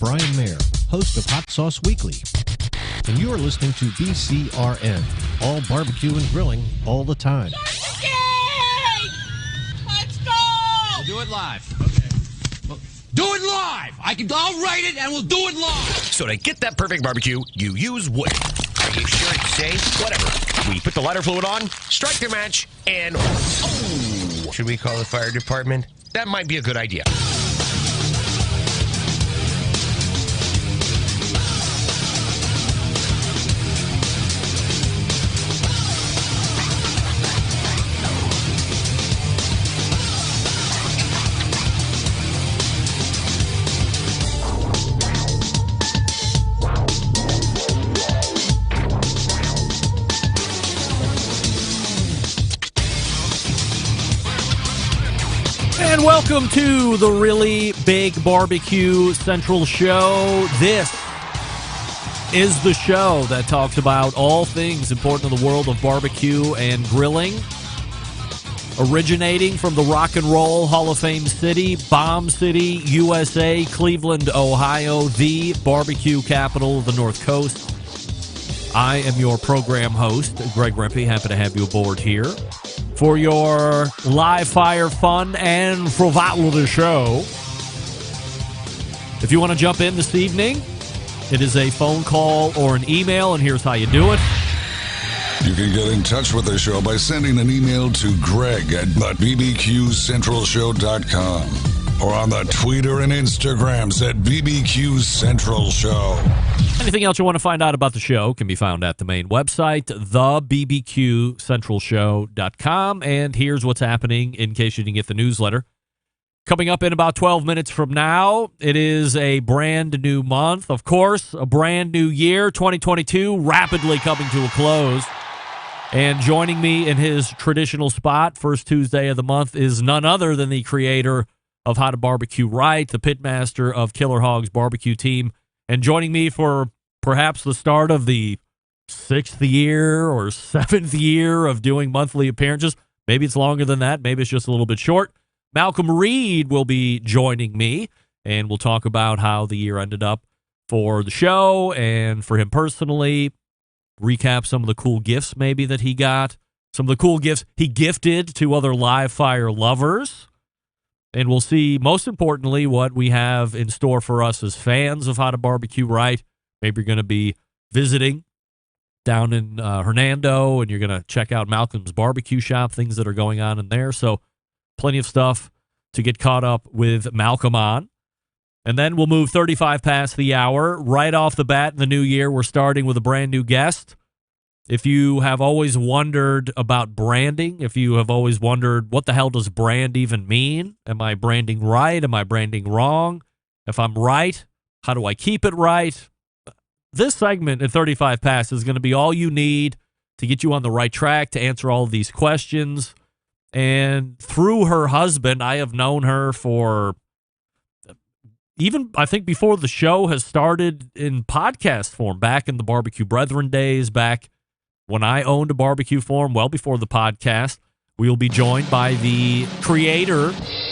Brian Mayer, host of Hot Sauce Weekly. And you are listening to BCRN, all barbecue and grilling all the time. Let's go! We'll do it live. Okay. Well, do it live! I'll write it and we'll do it live! So to get that perfect barbecue, you use wood. Are you sure it's safe? Whatever. We put the lighter fluid on, strike the match, and... Oh! Should we call the fire department? That might be a good idea. And welcome to the Really Big Barbecue Central Show. This is the show that talks about all things important in the world of barbecue and grilling. Originating from the Rock and Roll Hall of Fame city, Bomb City, USA, Cleveland, Ohio, the barbecue capital of the North Coast. I am your program host, Greg Rempe. Happy to have you aboard here for your live fire fun and frivolity show. If you want to jump in this evening, it is a phone call or an email, and here's how you do it. You can get in touch with the show by sending an email to greg@bbqcentralshow.com or on the Twitter and Instagrams at BBQ Central Show. Anything else you want to find out about the show can be found at the main website, thebbqcentralshow.com. And here's what's happening in case you didn't get the newsletter. Coming up in about 12 minutes from now, it is a brand new month. Of course, a brand new year, 2022, rapidly coming to a close. And joining me in his traditional spot, first Tuesday of the month, is none other than the creator of How to Barbecue Right, the pitmaster of Killer Hog's barbecue team. And joining me for perhaps the start of the 6th year or 7th year of doing monthly appearances. Maybe it's longer than that. Maybe it's just a little bit short. Malcom Reed will be joining me, and we'll talk about how the year ended up for the show and for him personally. Recap some of the cool gifts maybe that he got, some of the cool gifts he gifted to other live fire lovers. And we'll see, most importantly, what we have in store for us as fans of How to Barbecue Right. Maybe you're going to be visiting down in Hernando, and you're going to check out Malcolm's barbecue shop, things that are going on in there. So plenty of stuff to get caught up with Malcom on. And then we'll move 35 past the hour. Right off the bat in the new year, we're starting with a brand new guest. If you have always wondered about branding, if you have always wondered what the hell does brand even mean? Am I branding right? Am I branding wrong? If I'm right, how do I keep it right? This segment at 35 Past is going to be all you need to get you on the right track to answer all of these questions. And through her husband, I have known her for even, I think, before the show has started in podcast form, back in the Barbecue Brethren days, back when I owned a barbecue forum, well before the podcast. We will be joined by the creator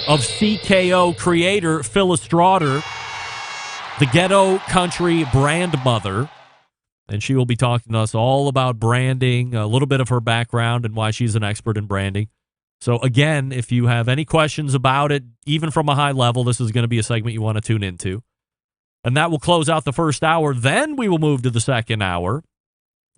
of CKO Creator, Phyllis Strawder, the Ghetto Country BrandMother. And she will be talking to us all about branding, a little bit of her background and why she's an expert in branding. So again, if you have any questions about it, even from a high level, this is going to be a segment you want to tune into. And that will close out the first hour. Then we will move to the second hour.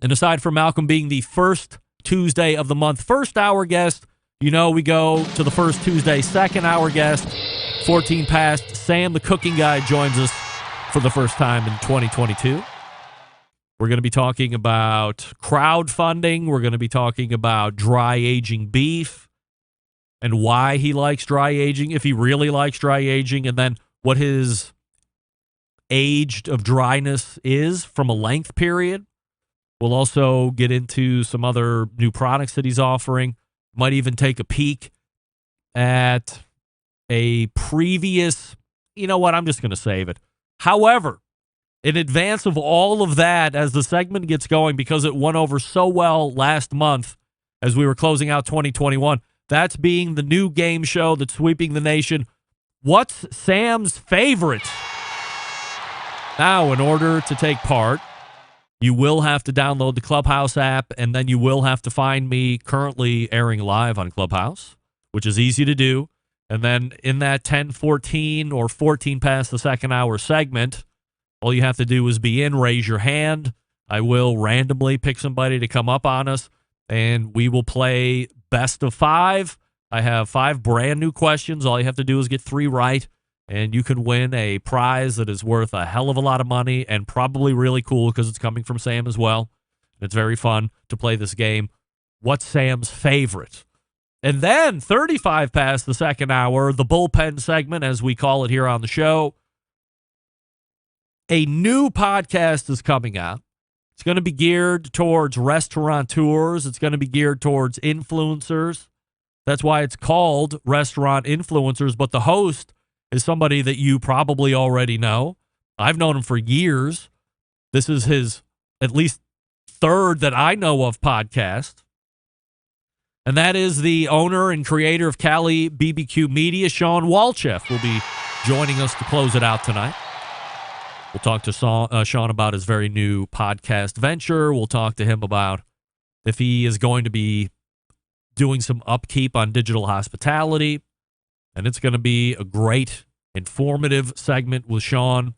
And aside from Malcom being the first Tuesday of the month, first hour guest, you know we go to the first Tuesday, second hour guest, 14 past. Sam, the cooking guy, joins us for the first time in 2022. We're going to be talking about crowdfunding. We're going to be talking about dry aging beef and why he likes dry aging, if he really likes dry aging, and then what his age of dryness is from a length period. We'll also get into some other new products that he's offering. Might even take a peek at a previous, you know what, I'm just going to save it. However, in advance of all of that, as the segment gets going, because it went over so well last month as we were closing out 2021, that's being the new game show that's sweeping the nation. What's Sam's favorite Now, in order to take part, you will have to download the Clubhouse app, and then you will have to find me currently airing live on Clubhouse, which is easy to do. And then in that 10:14 or 14 past the second hour segment, all you have to do is be in, raise your hand. I will randomly pick somebody to come up on us, and we will play best of 5. I have 5 brand new questions. All you have to do is get 3 right, and you can win a prize that is worth a hell of a lot of money and probably really cool because it's coming from Sam as well. It's very fun to play this game. What's Sam's favorite? And then 35 past the second hour, the bullpen segment, as we call it here on the show. A new podcast is coming out. It's going to be geared towards restaurateurs. It's going to be geared towards influencers. That's why it's called Restaurant Influencers, but the host is somebody that you probably already know. I've known him for years. This is his at least 3rd that I know of podcast. And that is the owner and creator of Cali BBQ Media, Sean Walchef, will be joining us to close it out tonight. We'll talk to Sean about his very new podcast venture. We'll talk to him about if he is going to be doing some upkeep on digital hospitality. And it's going to be a great, informative segment with Sean.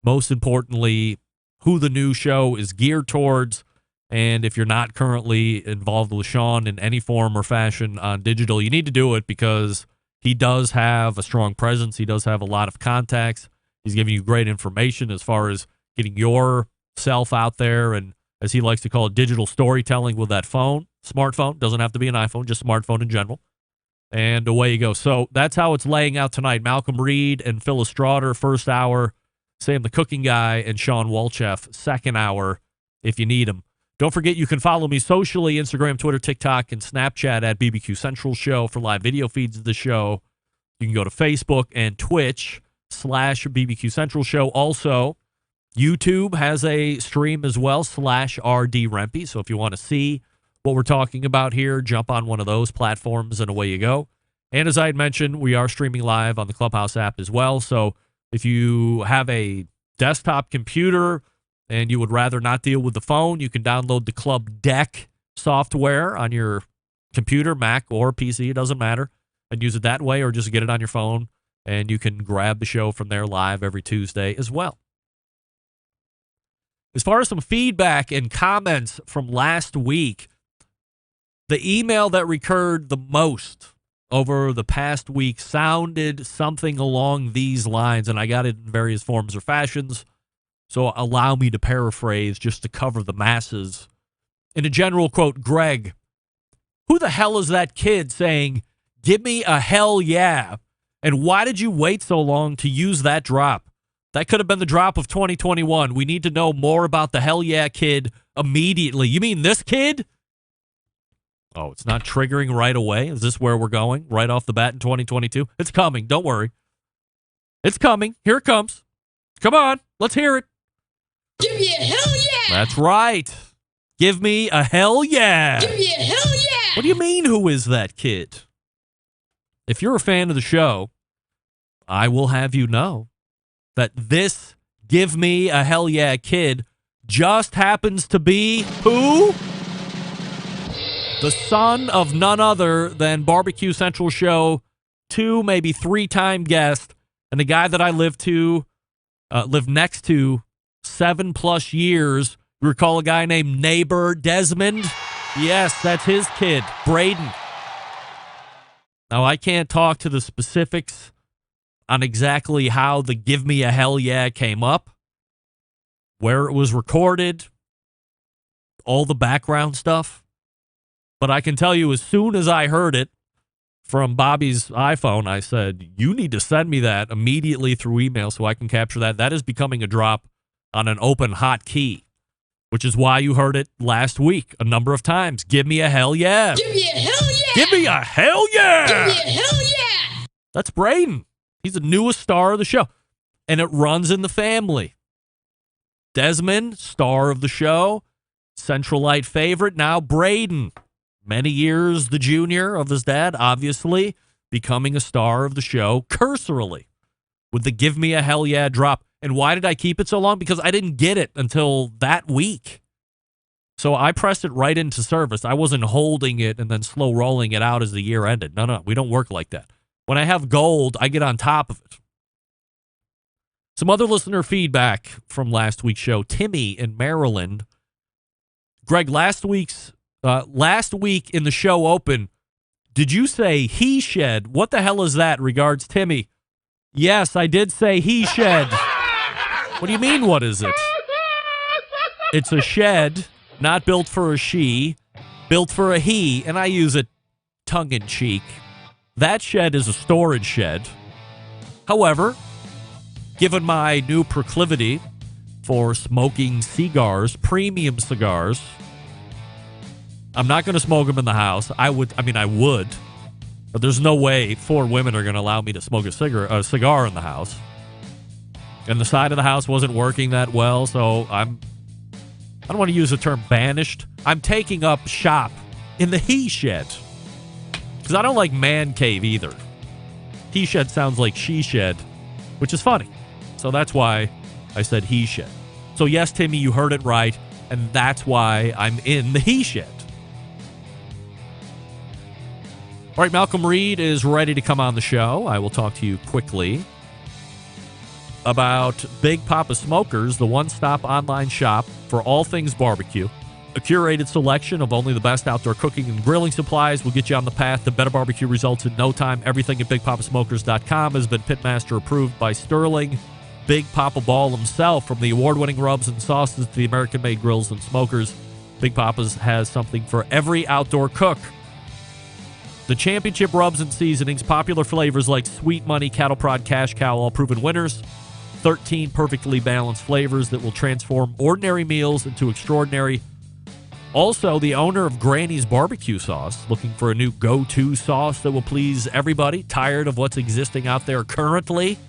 Most importantly, who the new show is geared towards. And if you're not currently involved with Sean in any form or fashion on digital, you need to do it because he does have a strong presence. He does have a lot of contacts. He's giving you great information as far as getting yourself out there and, as he likes to call it, digital storytelling with that phone. Smartphone. Doesn't have to be an iPhone, just smartphone in general. And away you go. So that's how it's laying out tonight. Malcolm Reed and Phyllis Strawder, first hour. Sam the Cooking Guy and Sean Walchef, second hour, if you need him. Don't forget, you can follow me socially, Instagram, Twitter, TikTok, and Snapchat at BBQ Central Show for live video feeds of the show. You can go to Facebook and Twitch /BBQ Central Show. Also, YouTube has a stream as well, /RD Rempe. So if you want to see what we're talking about here, jump on one of those platforms and away you go. And as I had mentioned, we are streaming live on the Clubhouse app as well. So if you have a desktop computer and you would rather not deal with the phone, you can download the Club Deck software on your computer, Mac or PC, it doesn't matter, and use it that way, or just get it on your phone, and you can grab the show from there live every Tuesday as well. As far as some feedback and comments from last week, the email that recurred the most over the past week sounded something along these lines, and I got it in various forms or fashions. So allow me to paraphrase just to cover the masses. In a general quote, Greg, who the hell is that kid saying, give me a hell yeah? And why did you wait so long to use that drop? That could have been the drop of 2021. We need to know more about the hell yeah kid immediately. You mean this kid? Oh, it's not triggering right away? Is this where we're going? Right off the bat in 2022? It's coming. Don't worry. It's coming. Here it comes. Come on. Let's hear it. Give me a hell yeah! That's right. Give me a hell yeah! Give me a hell yeah! What do you mean, who is that kid? If you're a fan of the show, I will have you know that this give me a hell yeah kid just happens to be who? The son of none other than Barbecue Central Show 2, maybe 3-time guest, and the guy that I lived next to 7+ years. You recall a guy named Neighbor Desmond? Yes, that's his kid, Braden. Now, I can't talk to the specifics on exactly how the Give Me a Hell Yeah came up, where it was recorded, all the background stuff. But I can tell you, as soon as I heard it from Bobby's iPhone, I said, you need to send me that immediately through email so I can capture that. That is becoming a drop on an open hotkey, which is why you heard it last week a number of times. Give me a hell yeah. Give me a hell yeah. Give me a hell yeah. Give me a hell yeah. That's Braden. He's the newest star of the show, and it runs in the family. Desmond, star of the show, Centralite favorite. Now Braden, many years the junior of his dad, obviously becoming a star of the show cursorily with the Give Me a Hell Yeah drop. And why did I keep it so long? Because I didn't get it until that week. So I pressed it right into service. I wasn't holding it and then slow rolling it out as the year ended. No, we don't work like that. When I have gold, I get on top of it. Some other listener feedback from last week's show. Timmy in Maryland. Greg, last week in the show open, did you say he shed? What the hell is that? Regards, Timmy. Yes, I did say he shed. What do you mean, what is it? It's a shed, not built for a she, built for a he, and I use it tongue-in-cheek. That shed is a storage shed. However, given my new proclivity for smoking cigars, premium cigars, I'm not going to smoke them in the house. I would, but there's no way 4 women are going to allow me to smoke a cigar in the house. And the side of the house wasn't working that well, so I don't want to use the term banished. I'm taking up shop in the he shed. Because I don't like man cave either. He shed sounds like she shed, which is funny. So that's why I said he shed. So yes, Timmy, you heard it right, and that's why I'm in the he shed. All right, Malcolm Reed is ready to come on the show. I will talk to you quickly about Big Papa Smokers, the one-stop online shop for all things barbecue. A curated selection of only the best outdoor cooking and grilling supplies will get you on the path to better barbecue results in no time. Everything at BigPapaSmokers.com has been Pitmaster approved by Sterling Big Papa Ball himself. From the award-winning rubs and sauces to the American-made grills and smokers, Big Papa's has something for every outdoor cook. The championship rubs and seasonings, popular flavors like Sweet Money, Cattle Prod, Cash Cow, all proven winners. 13 perfectly balanced flavors that will transform ordinary meals into extraordinary. Also, the owner of Granny's Barbecue Sauce, looking for a new go-to sauce that will please everybody, tired of what's existing out there currently?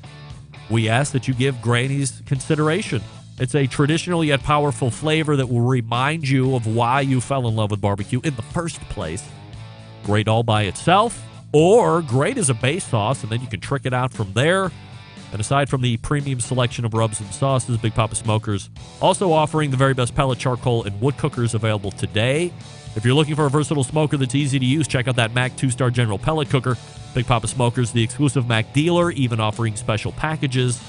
We ask that you give Granny's consideration. It's a traditional yet powerful flavor that will remind you of why you fell in love with barbecue in the first place. Great all by itself, or great as a base sauce, and then you can trick it out from there. And aside from the premium selection of rubs and sauces, Big Papa Smokers also offering the very best pellet, charcoal, and wood cookers available today. If you're looking for a versatile smoker that's easy to use, check out that Mac 2-star General Pellet Cooker. Big Papa Smokers, the exclusive Mac dealer, even offering special packages.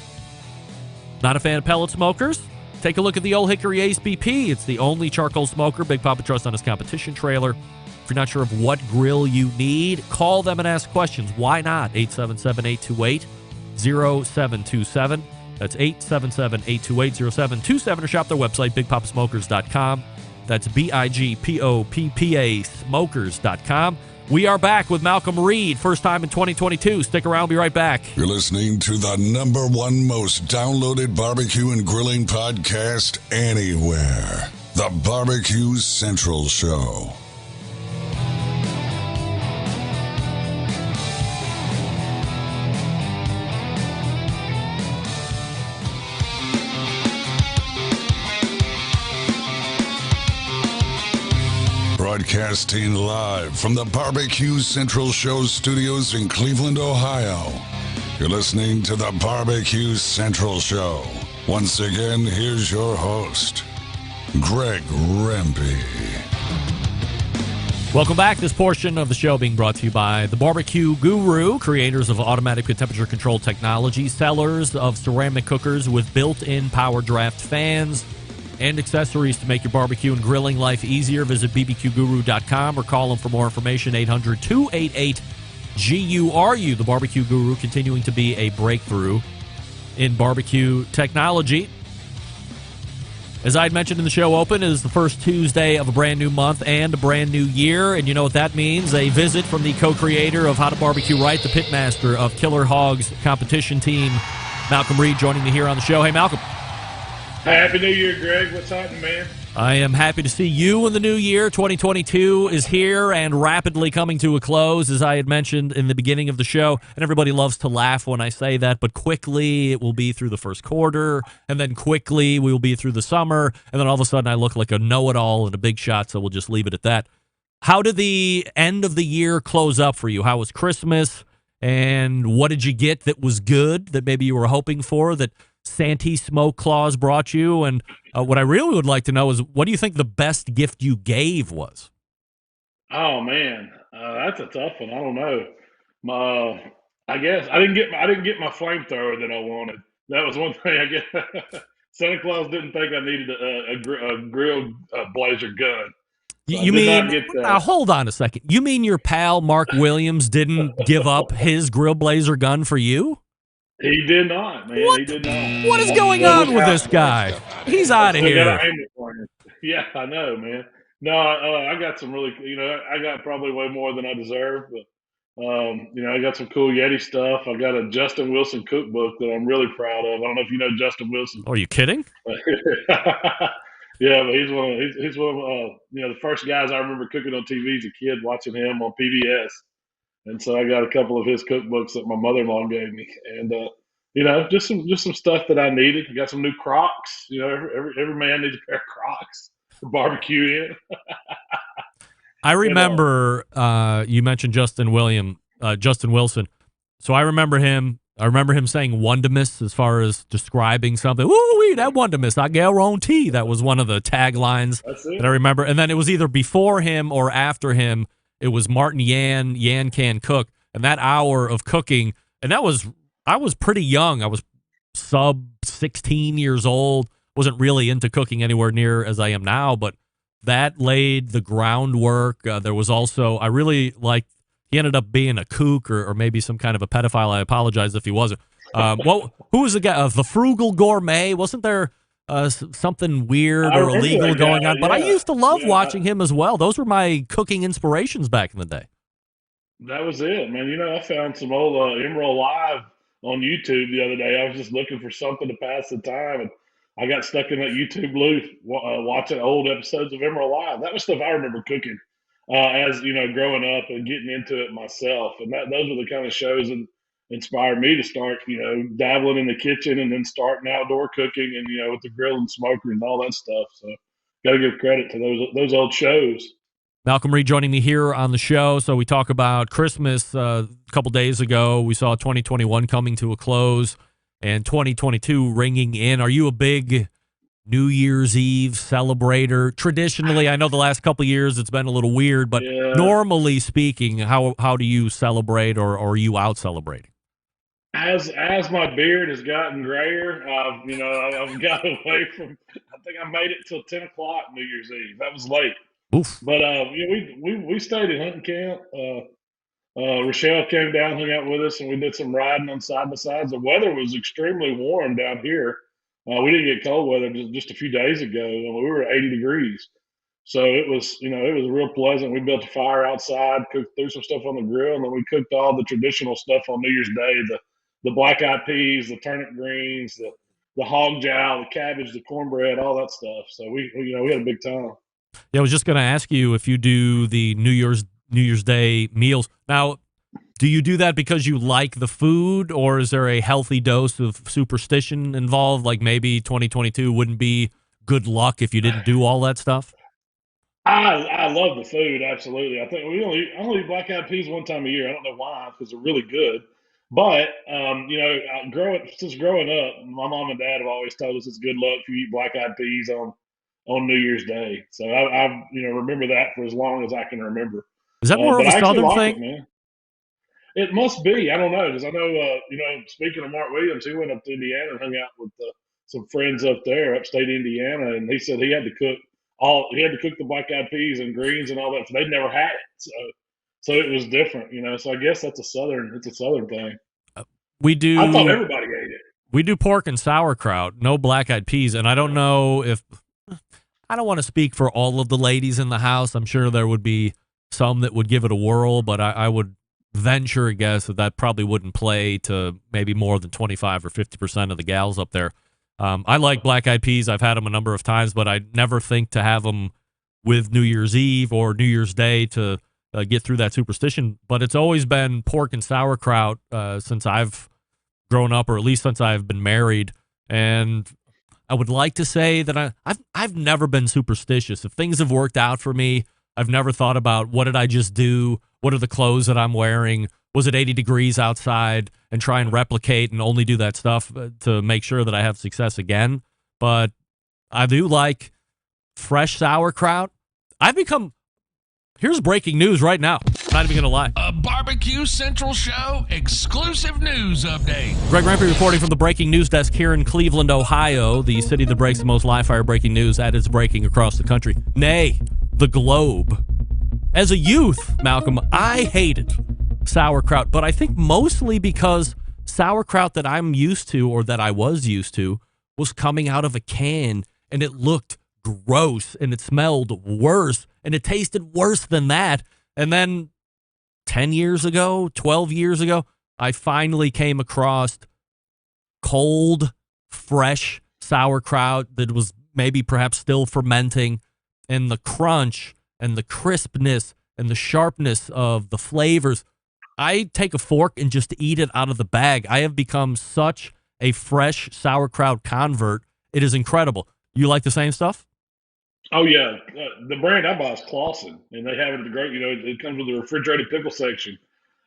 Not a fan of pellet smokers? Take a look at the Old Hickory Ace BP. It's the only charcoal smoker Big Papa trusts on his competition trailer. If you're not sure of what grill you need, call them and ask questions. Why not? 877-828-0727. That's 877-828-0727, or shop their website, bigpapasmokers.com. That's BIGPOPPA smokers.com. We are back with Malcolm Reed, first time in 2022. Stick around, we'll be right back. You're listening to the #1 most downloaded barbecue and grilling podcast anywhere. The Barbecue Central Show. Broadcasting live from the Barbecue Central Show studios in Cleveland, Ohio. You're listening to the Barbecue Central Show. Once again, here's your host, Greg Rempe. Welcome back. This portion of the show being brought to you by the Barbecue Guru, creators of automatic temperature control technology, sellers of ceramic cookers with built-in power draft fans, and accessories to make your barbecue and grilling life easier. Visit bbqguru.com or call them for more information, 800-288-GURU. The Barbecue Guru continuing to be a breakthrough in barbecue technology. As I had mentioned in the show open, it is the first Tuesday of a brand new month and a brand new year, and you know what that means. A visit from the co-creator of How to Barbecue Right, the pitmaster of Killer Hogs competition team, Malcolm Reed, joining me here on the show. Hey, Malcolm. Happy New Year, Greg. What's happening, man? I am happy to see you in the new year. 2022 is here and rapidly coming to a close, as I had mentioned in the beginning of the show. And everybody loves to laugh when I say that, but quickly it will be through the first quarter, and then quickly we will be through the summer, and then all of a sudden I look like a know-it-all and a big shot, so we'll just leave it at that. How did the end of the year close up for you? How was Christmas? And what did you get that was good, that maybe you were hoping for, that Santee Smoke Claws brought you. And what I really would like to know is, what do you think the best gift you gave was? Oh man, that's a tough one. I don't know. I guess I didn't get my flamethrower that I wanted. That was one thing. I guess Santa Claus didn't think I needed a grilled blazer gun. So I You did not mean, get that. now hold on a second. You mean your pal Mark Williams didn't give up his Grill Blazer gun for you? He did not, man. What? He did not. What is going on with this guy? He's out of Still here. gotta aim it for him. Yeah, I know, man. No, I got some really, I got probably way more than I deserve, but I got some cool Yeti stuff. I got a Justin Wilson cookbook that I'm really proud of. I don't know if you know Justin Wilson. Are you kidding? Yeah, but he's one of the first guys I remember cooking on TV as a kid, watching him on PBS. And so I got a couple of his cookbooks that my mother-in-law gave me, and just some stuff that I needed. I got some new Crocs. Every man needs a pair of Crocs for barbecue in. I remember you mentioned Justin Wilson. So I remember him. Saying wondermiss as far as describing something. Ooh, that wondermiss, I guarantee. That was one of the taglines that I remember. And then it was either before him or after him. It was Martin Yan Can Cook. And that hour of cooking, and I was pretty young. I was sub 16 years old. Wasn't really into cooking anywhere near as I am now, but that laid the groundwork. There was also, I really liked, he ended up being a kook or maybe some kind of a pedophile. I apologize if he wasn't. Who was the guy? The Frugal Gourmet? Wasn't there something weird or illegal going on? But I used to love watching him as well. Those were my cooking inspirations back in the day. That was it, man. I found some old Emerald Live on YouTube the other day. I was just looking for something to pass the time, and I got stuck in that YouTube loop watching old episodes of Emerald Live. That was stuff I remember cooking as growing up and getting into it myself. And those were the kind of shows that inspired me to start, dabbling in the kitchen and then starting outdoor cooking and with the grill and smoker and all that stuff. So got to give credit to those old shows. Malcolm Reed joining me here on the show. So we talk about Christmas a couple days ago. We saw 2021 coming to a close and 2022 ringing in. Are you a big New Year's Eve celebrator? Traditionally, I know the last couple of years it's been a little weird, but normally speaking, how do you celebrate, or are you out celebrating? As my beard has gotten grayer, I've got away from. I think I made it till 10 o'clock New Year's Eve. That was late. Oof. But we stayed at hunting camp. Rochelle came down, hung out with us, and we did some riding on side by sides. The weather was extremely warm down here. We didn't get cold weather just a few days ago. We were at 80 degrees, so it was real pleasant. We built a fire outside, threw some stuff on the grill, and then we cooked all the traditional stuff on New Year's Day: the black-eyed peas, the turnip greens, the hog jowl, the cabbage, the cornbread, all that stuff. So we had a big time. Yeah, I was just going to ask you if you do the New Year's Day meals. Now, do you do that because you like the food, or is there a healthy dose of superstition involved? Like maybe 2022 wouldn't be good luck if you didn't do all that stuff? I love the food, absolutely. I think I only eat black-eyed peas one time a year. I don't know why, because they're really good. But since growing up, my mom and dad have always told us it's good luck if you eat black-eyed peas on New Year's Day. So I remember that for as long as I can remember. Is that more of a Southern thing? Man. It must be. I don't know, because I know, speaking of Mark Williams, he went up to Indiana and hung out with some friends up there, upstate Indiana, and he said he had to cook the black-eyed peas and greens and all that. So they'd never had it. So it was different, So I guess it's a Southern thing. We do. I thought everybody ate it. We do pork and sauerkraut, no black-eyed peas, and I don't know if I don't want to speak for all of the ladies in the house. I'm sure there would be some that would give it a whirl, but I would venture a guess that probably wouldn't play to maybe more than 25 or 50% of the gals up there. I like black-eyed peas. I've had them a number of times, but I never think to have them with New Year's Eve or New Year's Day to get through that superstition. But it's always been pork and sauerkraut since I've grown up, or at least since I've been married. And I would like to say that I've never been superstitious. If things have worked out for me, I've never thought about what did I just do? What are the clothes that I'm wearing? was it 80 degrees outside and try and replicate and only do that stuff to make sure that I have success again. But I do like fresh sauerkraut. Here's breaking news right now. Not even going to lie. A Barbecue Central Show exclusive news update. Greg Rampey reporting from the breaking news desk here in Cleveland, Ohio, the city that breaks the most live fire breaking news that is breaking across the country. Nay, the globe. As a youth, Malcolm, I hated sauerkraut, but I think mostly because sauerkraut that I'm used to, or that I was used to, was coming out of a can, and it looked gross, and it smelled worse, and it tasted worse than that. And then 10 years ago, 12 years ago, I finally came across cold, fresh sauerkraut that was maybe perhaps still fermenting, and the crunch and the crispness and the sharpness of the flavors. I take a fork and just eat it out of the bag. I have become such a fresh sauerkraut convert. It is incredible. You like the same stuff? Oh yeah, the brand I buy is Clausen, and they have it at the great. It comes with a refrigerated pickle section,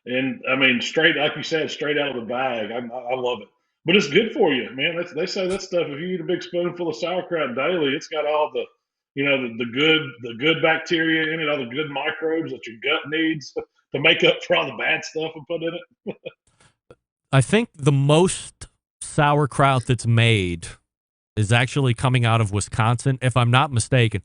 and I mean, straight like you said, straight out of the bag. I love it, but it's good for you, man. They say that stuff. If you eat a big spoonful of sauerkraut daily, it's got all the, the good bacteria in it, all the good microbes that your gut needs to make up for all the bad stuff we put in it. I think the most sauerkraut that's made is actually coming out of Wisconsin. If I'm not mistaken,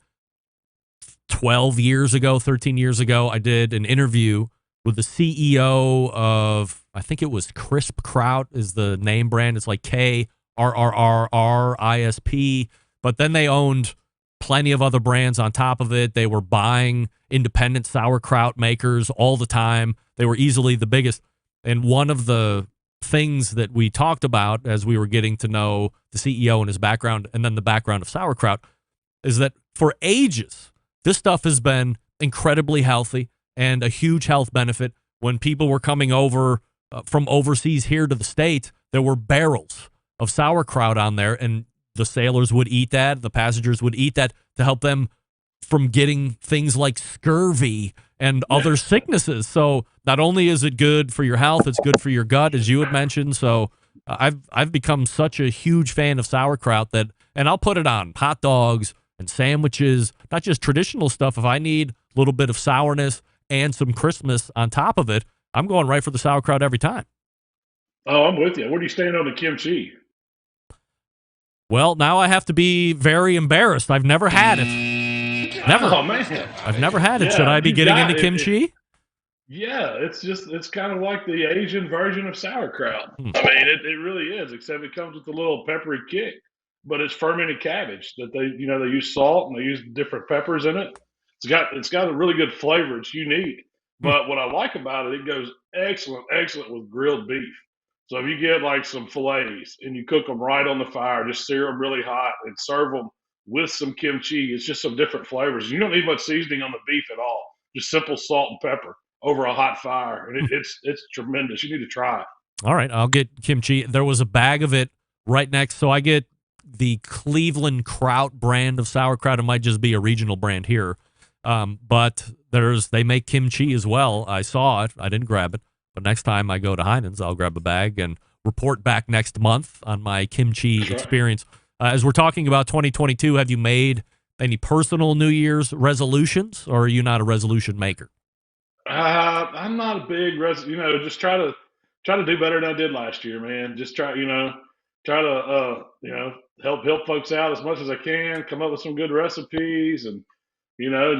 12 years ago, 13 years ago, I did an interview with the CEO of, I think it was Crisp Kraut is the name brand. It's like KRRRRISP. But then they owned plenty of other brands on top of it. They were buying independent sauerkraut makers all the time. They were easily the biggest. And one of the things that we talked about as we were getting to know the CEO and his background, and then the background of sauerkraut, is that for ages, this stuff has been incredibly healthy and a huge health benefit. When people were coming over from overseas here to the States, there were barrels of sauerkraut on there, and the sailors would eat that, the passengers would eat that to help them from getting things like scurvy and other sicknesses. So not only is it good for your health, it's good for your gut, as you had mentioned. So I've become such a huge fan of sauerkraut that, and I'll put it on hot dogs and sandwiches, not just traditional stuff. If I need a little bit of sourness and some crispness on top of it, I'm going right for the sauerkraut every time. Oh, I'm with you. Where do you stand on the kimchi? Well, now I have to be very embarrassed. I've never had it. Never. Oh, man. I've never had it. Yeah, Should I be getting into it. kimchi? Yeah, it's kind of like the Asian version of sauerkraut. I mean, it really is, except it comes with a little peppery kick. But it's fermented cabbage that they use salt and they use different peppers in it. It's got a really good flavor. It's unique. But what I like about it goes excellent with grilled beef. So if you get like some fillets and you cook them right on the fire, just sear them really hot and serve them with some kimchi, it's just some different flavors. You don't need much seasoning on the beef at all. Just simple salt and pepper over a hot fire, and it's tremendous. You need to try it. All right, I'll get kimchi. There was a bag of it right next, so I get the Cleveland Kraut brand of sauerkraut. It might just be a regional brand here, but they make kimchi as well. I saw it. I didn't grab it, but next time I go to Heinen's, I'll grab a bag and report back next month on my kimchi experience. As we're talking about 2022, have you made any personal New Year's resolutions, or are you not a resolution maker? I'm not a big just try to do better than I did last year, man. Just try to help folks out as much as I can, come up with some good recipes, and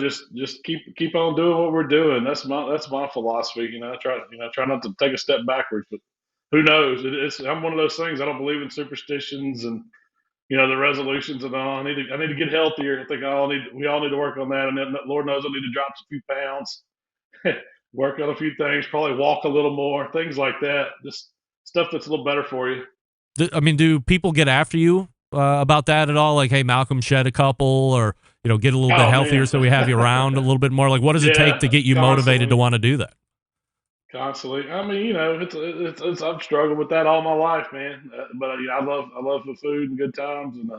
just keep on doing what we're doing. That's my philosophy. Try not to take a step backwards, but who knows? I'm one of those things. I don't believe in superstitions and the resolutions and all. I need to get healthier. I think we all need to work on that. And then Lord knows I need to drop a few pounds, work on a few things, probably walk a little more, things like that. Just stuff that's a little better for you. Do people get after you about that at all? Like, hey, Malcolm, shed a couple, or get a little bit healthier, man, so we have you around a little bit more. Like, what does it take to get you motivated to want to do that? Constantly. I mean, it's I've struggled with that all my life, man. But I love the food and good times, and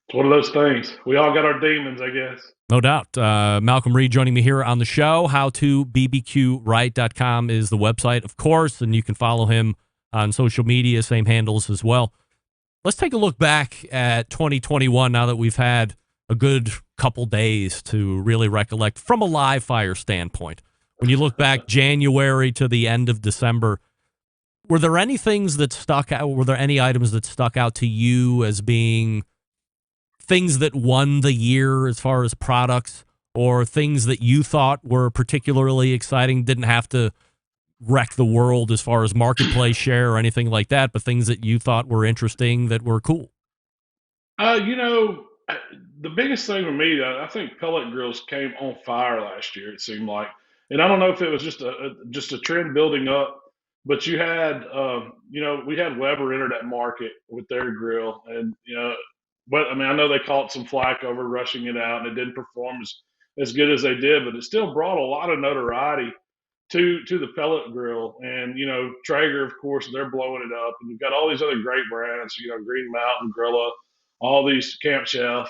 It's one of those things. We all got our demons, I guess. No doubt. Malcolm Reed joining me here on the show. HowToBBQRight.com is the website, of course, and you can follow him on social media, same handles as well. Let's take a look back at 2021 now that we've had a good couple days to really recollect from a live fire standpoint. When you look back January to the end of December, were there any things that stuck out? Were there any items that stuck out to you as being things that won the year as far as products, or things that you thought were particularly exciting, didn't have to wreck the world as far as marketplace share or anything like that, but things that you thought were interesting that were cool? The biggest thing for me, I think pellet grills came on fire last year. It seemed like, and I don't know if it was just a trend building up, but you had, we had Weber enter that market with their grill, and but I mean, I know they caught some flack over rushing it out, and it didn't perform as good as they did, but it still brought a lot of notoriety to the pellet grill. And Traeger, of course, they're blowing it up, and you've got all these other great brands, Green Mountain, Grilla, all these Camp Chef.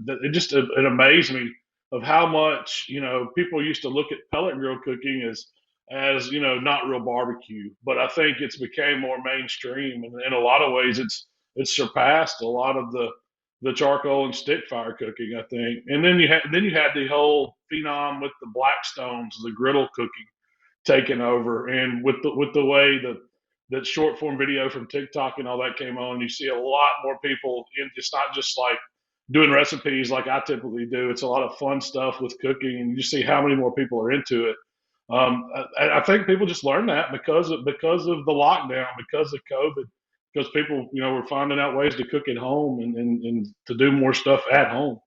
It amazed me of how much people used to look at pellet grill cooking as not real barbecue, but I think it's became more mainstream, and in a lot of ways it's surpassed a lot of the charcoal and stick fire cooking, I think. And then you had the whole phenom with the Blackstones, the griddle cooking taken over, and with the way that short form video from TikTok and all that came on, you see a lot more people it's not just like doing recipes like I typically do. It's a lot of fun stuff with cooking, and you see how many more people are into it. I think people just learned that because of the lockdown, because of COVID, because people were finding out ways to cook at home and to do more stuff at home.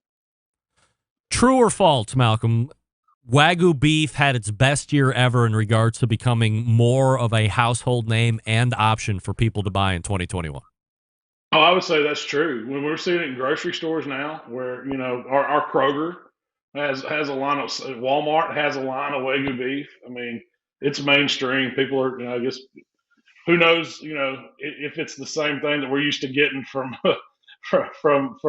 True or false, Malcolm? Wagyu beef had its best year ever in regards to becoming more of a household name and option for people to buy in 2021. Oh, I would say that's true. When we're seeing it in grocery stores now, where our Kroger has a line of, Walmart has a line of Wagyu beef. I mean, it's mainstream. People are, I guess, who knows, if it's the same thing that we're used to getting from from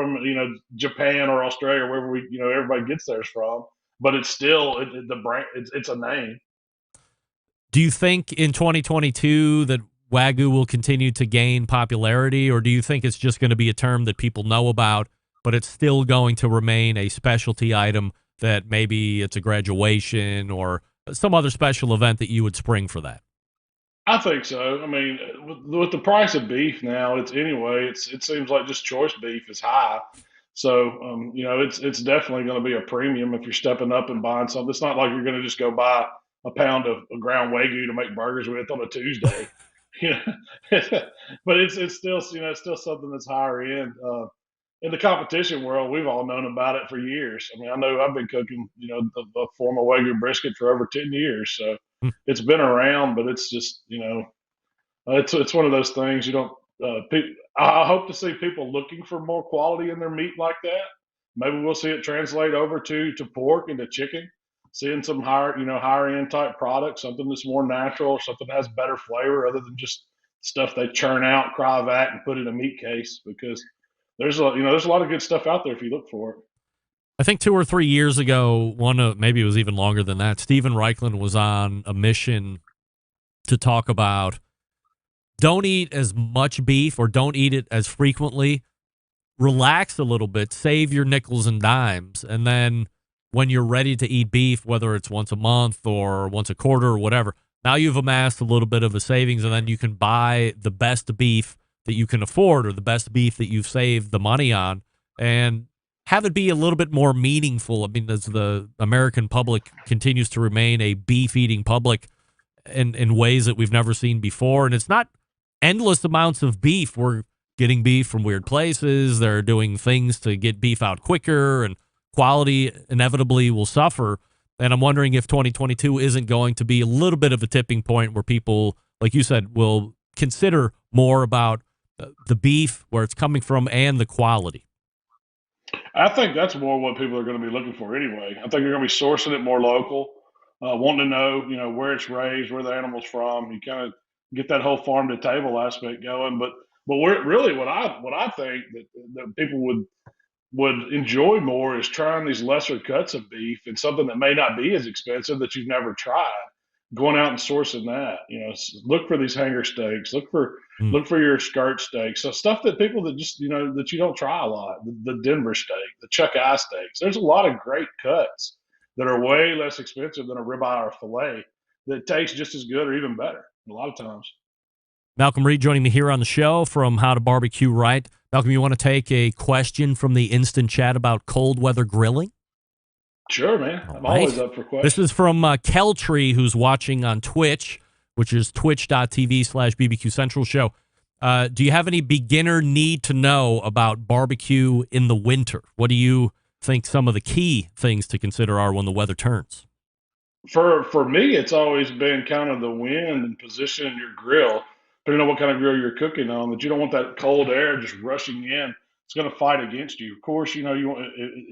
Japan or Australia, wherever everybody gets theirs from. But it's still the brand. It's a name. Do you think in 2022 that Wagyu will continue to gain popularity, or do you think it's just going to be a term that people know about, but it's still going to remain a specialty item that maybe it's a graduation or some other special event that you would spring for that? I think so. I mean, with the price of beef now, it seems like just choice beef is high. So, it's definitely going to be a premium if you're stepping up and buying something. It's not like you're going to just go buy a pound of ground Wagyu to make burgers with on a Tuesday. But it's still, it's still something that's higher end. In the competition world, we've all known about it for years. I mean, I know I've been cooking, the form of Wagyu brisket for over 10 years. So it's been around, but it's just, it's one of those things you don't. I hope to see people looking for more quality in their meat like that. Maybe we'll see it translate over to pork and to chicken. Seeing some higher end type products, something that's more natural, something that has better flavor, other than just stuff they churn out, cryovac, and put in a meat case. Because there's a lot of good stuff out there if you look for it. I think 2 or 3 years ago, maybe it was even longer than that, Steven Reichland was on a mission to talk about don't eat as much beef or don't eat it as frequently. Relax a little bit, save your nickels and dimes, and then when you're ready to eat beef, whether it's once a month or once a quarter or whatever, now you've amassed a little bit of a savings, and then you can buy the best beef that you can afford or the best beef that you've saved the money on and have it be a little bit more meaningful. I mean, as the American public continues to remain a beef-eating public in ways that we've never seen before, and it's not endless amounts of beef. We're getting beef from weird places. They're doing things to get beef out quicker, and quality inevitably will suffer. And I'm wondering if 2022 isn't going to be a little bit of a tipping point where people, like you said, will consider more about the beef, where it's coming from, and the quality. I think that's more what people are going to be looking for anyway. I think they're going to be sourcing it more local, wanting to know, where it's raised, where the animal's from. You kind of get that whole farm to table aspect going. But we're really what I think that people would enjoy more is trying these lesser cuts of beef and something that may not be as expensive that you've never tried. Going out and sourcing that, look for these hanger steaks, look for your skirt steaks, so stuff that people that just that you don't try a lot. The Denver steak, the chuck eye steaks. There's a lot of great cuts that are way less expensive than a ribeye or a filet that taste just as good or even better a lot of times. Malcolm Reed joining me here on the show from How to Barbecue Right. Malcolm, you want to take a question from the instant chat about cold weather grilling? Sure, man. I'm always up for questions. This is from Keltree, who's watching on Twitch, which is twitch.tv/BBQ Central Show. Do you have any beginner need to know about barbecue in the winter? What do you think some of the key things to consider are when the weather turns? For me, it's always been kind of the wind and positioning your grill, depending on what kind of grill you're cooking on, that you don't want that cold air just rushing in. It's going to fight against you. Of course, you want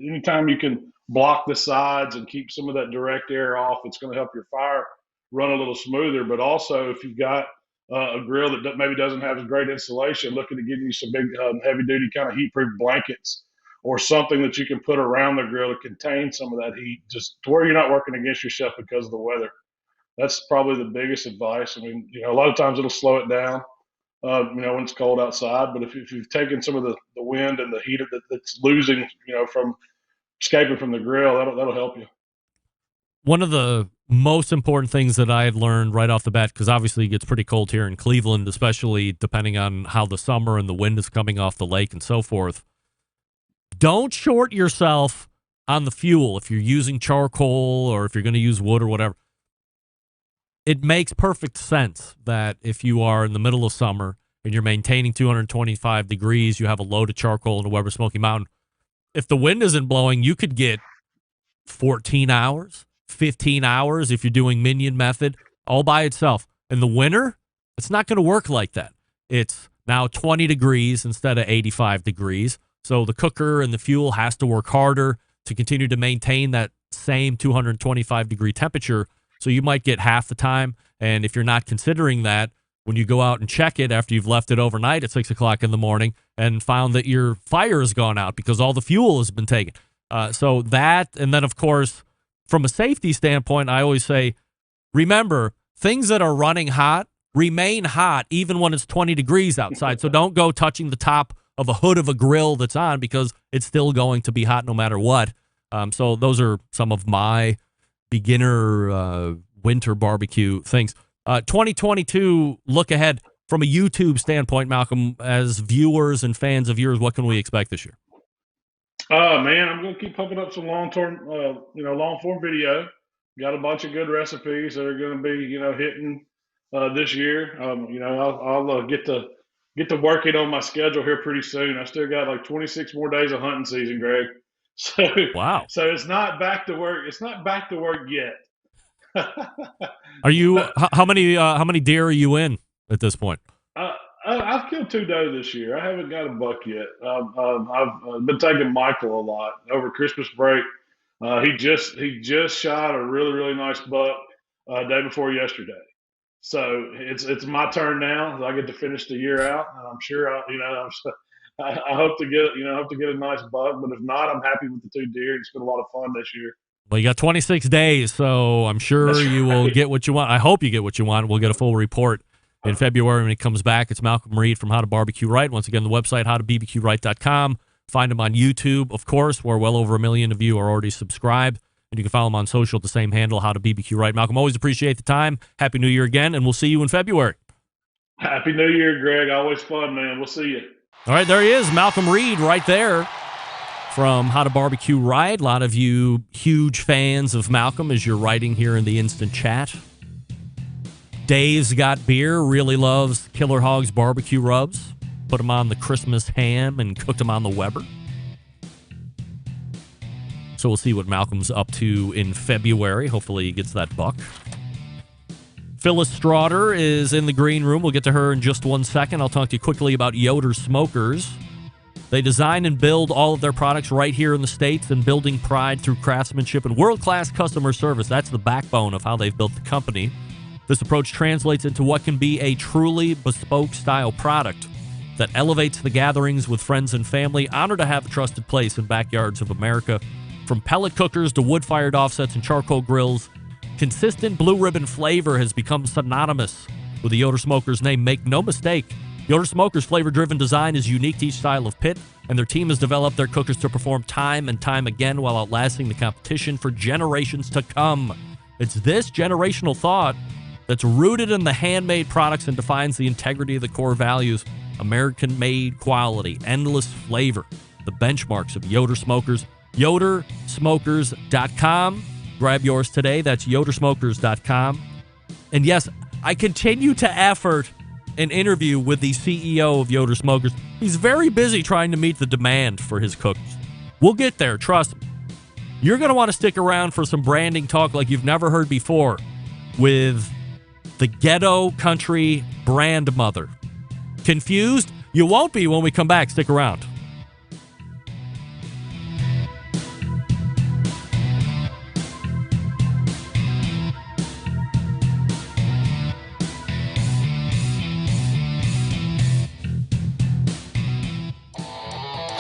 anytime you can block the sides and keep some of that direct air off, it's going to help your fire run a little smoother. But also, if you've got a grill that maybe doesn't have as great insulation, looking to give you some big heavy-duty kind of heat-proof blankets or something that you can put around the grill to contain some of that heat, just to where you're not working against yourself because of the weather. That's probably the biggest advice. I mean, a lot of times it'll slow it down, when it's cold outside. But if you've taken some of the wind and the heat that's losing, from escaping from the grill, that'll help you. One of the most important things that I had learned right off the bat, because obviously it gets pretty cold here in Cleveland, especially depending on how the summer and the wind is coming off the lake and so forth. Don't short yourself on the fuel if you're using charcoal or if you're going to use wood or whatever. It makes perfect sense that if you are in the middle of summer and you're maintaining 225 degrees, you have a load of charcoal in the Weber Smoky Mountain. If the wind isn't blowing, you could get 14 hours, 15 hours if you're doing minion method all by itself. In the winter, it's not going to work like that. It's now 20 degrees instead of 85 degrees. So the cooker and the fuel has to work harder to continue to maintain that same 225 degree temperature. So you might get half the time. And if you're not considering that, when you go out and check it after you've left it overnight at 6 o'clock in the morning and found that your fire has gone out because all the fuel has been taken. So that, and then of course, from a safety standpoint, I always say, remember, things that are running hot remain hot even when it's 20 degrees outside. So don't go touching the top of a hood of a grill that's on because it's still going to be hot no matter what. So those are some of my beginner winter barbecue things. 2022 look ahead from a YouTube standpoint, Malcolm, as viewers and fans of yours, what can we expect this year? Man, I'm going to keep pumping up some long form video. Got a bunch of good recipes that are going to be, hitting this year. I'll get to working on my schedule here pretty soon. I still got like 26 more days of hunting season, Greg. So wow. So it's not back to work. It's not back to work yet. Are you? How many deer are you in at this point? I've killed 2 doe this year. I haven't got a buck yet. I've been taking Michael a lot over Christmas break. He just shot a really, really nice buck day before yesterday. So it's my turn now. I get to finish the year out. And I'm sure I hope to get a nice buck. But if not, I'm happy with the 2 deer. It's been a lot of fun this year. Well, you got 26 days, so I'm sure you will get what you want. I hope you get what you want. We'll get a full report in February when he comes back. It's Malcolm Reed from How to Barbecue Right. Once again, the website, howtobbqright.com. Find him on YouTube, of course, where well over 1 million of you are already subscribed. And you can follow him on social at the same handle, How to BBQ Right. Malcolm, always appreciate the time. Happy New Year again, and we'll see you in February. Happy New Year, Greg. Always fun, man. We'll see you. All right, there he is, Malcolm Reed right there from How to Barbecue Right. A lot of you huge fans of Malcolm as you're writing here in the instant chat. Dave's got beer, really loves Killer Hogs barbecue rubs. Put them on the Christmas ham and cooked them on the Weber. So we'll see what Malcolm's up to in February. Hopefully he gets that buck. Phyllis Strawder is in the green room. We'll get to her in just 1 second. I'll talk to you quickly about Yoder Smokers. They design and build all of their products right here in the States and building pride through craftsmanship and world-class customer service. That's the backbone of how they've built the company. This approach translates into what can be a truly bespoke style product. that elevates the gatherings with friends and family. Honored to have a trusted place in backyards of America. From pellet cookers to wood-fired offsets and charcoal grills, consistent blue ribbon flavor has become synonymous with the Yoder Smokers name. Make no mistake, Yoder Smokers' flavor-driven design is unique to each style of pit, and their team has developed their cookers to perform time and time again while outlasting the competition for generations to come. It's this generational thought that's rooted in the handmade products and defines the integrity of the core values: American-made quality, endless flavor, the benchmarks of Yoder Smokers. YoderSmokers.com. Grab yours today. That's YoderSmokers.com. And yes, I continue to effort an interview with the CEO of Yoder Smokers. He's very busy trying to meet the demand for his cookers. We'll get there, trust me. You're going to want to stick around for some branding talk like you've never heard before with the Ghetto Country BrandMother. Confused? You won't be when we come back. Stick around.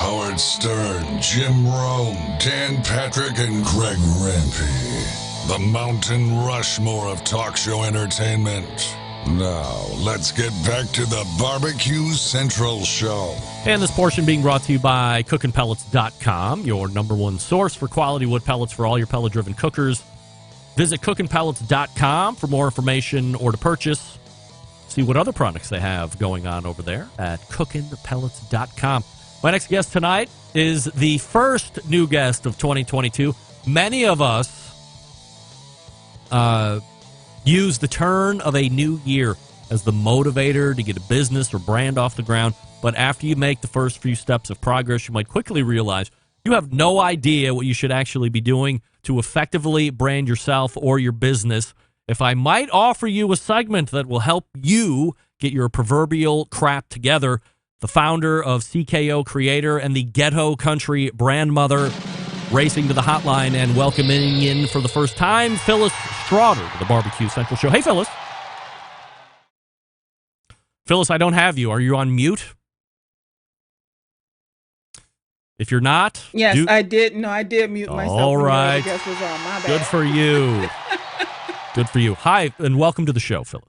Howard Stern, Jim Rome, Dan Patrick, and Greg Rempe. The Mountain Rushmore of talk show entertainment. Now, let's get back to the Barbecue Central Show. And this portion being brought to you by CookinPellets.com, your number one source for quality wood pellets for all your pellet-driven cookers. Visit CookinPellets.com for more information or to purchase. See what other products they have going on over there at CookinPellets.com. My next guest tonight is the first new guest of 2022. Many of us use the turn of a new year as the motivator to get a business or brand off the ground. But after you make the first few steps of progress, you might quickly realize you have no idea what you should actually be doing to effectively brand yourself or your business. If I might offer you a segment that will help you get your proverbial crap together, the founder of CKO Creator and the Ghetto Country BrandMother, racing to the hotline and welcoming in for the first time, Phyllis Strawder to the Barbecue Central Show. Hey, Phyllis. Phyllis, I don't have you. Are you on mute? If you're not... Yes, I did. No, I did mute myself. All right. Was on. My bad. Good for you. Good for you. Hi, and welcome to the show, Phyllis.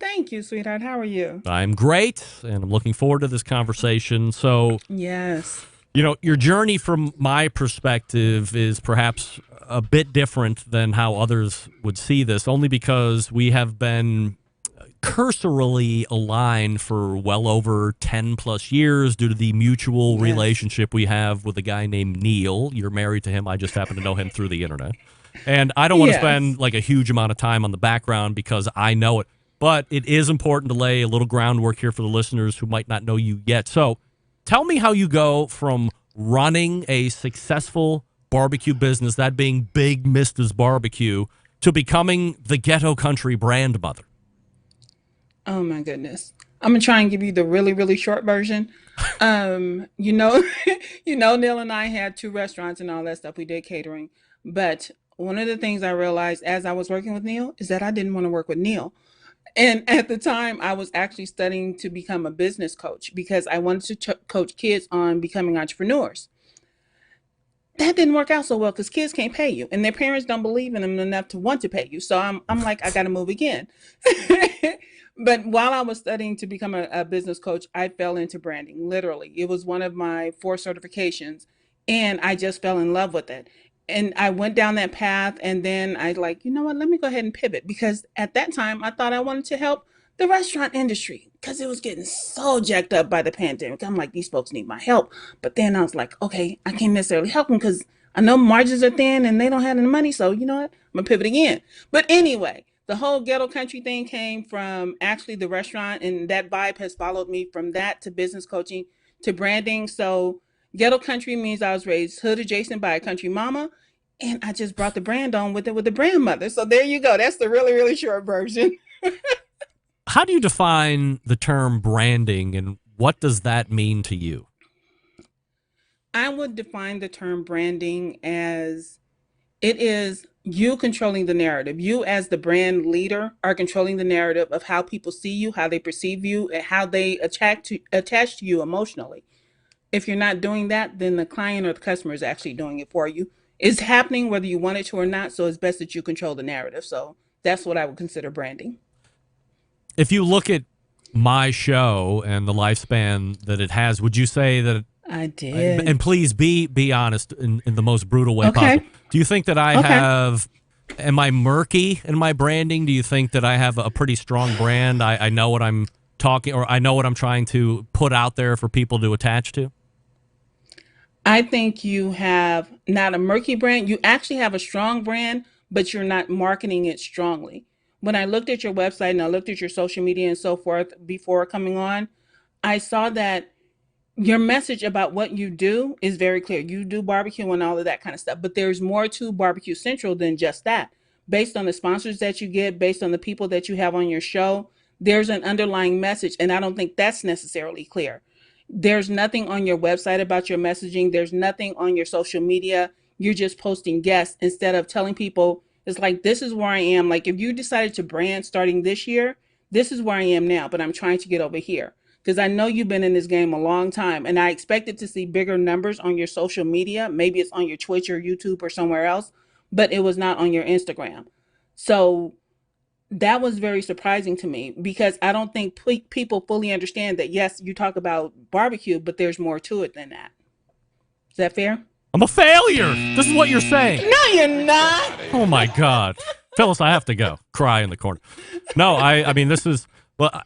Thank you, sweetheart. How are you? I'm great, and I'm looking forward to this conversation. So, yes. You know, your journey from my perspective is perhaps a bit different than how others would see this, only because we have been cursorily aligned for well over 10 plus years due to the mutual relationship we have with a guy named Neil. You're married to him. I just happen to know him through the internet. And I don't want to spend like a huge amount of time on the background because I know it. But it is important to lay a little groundwork here for the listeners who might not know you yet. So tell me how you go from running a successful barbecue business, that being Big Mrs. Barbecue, to becoming the Ghetto Country BrandMother. Oh, my goodness. I'm going to try and give you the really, really short version. You know, Neil and I had 2 restaurants and all that stuff. We did catering. But one of the things I realized as I was working with Neil is that I didn't want to work with Neil. And at the time, I was actually studying to become a business coach because I wanted to coach kids on becoming entrepreneurs. That didn't work out so well because kids can't pay you and their parents don't believe in them enough to want to pay you. So I'm like, I got to move again. But while I was studying to become a business coach, I fell into branding. Literally, it was one of my 4 certifications and I just fell in love with it. And I went down that path and then I like, you know what, let me go ahead and pivot because at that time I thought I wanted to help the restaurant industry because it was getting so jacked up by the pandemic. I'm like, these folks need my help. But then I was like, okay, I can't necessarily help them because I know margins are thin and they don't have any money. So you know what, I'm gonna pivot again. But anyway, the whole Ghetto Country thing came from actually the restaurant and that vibe has followed me from that to business coaching to branding. So Ghetto Country means I was raised hood adjacent by a country mama, and I just brought the brand on with it with the BrandMother. So there you go. That's the really, really short version. How do you define the term branding, and what does that mean to you? I would define the term branding as It is you controlling the narrative. You as the brand leader are controlling the narrative of how people see you, how they perceive you, and how they attach to you emotionally. If you're not doing that, then the client or the customer is actually doing it for you. It's happening whether you want it to or not, so it's best that you control the narrative. So that's what I would consider branding. If you look at my show and the lifespan that it has, would you say that I did? And please be honest in the most brutal way possible. Do you think that I have? Am I murky in my branding? Do you think that I have a pretty strong brand? I know what I'm talking, or I know what I'm trying to put out there for people to attach to. I think you have not a murky brand. You actually have a strong brand, but you're not marketing it strongly. When I looked at your website and I looked at your social media and so forth before coming on, I saw that your message about what you do is very clear. You do barbecue and all of that kind of stuff, but there's more to Barbecue Central than just that. Based on the sponsors that you get, based on the people that you have on your show, there's an underlying message, and I don't think that's necessarily clear. There's nothing on your website about your messaging. There's nothing on your social media. You're just posting guests instead of telling people, it's like, this is where I am. Like, if you decided to brand starting this year, this is where I am now, but I'm trying to get over here. Because I know you've been in this game a long time, and I expected to see bigger numbers on your social media. Maybe it's on your Twitch or YouTube or somewhere else, but it was not on your Instagram. So that was very surprising to me, because I don't think people fully understand that, yes, you talk about barbecue, but there's more to it than that. Is that fair? I'm a failure. This is what you're saying. No, you're not. Oh, my God. Phyllis, I have to go. Cry in the corner. No, I mean, this is... Well,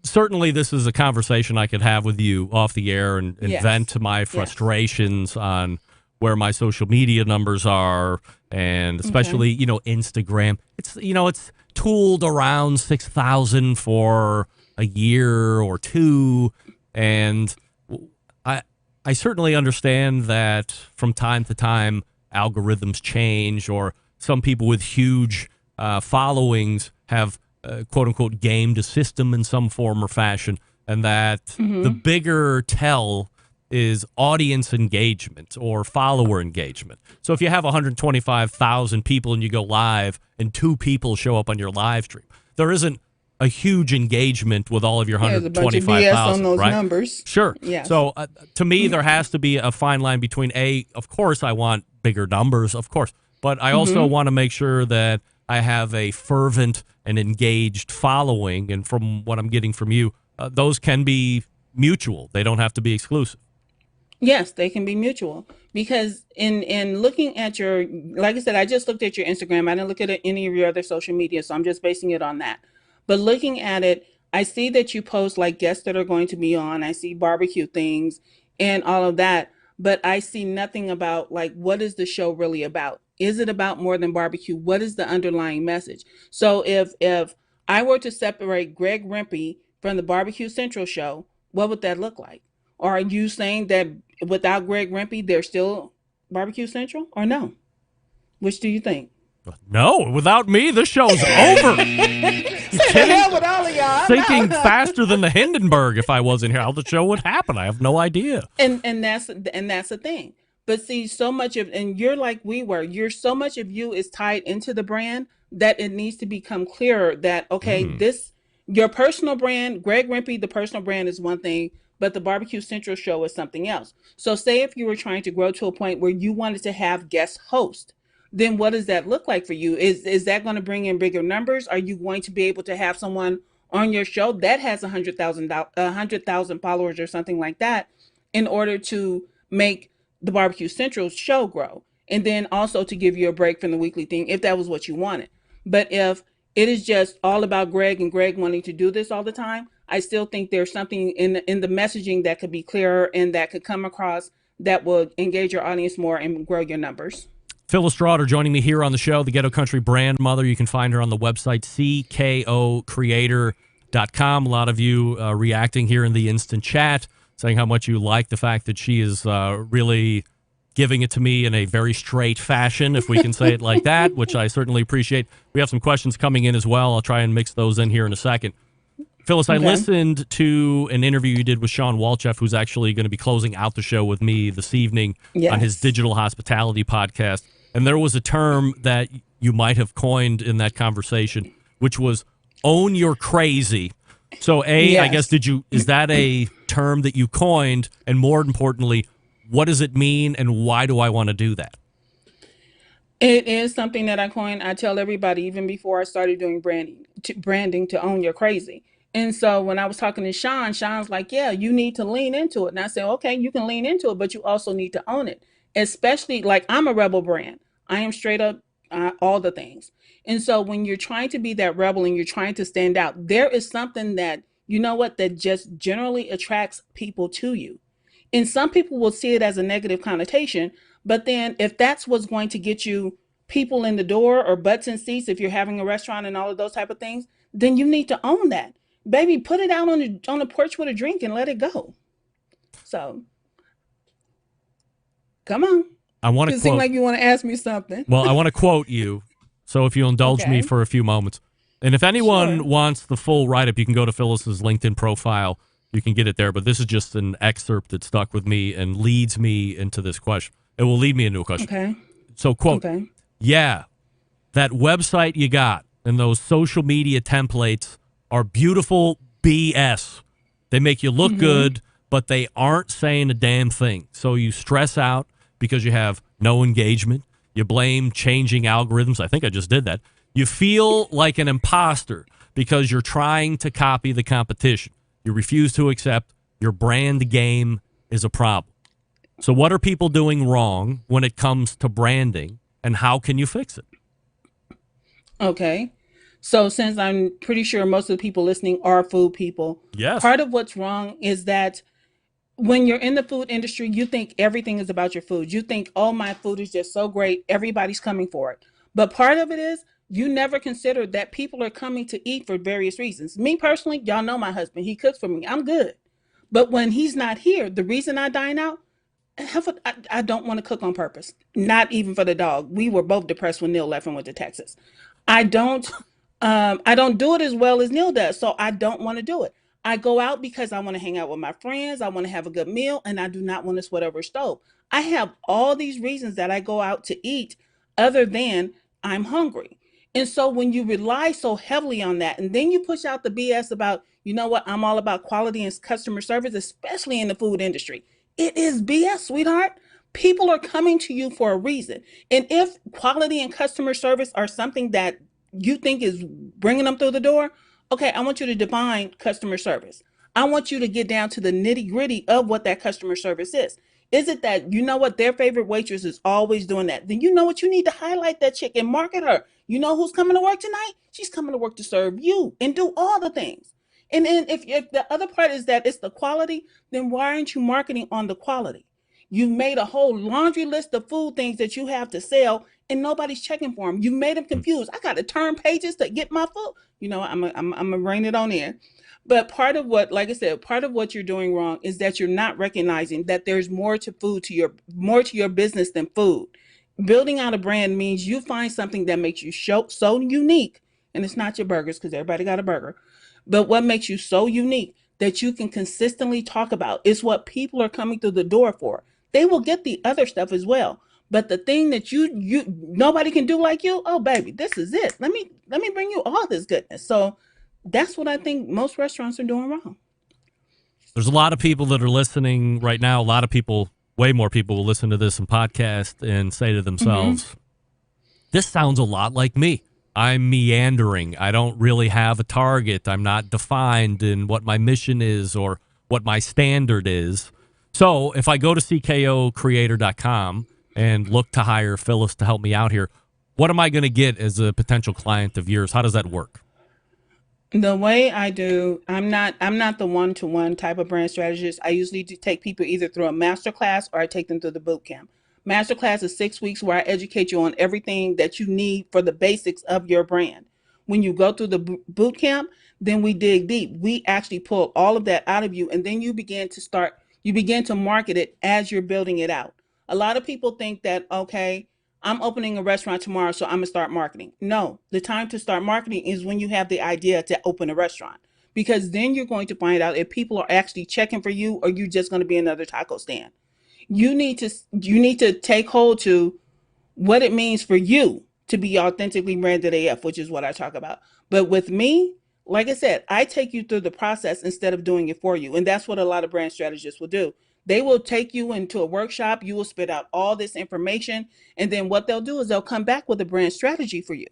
certainly this is a conversation I could have with you off the air and vent my frustrations on where my social media numbers are, and especially, Instagram. It's tooled around 6,000 for a year or two, and I certainly understand that from time to time algorithms change, or some people with huge followings have quote unquote gamed a system in some form or fashion, and that the bigger tell is audience engagement or follower engagement. So if you have 125,000 people and you go live and 2 people show up on your live stream, there isn't a huge engagement with all of your 125,000, on those right? numbers. Sure. Yes. So to me, there has to be a fine line between of course, I want bigger numbers, of course, but I also want to make sure that I have a fervent and engaged following, and from what I'm getting from you, those can be mutual. They don't have to be exclusive. Yes, they can be mutual, because in looking at your, like I said, I just looked at your Instagram. I didn't look at any of your other social media, so I'm just basing it on that. But looking at it, I see that you post like guests that are going to be on. I see barbecue things and all of that, but I see nothing about like, what is the show really about? Is it about more than barbecue? What is the underlying message? So if I were to separate Greg Rempe from the Barbecue Central show, what would that look like? Or are you saying that without Greg Rempe, there's still Barbecue Central, or no? Which do you think? No, without me, this show's over. The hell with all of y'all. Sinking faster than the Hindenburg. If I wasn't here, how the show would happen? I have no idea. And that's the thing. But see, so much of, and you're like we were, so much of you is tied into the brand that it needs to become clearer that, okay, your personal brand, Greg Rempe, the personal brand is one thing, but the Barbecue Central show is something else. So say if you were trying to grow to a point where you wanted to have guest host, then what does that look like for you? Is that going to bring in bigger numbers? Are you going to be able to have someone on your show that has 100,000 followers or something like that in order to make the Barbecue Central show grow? And then also to give you a break from the weekly thing if that was what you wanted. But if it is just all about Greg and Greg wanting to do this all the time, I still think there's something in the messaging that could be clearer and that could come across that will engage your audience more and grow your numbers. Phyllis Strawder joining me here on the show, the Ghetto Country BrandMother. You can find her on the website, CKO Creator.com. A lot of you reacting here in the instant chat, saying how much you like the fact that she is really giving it to me in a very straight fashion, if we can say it like that, which I certainly appreciate. We have some questions coming in as well. I'll try and mix those in here in a second. Phyllis, I listened to an interview you did with Sean Walchef, who's actually going to be closing out the show with me this evening on his digital hospitality podcast. And there was a term that you might have coined in that conversation, which was own your crazy. So I guess, is that a term that you coined? And more importantly, what does it mean and why do I want to do that? It is something that I coined. I tell everybody, even before I started doing branding to own your crazy. And so when I was talking to Sean's like, yeah, you need to lean into it. And I said, okay, you can lean into it, but you also need to own it. Especially like I'm a rebel brand. I am straight up all the things. And so when you're trying to be that rebel and you're trying to stand out, there is something that, that just generally attracts people to you. And some people will see it as a negative connotation, but then if that's what's going to get you people in the door or butts in seats, if you're having a restaurant and all of those type of things, then you need to own that. Baby, put it out on the porch with a drink and let it go. So, come on. I want to quote. It seems like you want to ask me something. Well, I want to quote you. So if you indulge me for a few moments. And if anyone wants the full write-up, you can go to Phyllis's LinkedIn profile. You can get it there. But this is just an excerpt that stuck with me and leads me into this question. It will lead me into a question. Okay. So, quote, yeah, that website you got and those social media templates are beautiful BS. They make you look good, but they aren't saying a damn thing. So you stress out because you have no engagement. You blame changing algorithms. I think I just did that. You feel like an imposter because you're trying to copy the competition. You refuse to accept your brand game is a problem. So what are people doing wrong when it comes to branding, and how can you fix it? Okay. So since I'm pretty sure most of the people listening are food people, part of what's wrong is that when you're in the food industry, you think everything is about your food. You think, oh, my food is just so great. Everybody's coming for it. But part of it is you never consider that people are coming to eat for various reasons. Me personally, y'all know my husband. He cooks for me. I'm good. But when he's not here, the reason I dine out, I don't want to cook on purpose. Not even for the dog. We were both depressed when Neil left and went to Texas. I don't do it as well as Neil does. So I don't want to do it. I go out because I want to hang out with my friends. I want to have a good meal, and I do not want to sweat over a stove. I have all these reasons that I go out to eat other than I'm hungry. And so when you rely so heavily on that, and then you push out the BS about, I'm all about quality and customer service, especially in the food industry. It is BS, sweetheart. People are coming to you for a reason. And if quality and customer service are something that you think is bringing them through the door, okay, I want you to define customer service. I want you to get down to the nitty gritty of what that customer service is. Is it that their favorite waitress is always doing that? Then you know what, you need to highlight that chick and market her. You know who's coming to work tonight? She's coming to work to serve you and do all the things. And then if the other part is that it's the quality, then why aren't you marketing on the quality? You've made a whole laundry list of food things that you have to sell, and nobody's checking for them. You made them confused. I got to turn pages to get my food. I'm gonna bring it on in. But part of what, like I said, part of what you're doing wrong is that you're not recognizing that there's more to your business than food. Building out a brand means you find something that makes you so unique, and it's not your burgers because everybody got a burger, but what makes you so unique that you can consistently talk about is what people are coming through the door for. They will get the other stuff as well. But the thing that you nobody can do like you, oh baby, this is it. Let me bring you all this goodness. So that's what I think most restaurants are doing wrong. There's a lot of people that are listening right now. A lot of people, way more people will listen to this in podcast and say to themselves, this sounds a lot like me. I'm meandering. I don't really have a target. I'm not defined in what my mission is or what my standard is. So if I go to CKOCreator.com and look to hire Phyllis to help me out here, what am I going to get as a potential client of yours? How does that work? The way I do, I'm not the one-to-one type of brand strategist. I usually do take people either through a masterclass or I take them through the boot camp. Masterclass is 6 weeks where I educate you on everything that you need for the basics of your brand. When you go through the boot camp, then we dig deep. We actually pull all of that out of you, and then you begin to market it as you're building it out. A lot of people think that, okay, I'm opening a restaurant tomorrow, so I'm going to start marketing. No, the time to start marketing is when you have the idea to open a restaurant, because then you're going to find out if people are actually checking for you or you're just going to be another taco stand. You need to take hold to what it means for you to be authentically branded AF, which is what I talk about. But with me, like I said, I take you through the process instead of doing it for you. And that's what a lot of brand strategists will do. They will take you into a workshop, you will spit out all this information, and then what they'll do is they'll come back with a brand strategy for you.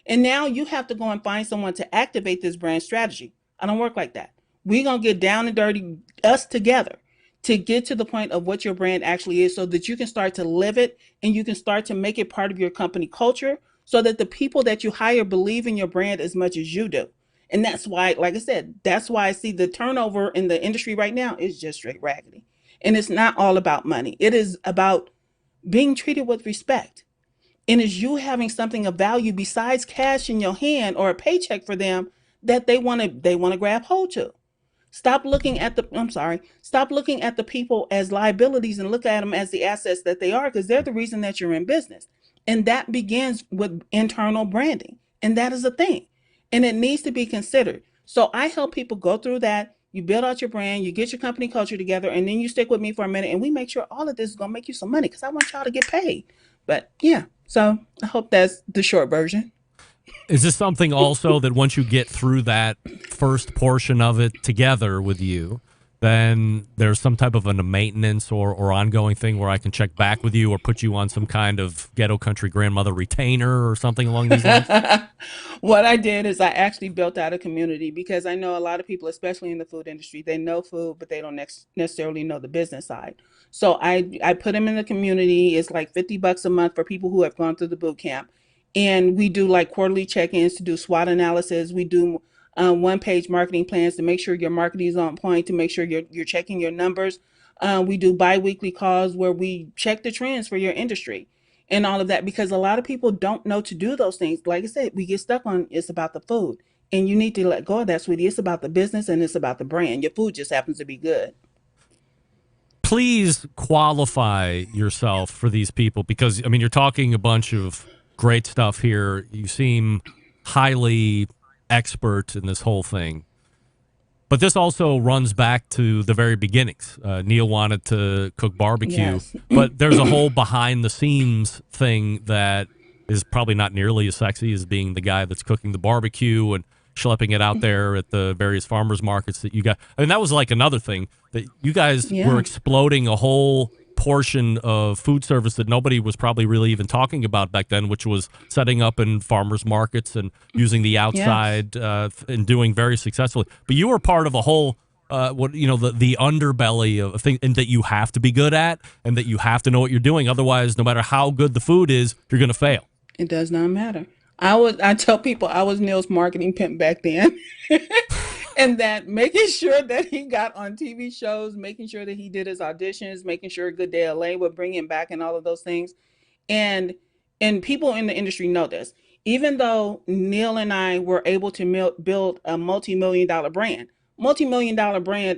And now you have to go and find someone to activate this brand strategy. I don't work like that. We're going to get down and dirty, us together, to get to the point of what your brand actually is so that you can start to live it and you can start to make it part of your company culture so that the people that you hire believe in your brand as much as you do. And that's why, like I said, that's why I see the turnover in the industry right now is just straight raggedy. And it's not all about money. It is about being treated with respect. And it's you having something of value besides cash in your hand or a paycheck for them that they want to grab hold to. Stop looking at the people as liabilities and look at them as the assets that they are, because they're the reason that you're in business. And that begins with internal branding. And that is a thing. And it needs to be considered. So I help people go through that. You build out your brand, you get your company culture together, and then you stick with me for a minute and we make sure all of this is going to make you some money because I want y'all to get paid. But yeah, so I hope that's the short version. Is this something also that once you get through that first portion of it together with you, then there's some type of a maintenance or ongoing thing where I can check back with you or put you on some kind of Ghetto Country grandmother retainer or something along these lines? What I did is I actually built out a community because I know a lot of people, especially in the food industry, they know food, but they don't necessarily know the business side. So I put them in the community. It's like $50 a month for people who have gone through the boot camp. And we do like quarterly check-ins to do SWOT analysis. We do one-page marketing plans to make sure your marketing is on point, to make sure you're checking your numbers. We do bi-weekly calls where we check the trends for your industry and all of that, because a lot of people don't know to do those things. Like I said, we get stuck on it's about the food, and you need to let go of that, sweetie. It's about the business and it's about the brand. Your food just happens to be good. Please qualify yourself for these people because, I mean, you're talking a bunch of great stuff here. You seem highly expert in this whole thing. But this also runs back to the very beginnings. Neil wanted to cook barbecue, Yes. but there's a whole behind-the-scenes thing that is probably not nearly as sexy as being the guy that's cooking the barbecue and schlepping it out there at the various farmers markets that you got. I mean, that was like another thing that you guys were exploding a whole portion of food service that nobody was probably really even talking about back then, which was setting up in farmers markets and using the outside and doing very successfully. But you were part of a whole the underbelly of a thing, and that you have to be good at and that you have to know what you're doing. Otherwise, no matter how good the food is, you're going to fail. It does not matter. I tell people I was Neil's marketing pimp back then. And that making sure that he got on TV shows, making sure that he did his auditions, making sure Good Day LA would bring him back and all of those things. And people in the industry know this. Even though Neil and I were able to build a multi-million-dollar brand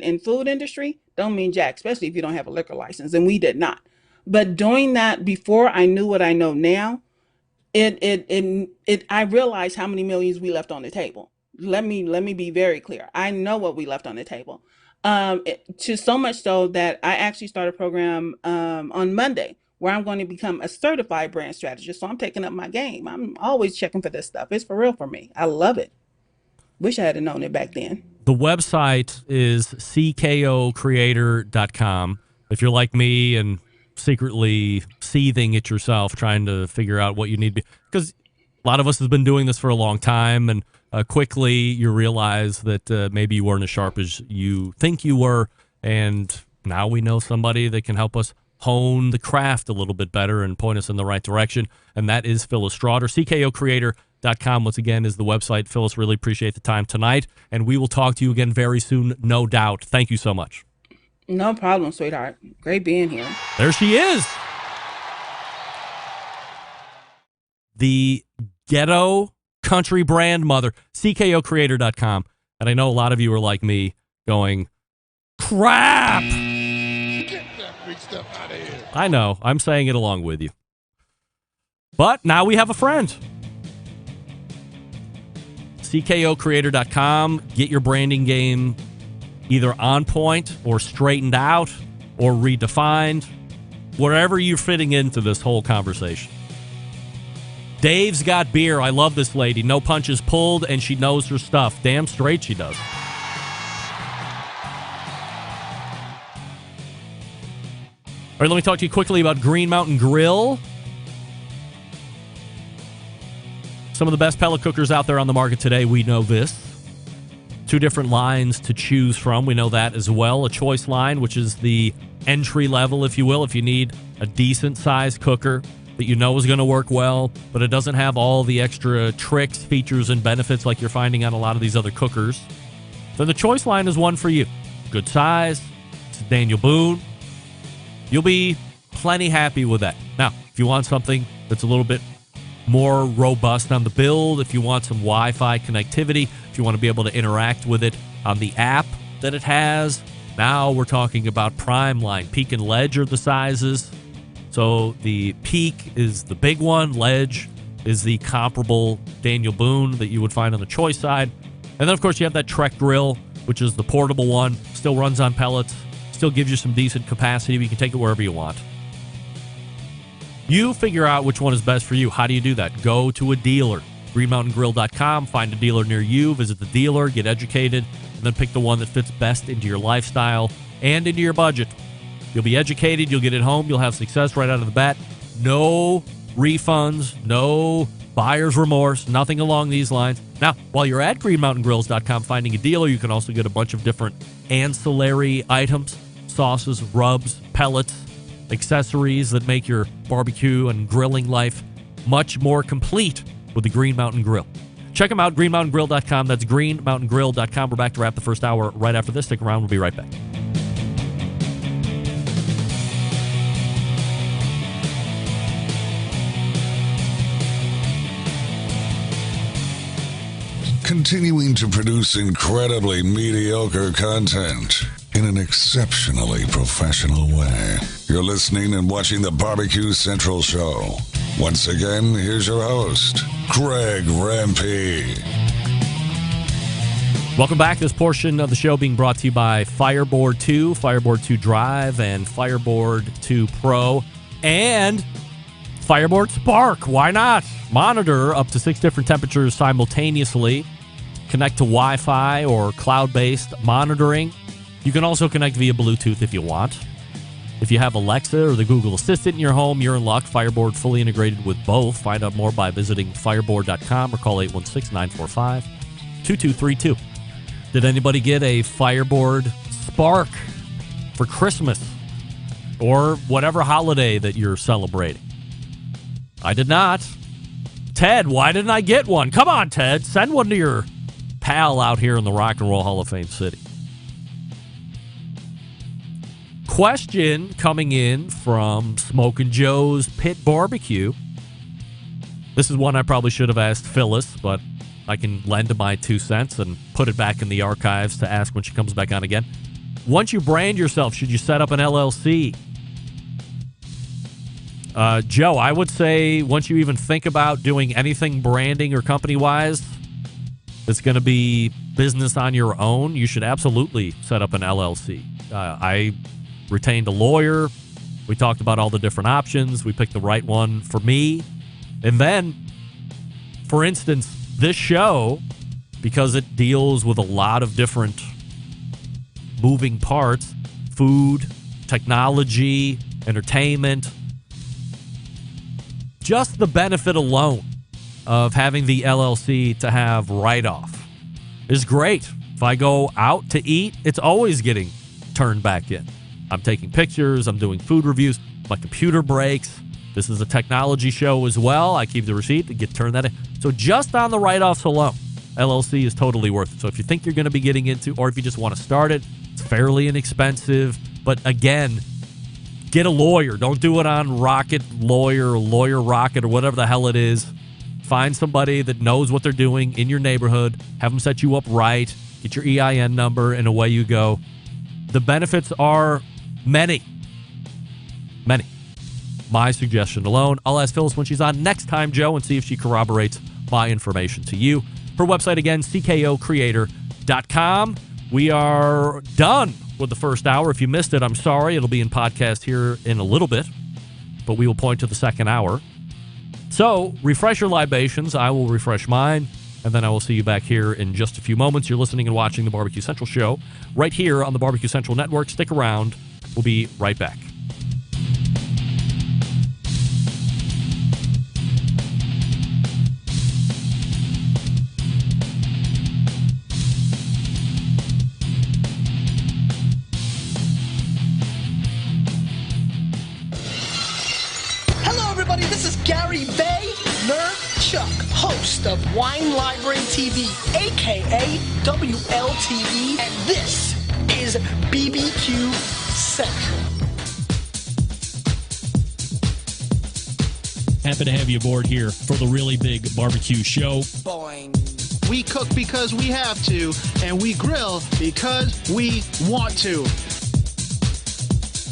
in food industry don't mean jack, especially if you don't have a liquor license. And we did not. But doing that before I knew what I know now, I realized how many millions we left on the table. Let me be very clear. I know what we left on the table. To so much so that I actually started a program on Monday where I'm going to become a certified brand strategist. So I'm taking up my game. I'm always checking for this stuff. It's for real for me. I love it. Wish I had known it back then. The website is CKOCreator.com. If you're like me and secretly seething at yourself, trying to figure out what you need to be, because a lot of us have been doing this for a long time, and quickly you realize that maybe you weren't as sharp as you think you were, and now we know somebody that can help us hone the craft a little bit better and point us in the right direction, and that is Phyllis Strawder. CKOCreator.com, once again, is the website. Phyllis, really appreciate the time tonight, and we will talk to you again very soon, no doubt. Thank you so much. No problem, sweetheart. Great being here. There she is. The Ghetto Country BrandMother, CKOCreator.com. And I know a lot of you are like me going, crap! Get that big stuff out of here. I know. I'm saying it along with you. But now we have a friend. CKOCreator.com. Get your branding game either on point or straightened out or redefined, wherever you're fitting into this whole conversation. Dave's got beer. I love this lady. No punches pulled, and she knows her stuff. Damn straight she does. All right, let me talk to you quickly about Green Mountain Grill. Some of the best pellet cookers out there on the market today. We know this. 2 different lines to choose from. We know that as well. A choice line, which is the entry level, if you will, if you need a decent size cooker that you know is going to work well, but it doesn't have all the extra tricks, features, and benefits like you're finding on a lot of these other cookers. Then the choice line is one for you. Good size. It's Daniel Boone. You'll be plenty happy with that. Now, if you want something that's a little bit more robust on the build, if you want some Wi-Fi connectivity, if you want to be able to interact with it on the app that it has, now we're talking about Prime line. Peak and Ledge are the sizes. So the Peak is the big one. Ledge is the comparable Daniel Boone that you would find on the choice side. And then, of course, you have that Trek grill, which is the portable one. Still runs on pellets. Still gives you some decent capacity, but you can take it wherever you want. You figure out which one is best for you. How do you do that? Go to a dealer. GreenMountainGrill.com. Find a dealer near you. Visit the dealer. Get educated. And then pick the one that fits best into your lifestyle and into your budget. You'll be educated. You'll get it home. You'll have success right out of the bat. No refunds. No buyer's remorse. Nothing along these lines. Now, while you're at GreenMountainGrills.com finding a dealer, you can also get a bunch of different ancillary items. Sauces, rubs, pellets, accessories that make your barbecue and grilling life much more complete with the Green Mountain Grill. Check them out, greenmountaingrill.com. That's greenmountaingrill.com. We're back to wrap the first hour right after this. Stick around. We'll be right back. Continuing to produce incredibly mediocre content in an exceptionally professional way. You're listening and watching the Barbecue Central Show. Once again, here's your host, Greg Rempe. Welcome back. This portion of the show being brought to you by Fireboard 2, Fireboard 2 Drive, and Fireboard 2 Pro, and Fireboard Spark. Why not? Monitor up to 6 different temperatures simultaneously. Connect to Wi-Fi or cloud-based monitoring. You can also connect via Bluetooth if you want. If you have Alexa or the Google Assistant in your home, you're in luck. Fireboard fully integrated with both. Find out more by visiting fireboard.com or call 816-945-2232. Did anybody get a Fireboard Spark for Christmas or whatever holiday that you're celebrating? I did not. Ted, why didn't I get one? Come on, Ted. Send one to your pal out here in the Rock and Roll Hall of Fame city. Question coming in from Smokin' Joe's Pit Barbecue. This is one I probably should have asked Phyllis, but I can lend my 2 cents and put it back in the archives to ask when she comes back on again. Once you brand yourself, should you set up an LLC? Joe, I would say once you even think about doing anything branding or company-wise that's going to be business on your own, you should absolutely set up an LLC. I retained a lawyer. We talked about all the different options. We picked the right one for me. And then, for instance, this show, because it deals with a lot of different moving parts, food, technology, entertainment, just the benefit alone of having the LLC to have write-off is great. If I go out to eat, it's always getting turned back in. I'm taking pictures. I'm doing food reviews. My computer breaks. This is a technology show as well. I keep the receipt to get turned that in. So just on the write-offs alone, LLC is totally worth it. So if you think you're going to be getting into, or if you just want to start it, it's fairly inexpensive. But again, get a lawyer. Don't do it on Rocket Lawyer or Lawyer Rocket or whatever the hell it is. Find somebody that knows what they're doing in your neighborhood. Have them set you up right. Get your EIN number, and away you go. The benefits are many. Many. My suggestion alone. I'll ask Phyllis when she's on next time, Joe, and see if she corroborates my information to you. Her website, again, CKOCreator.com. We are done with the first hour. If you missed it, I'm sorry. It'll be in podcast here in a little bit, but we will point to the second hour. So, refresh your libations. I will refresh mine, and then I will see you back here in just a few moments. You're listening and watching the Barbecue Central Show right here on the Barbecue Central Network. Stick around. We'll be right back. This is Gary Vaynerchuk, host of Wine Library TV, aka WLTV, and this is BBQ Central. Happy to have you aboard here for the really big barbecue show. Boing. We cook because we have to, and we grill because we want to.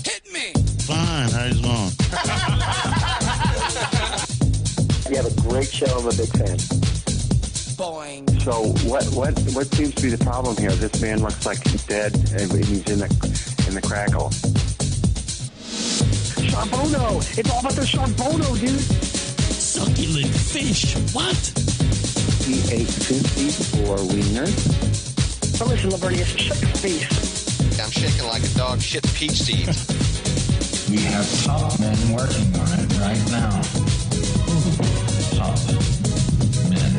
Hit me! Fine, how's it going? You have a great show. I'm a big fan. Boing. So what seems to be the problem here? This man looks like he's dead and he's in the crackle. Sean Bono! It's all about the Sean Bono, dude! Succulent fish. What? He ate 54 wieners. Oh, listen, Lavernius, shut your face. I'm shaking like a dog shit peach seeds. We have top men working on it right now. Top men.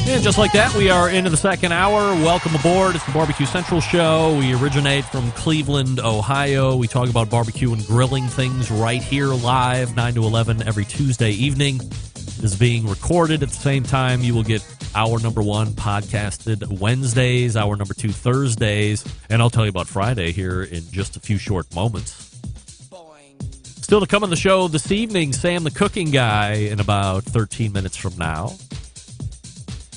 And just like that, we are into the second hour. Welcome aboard. It's the Barbecue Central Show. We originate from Cleveland, Ohio. We talk about barbecue and grilling things right here live, 9 to 11 every Tuesday evening. It is being recorded at the same time. You will get hour number 1 podcasted Wednesdays, hour number 2 Thursdays, and I'll tell you about Friday here in just a few short moments. Still to come on the show this evening, Sam the Cooking Guy in about 13 minutes from now.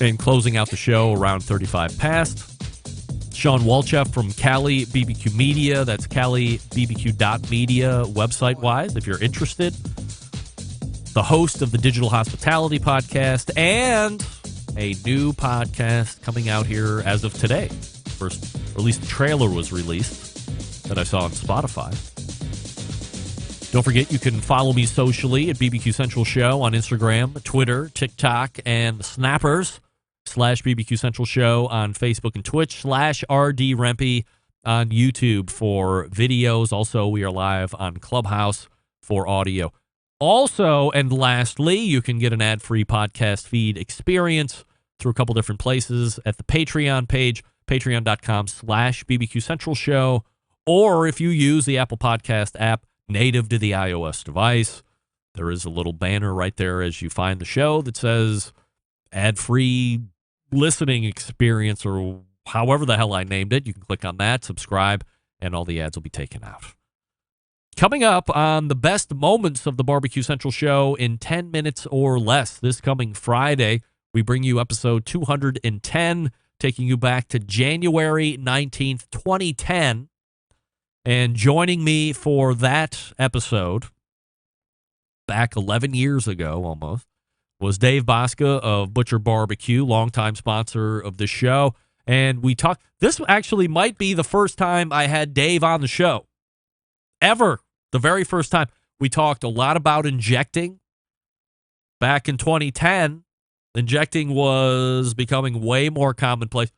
And closing out the show around 35 past, Sean Walchef from Cali BBQ Media. That's CaliBBQ.media website-wise, if you're interested. The host of the Digital Hospitality Podcast and a new podcast coming out here as of today. First, or at least the trailer was released that I saw on Spotify. Don't forget, you can follow me socially at BBQ Central Show on Instagram, Twitter, TikTok, and Snappers, /BBQ Central Show on Facebook and Twitch, /RD Rempe on YouTube for videos. Also, we are live on Clubhouse for audio. Also, and lastly, you can get an ad-free podcast feed experience through a couple different places at the Patreon page, patreon.com/BBQ Central Show, or if you use the Apple Podcast app, native to the iOS device, there is a little banner right there as you find the show that says ad-free listening experience, or however the hell I named it. You can click on that, subscribe, and all the ads will be taken out. Coming up on the best moments of the Barbecue Central Show in 10 minutes or less this coming Friday, we bring you episode 210, taking you back to January 19th, 2010. And joining me for that episode, back 11 years ago almost, was Dave Bosca of Butcher Barbecue, longtime sponsor of the show. And we talked, this actually might be the first time I had Dave on the show, ever. The very first time. We talked a lot about injecting. Back in 2010, injecting was becoming way more commonplace.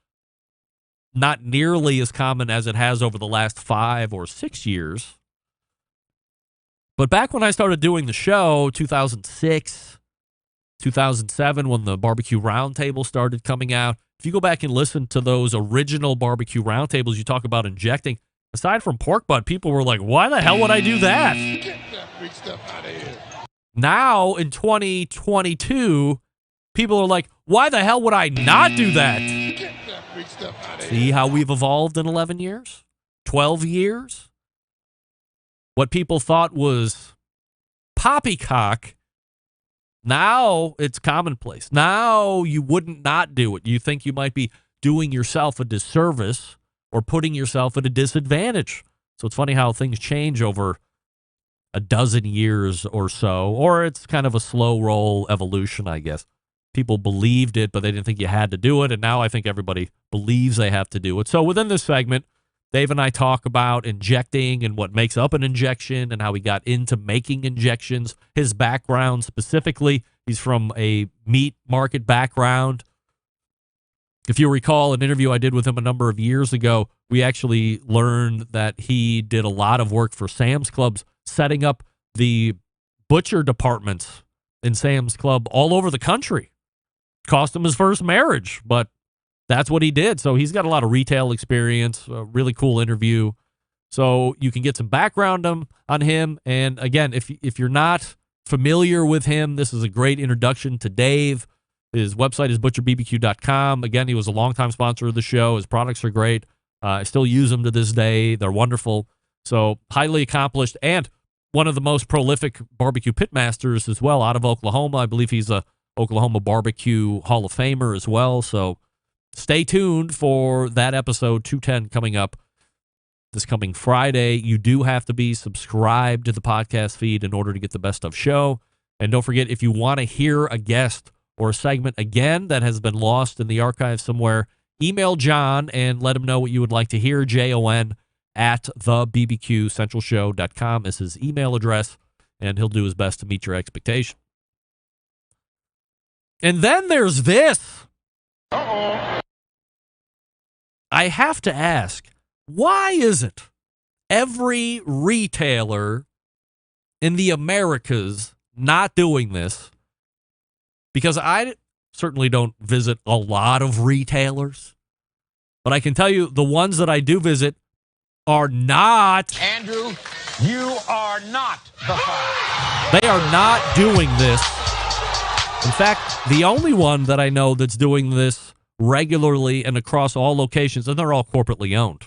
Not nearly as common as it has over the last 5 or 6 years. But back when I started doing the show, 2006, 2007, when the Barbecue Roundtable started coming out, if you go back and listen to those original Barbecue Roundtables, you talk about injecting. Aside from pork butt, people were like, why the hell would I do that? Get that big stuff out of here. Now, in 2022, people are like, why the hell would I not do that? Get that big stuff out of here. See how we've evolved in 11 years? 12 years? What people thought was poppycock, now it's commonplace. Now you wouldn't not do it. You think you might be doing yourself a disservice or putting yourself at a disadvantage. So it's funny how things change over a dozen years or so, or it's kind of a slow roll evolution, I guess. People believed it, but they didn't think you had to do it, and now I think everybody believes they have to do it. So within this segment, Dave and I talk about injecting and what makes up an injection and how he got into making injections, his background specifically. He's from a meat market background. If you recall an interview I did with him a number of years ago, we actually learned that he did a lot of work for Sam's Clubs, setting up the butcher departments in Sam's Club all over the country. Cost him his first marriage, but that's what he did. So he's got a lot of retail experience, a really cool interview. So you can get some background on him. And again, if you're not familiar with him, this is a great introduction to Dave. His website is butcherbbq.com. Again, he was a longtime sponsor of the show. His products are great. I still use them to this day. They're wonderful. So highly accomplished and one of the most prolific barbecue pitmasters as well out of Oklahoma. I believe he's a Oklahoma Barbecue Hall of Famer as well. So stay tuned for that episode 210 coming up this coming Friday. You do have to be subscribed to the podcast feed in order to get the best of show. And don't forget, if you want to hear a guest or a segment again that has been lost in the archive somewhere, email John and let him know what you would like to hear. Jon at thebbqcentralshow.com is his email address, and he'll do his best to meet your expectation. And then there's this. I have to ask, why isn't every retailer in the Americas not doing this? Because I certainly don't visit a lot of retailers, but I can tell you the ones that I do visit are not. Andrew, you are not the father. They are not doing this. In fact, the only one that I know that's doing this regularly and across all locations, and they're all corporately owned.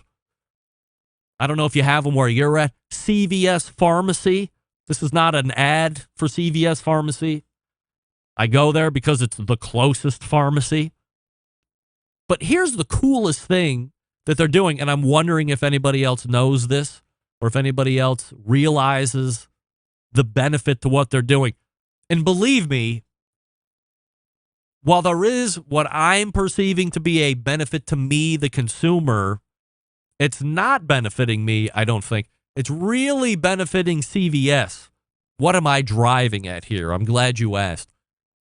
I don't know if you have them where you're at. CVS Pharmacy. This is not an ad for CVS Pharmacy. I go there because it's the closest pharmacy. But here's the coolest thing that they're doing, and I'm wondering if anybody else knows this or if anybody else realizes the benefit to what they're doing. And believe me, while there is what I'm perceiving to be a benefit to me, the consumer, it's not benefiting me, I don't think. It's really benefiting CVS. What am I driving at here? I'm glad you asked.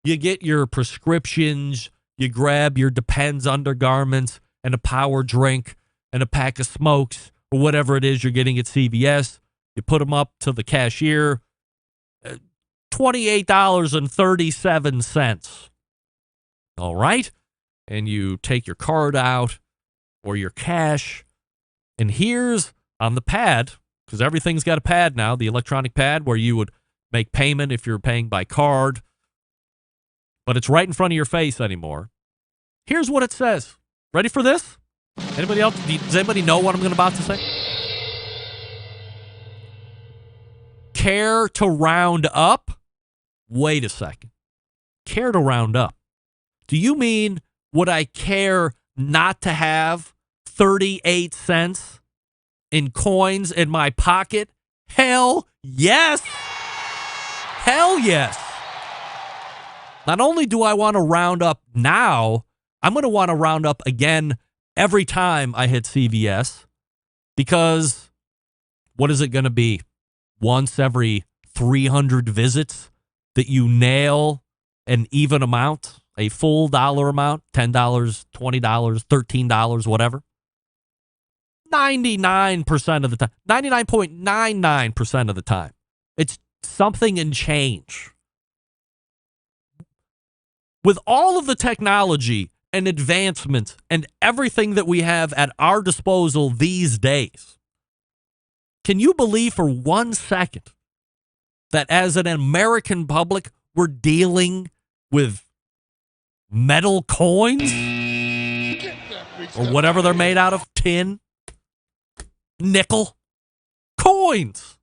You get your prescriptions, you grab your Depends undergarments and a power drink and a pack of smokes or whatever it is you're getting at CVS. You put them up to the cashier, $28.37. All right? And you take your card out or your cash. And here's on the pad, because everything's got a pad now, the electronic pad where you would make payment if you're paying by card. But it's right in front of your face anymore. Here's what it says. Ready for this? Anybody else? Does anybody know what I'm about to say? Care to round up? Wait a second. Care to round up? Do you mean would I care not to have 38 cents in coins in my pocket? Hell yes. Hell yes. Not only do I want to round up now, I'm going to want to round up again every time I hit CVS, because what is it going to be? Once every 300 visits that you nail an even amount, a full dollar amount, $10, $20, $13, whatever. 99% of the time, 99.99% of the time, it's something and change. With all of the technology and advancements and everything that we have at our disposal these days, can you believe for 1 second that as an American public, we're dealing with metal coins? Or whatever they're made out of, tin, nickel, coins.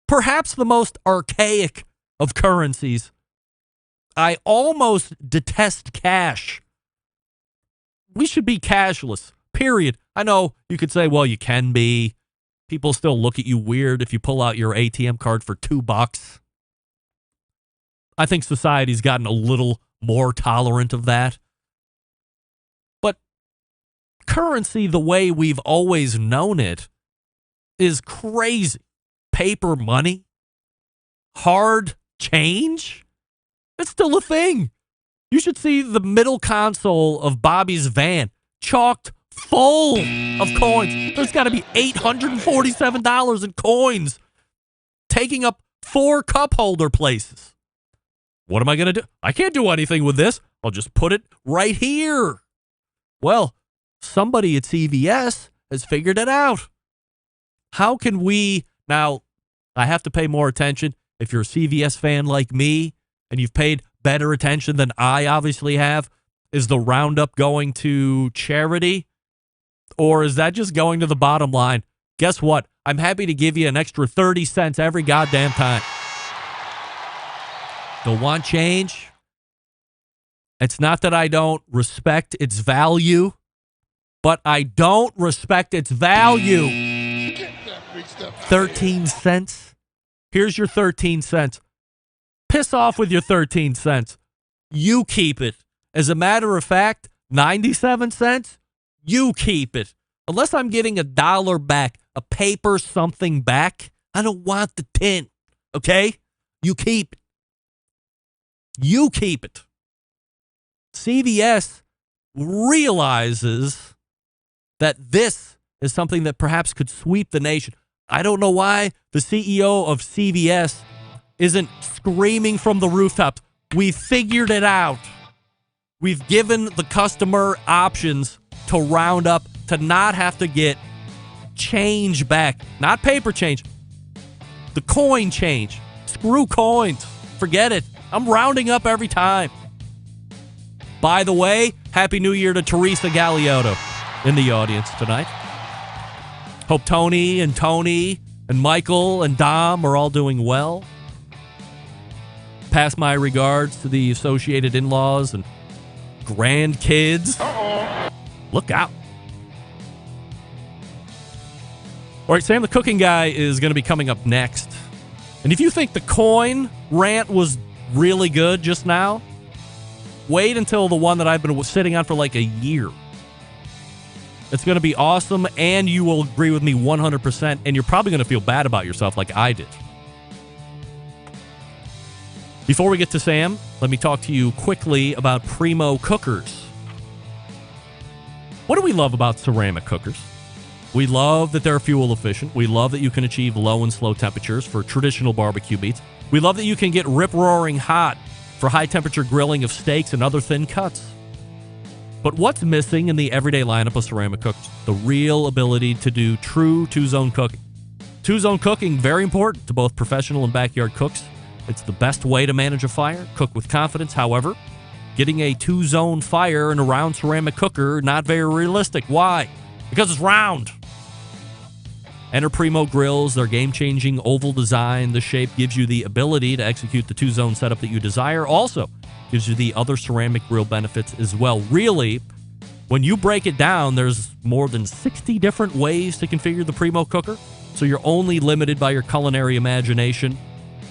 Perhaps the most archaic of currencies. I almost detest cash. We should be cashless, period. I know you could say, well, you can be. People still look at you weird if you pull out your ATM card for $2. I think society's gotten a little more tolerant of that. But currency the way we've always known it is crazy. Paper money, hard change, it's still a thing. You should see the middle console of Bobby's van chocked full of coins. There's got to be $847 in coins taking up 4 cup holder places. What am I going to do? I can't do anything with this. I'll just put it right here. Well, somebody at CVS has figured it out. How can we now? I have to pay more attention. If you're a CVS fan like me and you've paid better attention than I obviously have, is the roundup going to charity? Or is that just going to the bottom line? Guess what? I'm happy to give you an extra 30 cents every goddamn time. Don't want change? It's not that I don't respect its value, but I don't respect its value. 13 cents. Here's your 13 cents. Piss off with your 13 cents. You keep it. As a matter of fact, 97 cents, you keep it. Unless I'm getting $1 back, a paper something back, I don't want the tin. Okay? You keep it. You keep it. CVS realizes that this is something that perhaps could sweep the nation. I don't know why the CEO of CVS isn't screaming from the rooftops. We figured it out. We've given the customer options to round up, to not have to get change back. Not paper change. The coin change. Screw coins. Forget it. I'm rounding up every time. By the way, Happy New Year to Teresa Galeotto in the audience tonight. Hope Tony and Michael and Dom are all doing well. Pass my regards to the associated in-laws and grandkids. Look out. All right, Sam the Cooking Guy is going to be coming up next. And if you think the coin rant was really good just now, wait until the one that I've been sitting on for like a year. It's going to be awesome, and you will agree with me 100%, and you're probably going to feel bad about yourself like I did. Before we get to Sam, let me talk to you quickly about Primo cookers. What do we love about ceramic cookers? We love that they're fuel efficient. We love that you can achieve low and slow temperatures for traditional barbecue meats. We love that you can get rip-roaring hot for high-temperature grilling of steaks and other thin cuts. But what's missing in the everyday lineup of ceramic cookers? The real ability to do true two-zone cooking. Two-zone cooking, very important to both professional and backyard cooks. It's the best way to manage a fire, cook with confidence. However, getting a two-zone fire in a round ceramic cooker, not very realistic. Why? Because it's round. Enter Primo grills. Their game-changing oval design. The shape gives you the ability to execute the two-zone setup that you desire. Also, gives you the other ceramic grill benefits as well. Really, when you break it down, there's more than 60 different ways to configure the Primo cooker, so you're only limited by your culinary imagination.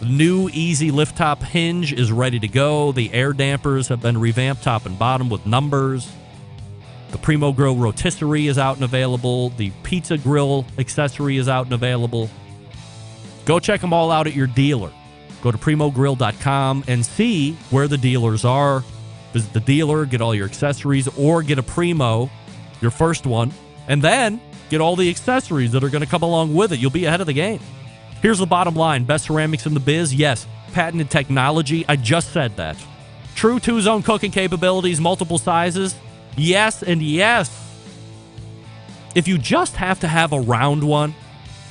The new easy lift top hinge is ready to go. The air dampers have been revamped top and bottom with numbers. The Primo Grill rotisserie is out and available. The pizza grill accessory is out and available. Go check them all out at your dealer. Go to primogrill.com and see where the dealers are. Visit the dealer, get all your accessories, or get a Primo, your first one, and then get all the accessories that are going to come along with it. You'll be ahead of the game. Here's the bottom line. Best ceramics in the biz? Yes. Patented technology? I just said that. True two-zone cooking capabilities, multiple sizes? Yes and yes. If you just have to have a round one,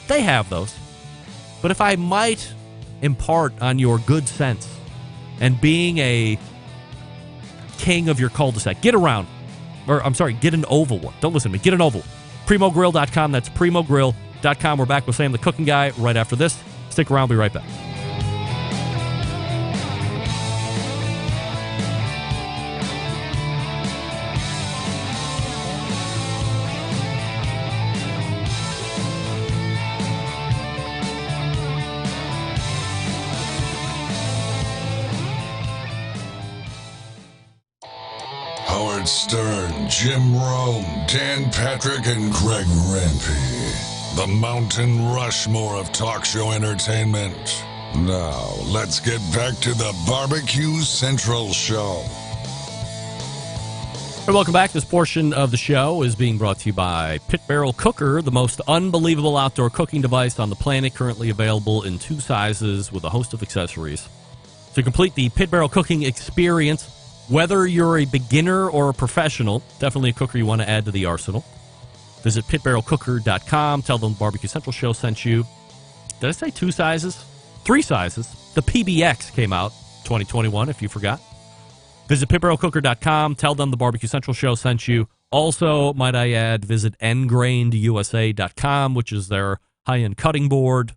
they have those. But if I might impart on your good sense and being a king of your cul-de-sac, get an oval one. Don't listen to me. Get an oval. Primogrill.com. That's primogrill.com. We're back with Sam the Cooking Guy right after this. Stick around. We'll be right back. Howard Stern, Jim Rome, Dan Patrick, and Greg Rempe. The Mountain Rushmore of talk show entertainment. Now, let's get back to the Barbecue Central Show. Hey, welcome back. This portion of the show is being brought to you by Pit Barrel Cooker, the most unbelievable outdoor cooking device on the planet, currently available in 2 sizes with a host of accessories. To complete the Pit Barrel cooking experience, whether you're a beginner or a professional, definitely a cooker you want to add to the arsenal. Visit pitbarrelcooker.com. Tell them Barbecue Central Show sent you. Did I say 2 sizes? 3 sizes. The PBX came out 2021, if you forgot. Visit pitbarrelcooker.com. Tell them the Barbecue Central Show sent you. Also, might I add, visit ngrandedusa.com, which is their high-end cutting board.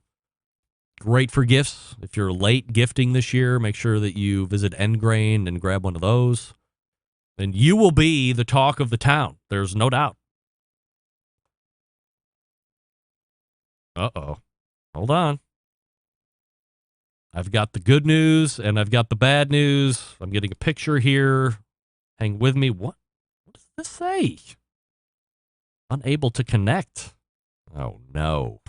Great for gifts. If you're late gifting this year, make sure that you visit Engrained and grab one of those. And you will be the talk of the town. There's no doubt. Uh-oh. Hold on. I've got the good news and I've got the bad news. I'm getting a picture here. Hang with me. What does this say? Unable to connect. Oh, no.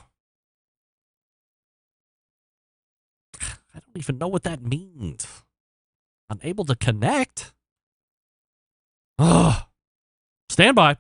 I don't even know what that means. Unable to connect? Ugh. Stand by.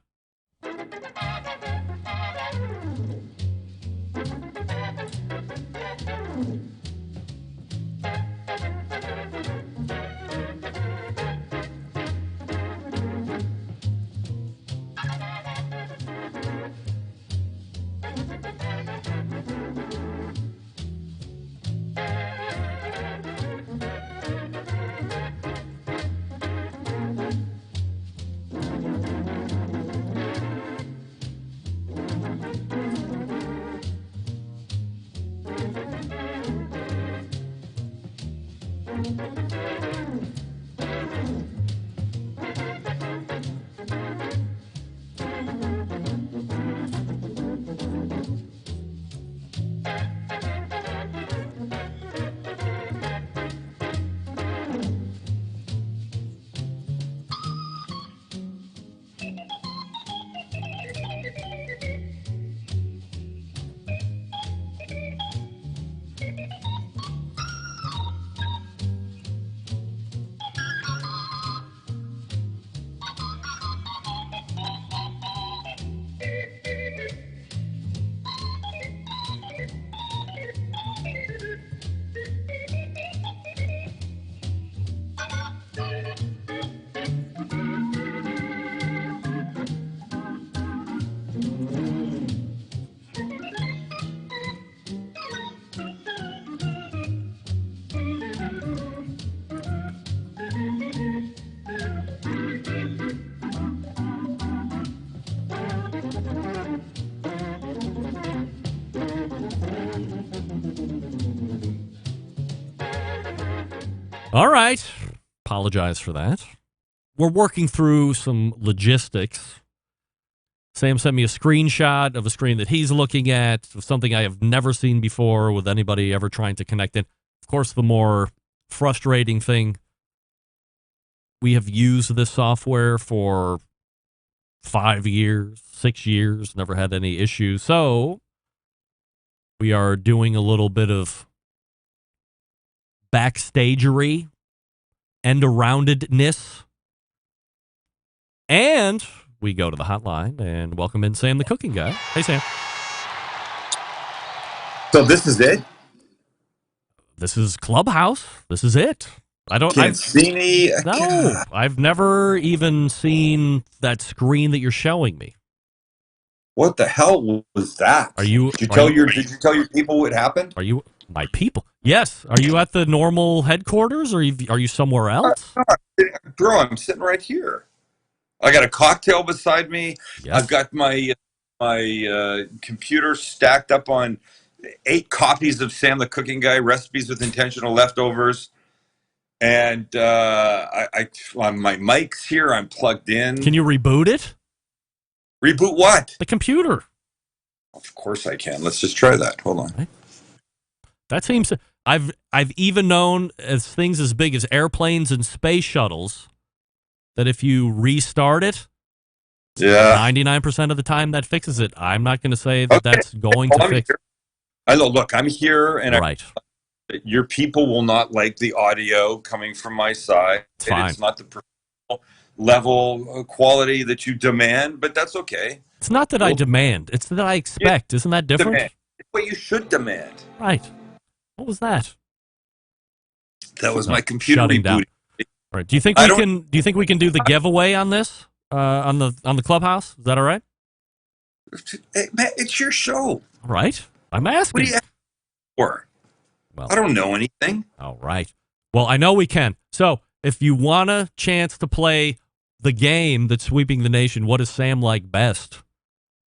All right. Apologize for that. We're working through some logistics. Sam sent me a screenshot of a screen that he's looking at, of something I have never seen before with anybody ever trying to connect it. Of course, the more frustrating thing, we have used this software for 5 years, 6 years, never had any issues. So we are doing a little bit of backstagery, end-aroundedness. And we go to the hotline and welcome in Sam the Cooking Guy. Hey, Sam. So this is it? This is Clubhouse. This is it. Can't see me. No, I've never even seen that screen that you're showing me. What the hell was that? Did you tell your people what happened? Are you my people? Yes. Are you at the normal headquarters, or are you somewhere else? Bro, I'm sitting right here. I got a cocktail beside me. Yes. I've got my computer stacked up on 8 copies of Sam the Cooking Guy, Recipes with Intentional Leftovers. And my mic's here. I'm plugged in. Can you reboot it? Reboot what? The computer. Of course I can. Let's just try that. Hold on. Right. That seems. I've even known as things as big as airplanes and space shuttles that if you restart it, 99% of the time that fixes it. I'm not going to say that that's going to fix it. Look, I'm here, and right. Your people will not like the audio coming from my side. Fine. It's not the professional level quality that you demand, but that's okay. It's not that I demand. It's that I expect. Isn't that different? Demand. It's what you should demand. Right. What was that? That was my computer shutting down. rebooting. All right. Do you think we can do the giveaway on this on the Clubhouse? Is that all right? Hey, Matt, it's your show. All right. I'm asking. What are you asking for? Well, I don't know anything. All right. Well, I know we can. So if you want a chance to play the game that's sweeping the nation, what does Sam like best?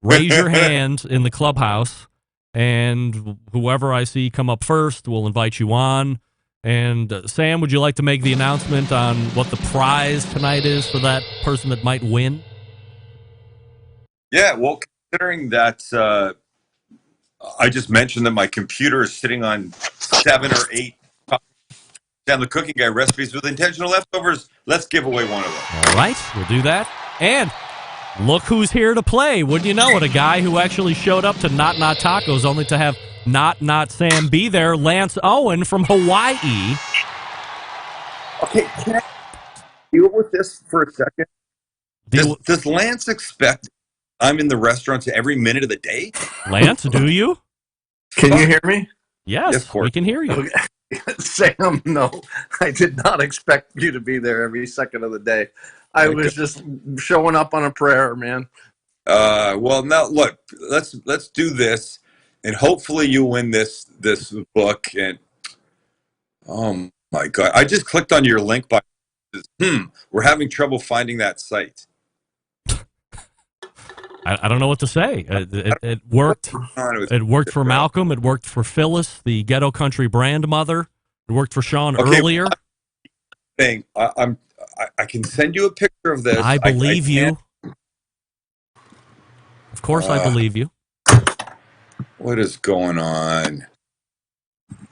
Raise your hand in the Clubhouse, and whoever I see come up first will invite you on. And Sam, would you like to make the announcement on what the prize tonight is for that person that might win? Yeah, well, considering that I just mentioned that my computer is sitting on 7 or 8 Sam the Cooking Guy recipes with intentional leftovers, let's give away one of them. All right, we'll do that. And look who's here to play. Wouldn't you know it? A guy who actually showed up to Not Tacos only to have Not Sam be there, Lance Owen from Hawaii. Okay, can I deal with this for a second? Does Lance expect I'm in the restaurants every minute of the day? Lance, do you? Can you hear me? Yes, of course. We can hear you. Okay. Sam, no, I did not expect you to be there every second of the day. I was just showing up on a prayer, man. Well, now look, let's do this, and hopefully you win this book. And oh my God, I just clicked on your link. We're having trouble finding that site. I don't know what to say. It worked. It worked for Malcom. It worked for Phyllis, the Ghetto Country BrandMother. It worked for Sean earlier. I can send you a picture of this. I believe you. Of course, I believe you. What is going on?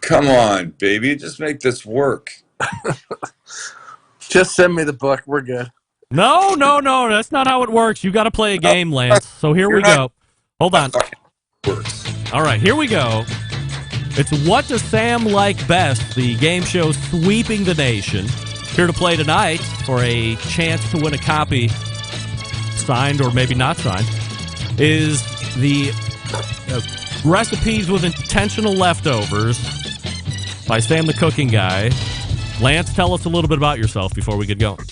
Come on, baby. Just make this work. Just send me the book. We're good. No. That's not how it works. You got to play a game, Lance. So here we go. Hold on. All right, here we go. It's What Does Sam Like Best, the game show sweeping the nation. Here to play tonight for a chance to win a copy, signed or maybe not signed, is the Recipes with Intentional Leftovers by Sam the Cooking Guy. Lance, tell us a little bit about yourself before we get going.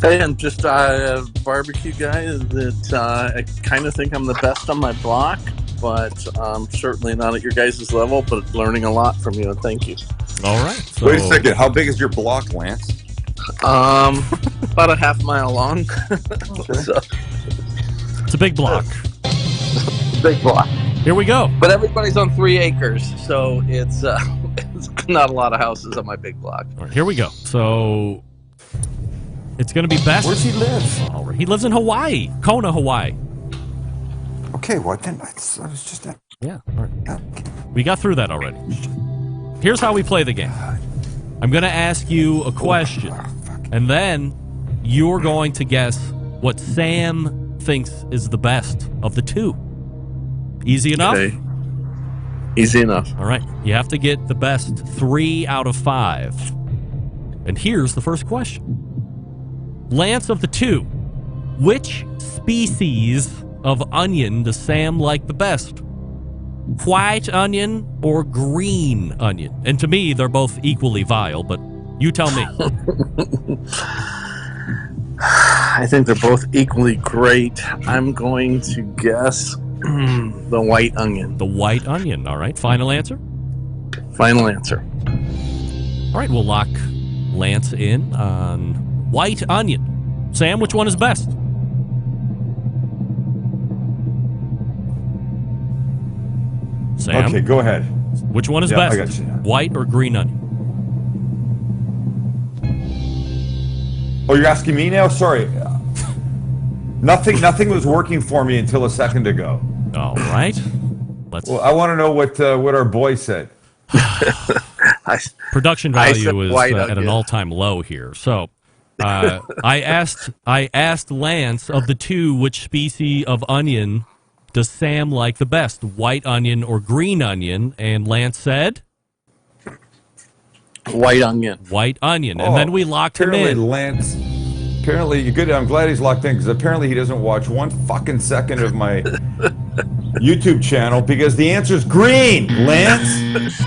Hey, I'm just a barbecue guy that I kind of think I'm the best on my block, but certainly not at your guys' level, but learning a lot from you, and thank you. All right. So, wait a second. How big is your block, Lance? About a half mile long. So, it's a big block. Big block. Here we go. But everybody's on 3 acres, so it's not a lot of houses on my big block. All right, here we go. So it's going to be best. Where's he live? He lives in Hawaii, Kona, Hawaii. Okay, well, then I was just that. Yeah, all right. We got through that already. Here's how we play the game. I'm going to ask you a question, and then you're going to guess what Sam thinks is the best of the two. Easy enough? Okay. Easy enough. All right. You have to get the best 3 out of 5. And here's the first question. Lance, of the two, which species of onion does Sam like the best? White onion or green onion? And to me, they're both equally vile, but you tell me. I think they're both equally great. I'm going to guess the white onion. The white onion, all right. Final answer? Final answer. All right, we'll lock Lance in on white onion. Sam, which one is best? Sam? Okay, go ahead. Which one is best? I got you. White or green onion? Oh, you're asking me now? Sorry. Nothing was working for me until a second ago. All right. Well, I want to know what our boy said. Production value is at an all-time low here. So I asked Lance, of the two, which species of onion does Sam like the best, white onion or green onion? And Lance said, white onion. White onion. And then we locked him in. Lance, apparently, good. I'm glad he's locked in, because apparently he doesn't watch one fucking second of my YouTube channel, because the answer is green, Lance.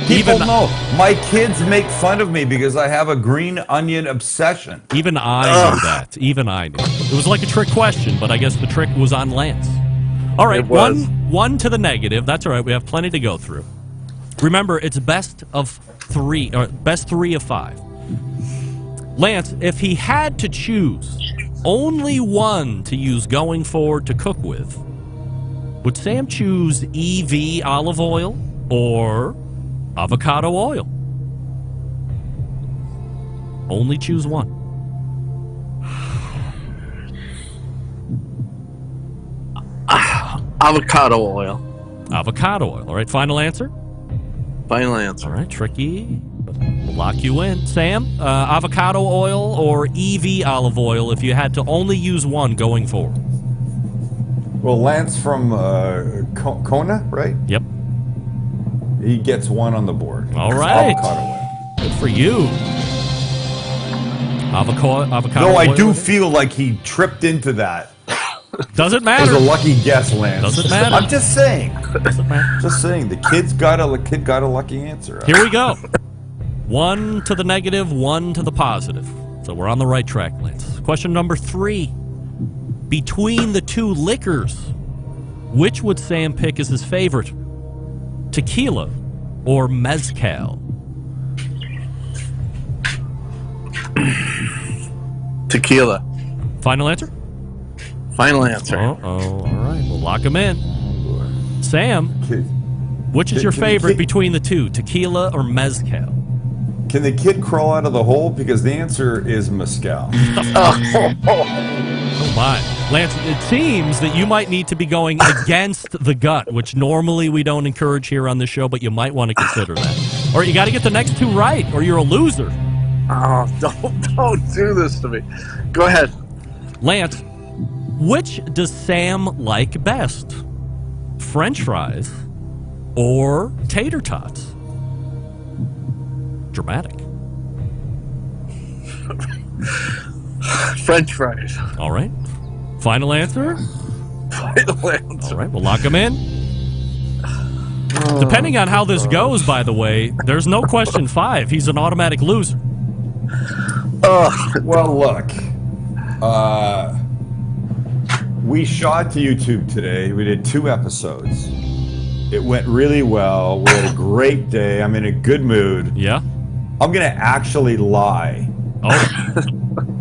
People know. My kids make fun of me because I have a green onion obsession. Even I knew that. Even I knew. It was like a trick question, but I guess the trick was on Lance. All right, one to the negative. That's all right. We have plenty to go through. Remember, it's best of 3, or best 3 of 5. Lance, if he had to choose only one to use going forward to cook with, would Sam choose EV olive oil or avocado oil? Only choose one. Avocado oil. Avocado oil. All right, final answer? Final answer. All right, tricky. We'll lock you in. Sam, avocado oil or EV olive oil if you had to only use one going forward? Well, Lance from Kona, right? Yep. He gets one on the board. All right. Avocado oil. Good for you. Avocado No, I oil. do feel like he tripped into that. Doesn't matter. It was a lucky guess, Lance. Doesn't matter. I'm just saying. Doesn't matter. Just saying. The kid got a lucky answer. Here we go. 1 to the negative, 1 to the positive. So we're on the right track, Lance. Question number 3. Between the two liquors, which would Sam pick as his favorite? Tequila or mezcal? Tequila. Final answer? Final answer. All right. We'll lock him in. Sam, which is your favorite between the two, tequila or mezcal? Can the kid crawl out of the hole? Because the answer is mezcal. Oh my. Lance, it seems that you might need to be going against the gut, which normally we don't encourage here on the show, but you might want to consider that. Or you got to get the next 2 right, or you're a loser. Oh, don't do this to me. Go ahead. Lance, which does Sam like best? French fries or tater tots? Dramatic. French fries. All right. Final answer? Final answer. All right, we'll lock him in. Depending on how this goes, by the way, there's no question 5. He's an automatic loser. Well, look. We shot to YouTube today. We did 2 episodes. It went really well. We had a great day. I'm in a good mood. Yeah. I'm going to actually lie.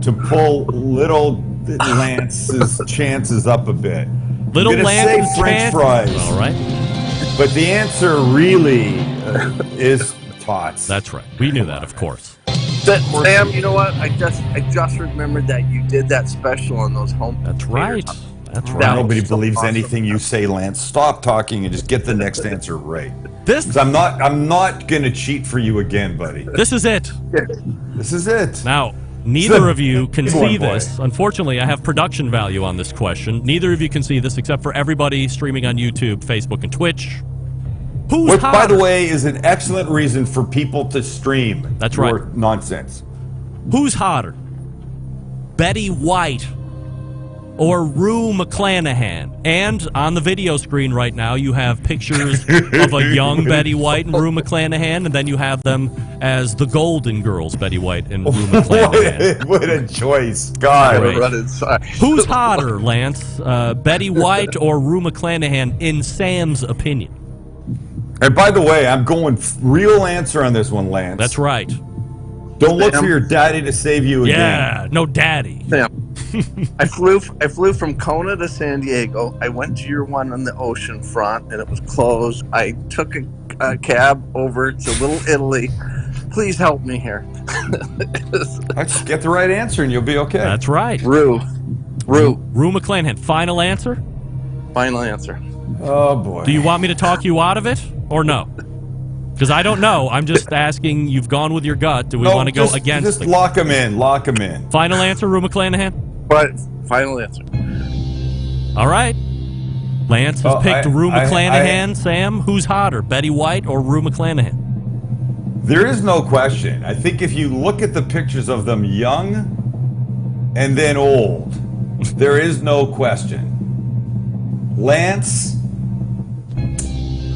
To pull little Lance's chances up a bit. Little I'm going to say French fries. All right. But the answer really is tots. That's right. We knew that, of course. Sam, you know what? I just remembered that you did that special on those home. That's right. That's right. Nobody believes anything you say, Lance. Stop talking and just get the next answer right. I'm not gonna cheat for you again, buddy. This is it. This is it. Now, neither of you can see this. Unfortunately, I have production value on this question. Neither of you can see this except for everybody streaming on YouTube, Facebook, and Twitch. Which, by the way, is an excellent reason for people to stream. That's right. Your nonsense. Who's hotter? Betty White or Rue McClanahan? And on the video screen right now, you have pictures of a young Betty White and Rue McClanahan, and then you have them as the Golden Girls, Betty White and Rue McClanahan. What a choice. God. Right. Who's hotter, Lance? Betty White or Rue McClanahan, in Sam's opinion? And by the way, I'm going real answer on this one, Lance. That's right. Don't look for your daddy to save you again. Yeah, no daddy. Sam, I flew from Kona to San Diego. I went to your one on the ocean front, and it was closed. I took a cab over to Little Italy. Please help me here. Just get the right answer, and you'll be okay. That's right. Rue McClanahan. Final answer? Final answer. Oh, boy. Do you want me to talk you out of it, or no? Because I don't know. I'm just asking. You've gone with your gut. Do we want to go against? Just lock him in. Lock him in. Final answer, Rue McClanahan? But final answer. All right. Lance has picked Rue McClanahan. Sam, who's hotter, Betty White or Rue McClanahan? There is no question. I think if you look at the pictures of them young and then old, there is no question. Lance,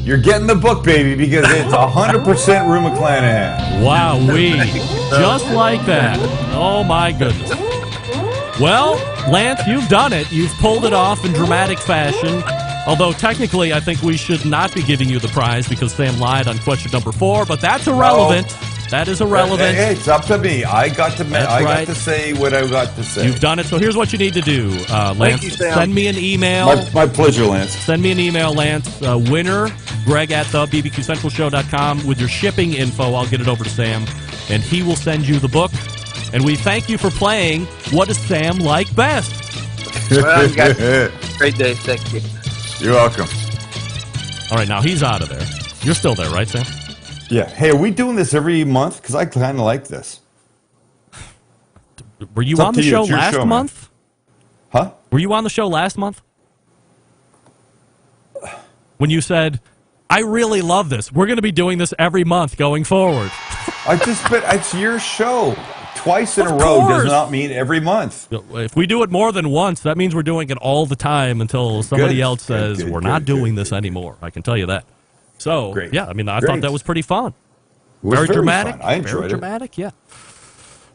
you're getting the book, baby, because it's 100% Rue McClanahan. Wow-wee. Just like that. Oh, my goodness. Well, Lance, you've done it. You've pulled it off in dramatic fashion. Although, technically, I think we should not be giving you the prize because Sam lied on question number 4, but that's irrelevant. No. That is irrelevant. Hey, it's up to me. I got to say what I got to say. You've done it. So here's what you need to do, Lance. Thank you, Sam. Send me an email. My pleasure, Lance. Send me an email, Lance. Winner, Greg at the BBQCentralShow.com with your shipping info. I'll get it over to Sam, and he will send you the book. And we thank you for playing What Does Sam Like Best? Well, you guys, great day. Thank you. You're welcome. All right, now he's out of there. You're still there, right, Sam? Yeah. Hey, are we doing this every month? Because I kind of like this. Were you on the show last month? Huh? Were you on the show last month? When you said, I really love this. We're going to be doing this every month going forward. It's your show. Twice in a row does not mean every month. If we do it more than once, that means we're doing it all the time until somebody else says we're not doing this anymore. I can tell you that. So, yeah, I mean, I thought that was pretty fun. Very dramatic. Fun. I enjoyed very it. Dramatic, yeah.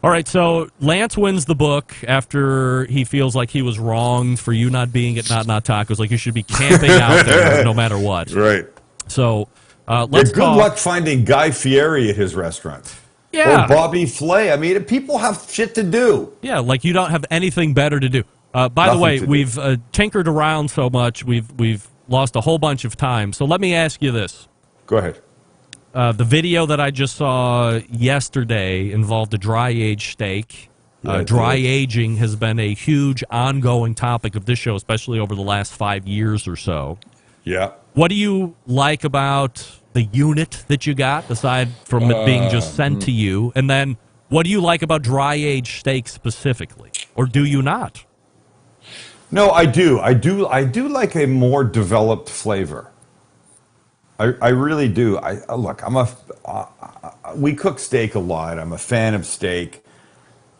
All right, so Lance wins the book after he feels like he was wronged for you not being at Not Tacos. Like you should be camping out there no matter what. Right. So, let's good luck finding Guy Fieri at his restaurant. Yeah. Or Bobby Flay. I mean, people have shit to do. Yeah, like you don't have anything better to do. By the way, we've tinkered around so much, we've lost a whole bunch of time. So let me ask you this. Go ahead. The video that I just saw yesterday involved a dry-aged steak. Dry aging has been a huge ongoing topic of this show, especially over the last 5 years or so. Yeah. What do you like about the unit that you got, aside from it being just sent to you? And then what do you like about dry-aged steak specifically? Or do you not? No, I do. I do like a more developed flavor. I really do. Look, we cook steak a lot. I'm a fan of steak.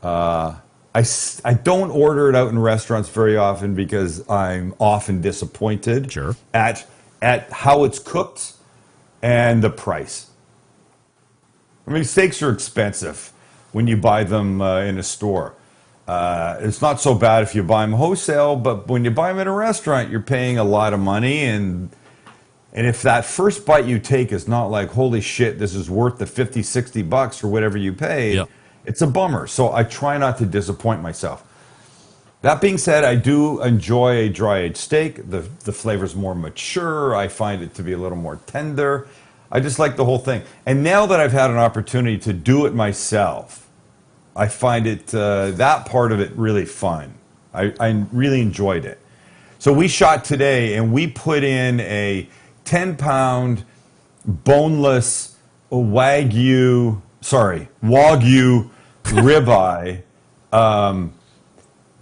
I don't order it out in restaurants very often because I'm often disappointed at how it's cooked and the price. I mean, steaks are expensive when you buy them in a store. It's not so bad if you buy them wholesale, but when you buy them in a restaurant, you're paying a lot of money. And if that first bite you take is not like, holy shit, this is worth the $50, $60 or whatever you pay, it's a bummer. So I try not to disappoint myself. That being said, I do enjoy a dry-aged steak. The flavor's more mature. I find it to be a little more tender. I just like the whole thing. And now that I've had an opportunity to do it myself, I find it that part of it really fun. I really enjoyed it. So we shot today, and we put in a 10-pound boneless Wagyu ribeye.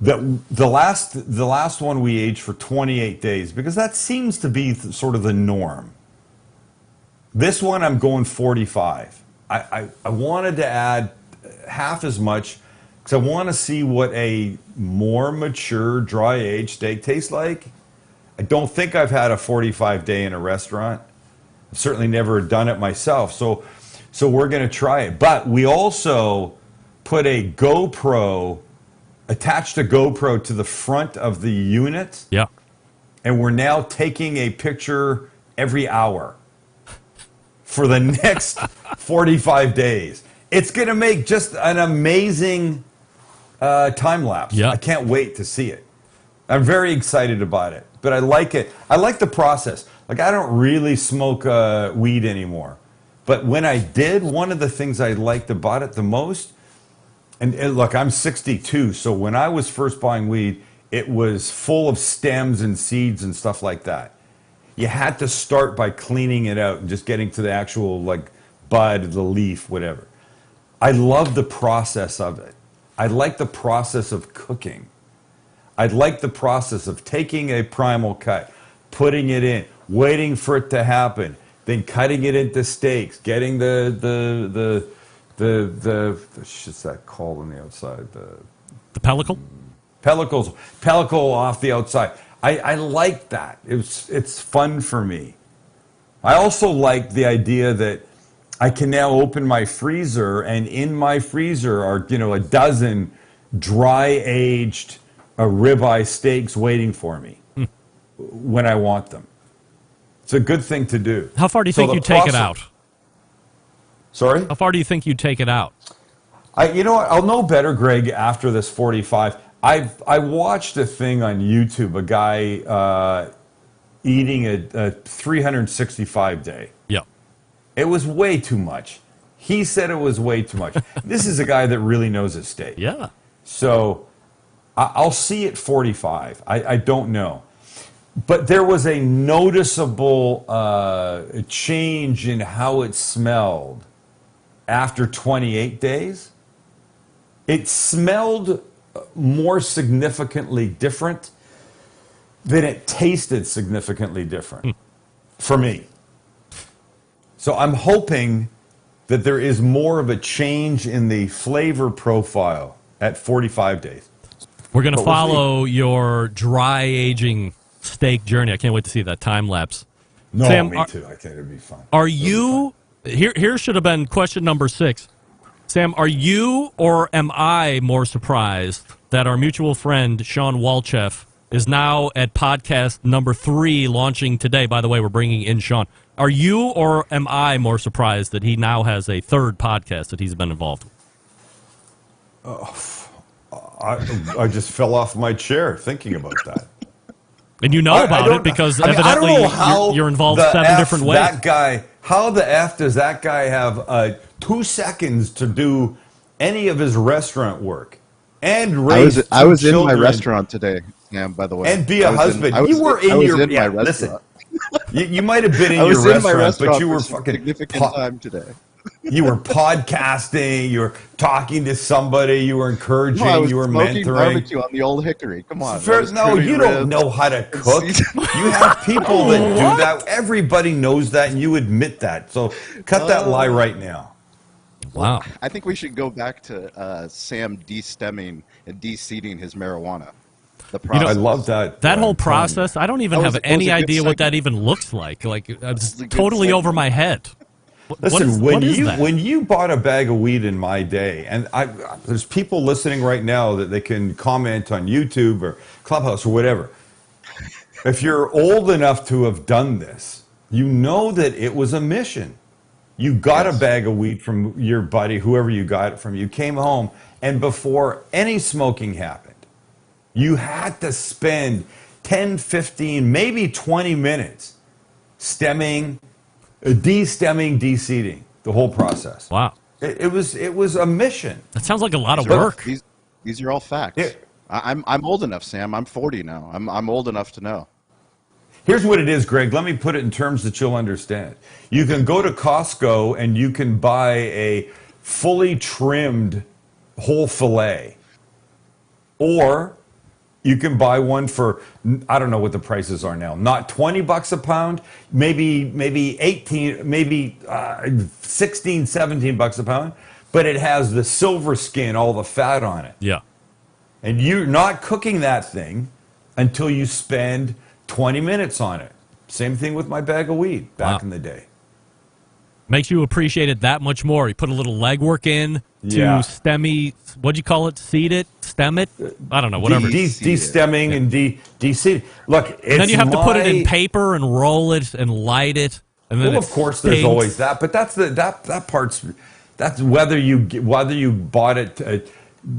The last one we aged for 28 days because that seems to be sort of the norm. This one I'm going 45. I wanted to add half as much because I want to see what a more mature dry aged steak tastes like. I don't think I've had a 45 day in a restaurant. I've certainly never done it myself. So we're going to try it. But we also put attached a GoPro to the front of the unit. Yeah. And we're now taking a picture every hour for the next 45 days. It's going to make just an amazing time lapse. Yeah. I can't wait to see it. I'm very excited about it, but I like it. I like the process. Like, I don't really smoke weed anymore. But when I did, one of the things I liked about it the most, and look, I'm 62, so when I was first buying weed, it was full of stems and seeds and stuff like that. you had to start by cleaning it out and just getting to the actual like bud, the leaf, whatever. I love the process of it. I like the process of cooking. I like the process of taking a primal cut, putting it in, waiting for it to happen, then cutting it into steaks, getting the what's that called on the outside? The pellicle? Pellicle off the outside. I like that. It's fun for me. I also like the idea that I can now open my freezer, and in my freezer are a dozen dry aged ribeye steaks waiting for me when I want them. It's a good thing to do. How far do you think you take it out? Sorry? How far do you think you'd take it out? You know what? I'll know better, Greg, after this 45. I watched a thing on YouTube, a guy eating a 365 day. Yeah. It was way too much. He said it was way too much. This is a guy that really knows his steak. Yeah. So I'll see at 45. I don't know. But there was a noticeable change in how it smelled after 28 days. It smelled more significantly different than it tasted significantly different for me. So I'm hoping that there is more of a change in the flavor profile at 45 days. We're going to follow your dry aging steak journey. I can't wait to see that time lapse. No, Sam, me too. I think it'd be fun. Are you here should have been question number 6. Sam, are you or am I more surprised that our mutual friend Sean Walchef is now at podcast number 3 launching today? By the way, we're bringing in Sean. Are you or am I more surprised that he now has a 3rd podcast that he's been involved with? I just fell off my chair thinking about that. And you know about it because evidently you're involved 7 different ways. How the F does that guy have 2 seconds to do any of his restaurant work and raise I was in my children restaurant today, Sam, by the way. And be a husband. You were in my restaurant. Listen, you might have been in your restaurant, but you were fucking significant time today. You were podcasting. You were talking to somebody. You were encouraging. You were mentoring. Barbecue on the old hickory. Come on. No, you don't know how to cook. You have people that do that. Everybody knows that, and you admit that. So cut that lie right now. Wow. I think we should go back to Sam de-stemming and de-seeding his marijuana. The process. I love that. That whole process, I don't even have any idea what that even looks like. Like, it's totally over my head. Listen, when you bought a bag of weed in my day, and there's people listening right now that they can comment on YouTube or Clubhouse or whatever. If you're old enough to have done this, you know that it was a mission. You got a bag of weed from your buddy, whoever you got it from. You came home, and before any smoking happened, you had to spend 10, 15, maybe 20 minutes stemming, de-stemming, de-seeding, the whole process. Wow. It was a mission. That sounds like a lot of work. These are all facts. Yeah. I'm old enough, Sam. I'm 40 now. I'm old enough to know. Here's what it is, Greg. Let me put it in terms that you'll understand. You can go to Costco and you can buy a fully trimmed whole fillet. Or you can buy one for, I don't know what the prices are now, not $20 a pound, maybe 18, maybe 16, 17 bucks a pound, but it has the silver skin, all the fat on it. Yeah. And you're not cooking that thing until you spend 20 minutes on it. Same thing with my bag of weed back in the day. Makes you appreciate it that much more. You put a little legwork in to stemmy, what'd you call it? Seed it? Stem it? I don't know, whatever. De-stemming and de-seeding. Look, it's and then you have to put it in paper and roll it and light it. And then of course, there's always that. But that's that part's, that's whether you bought it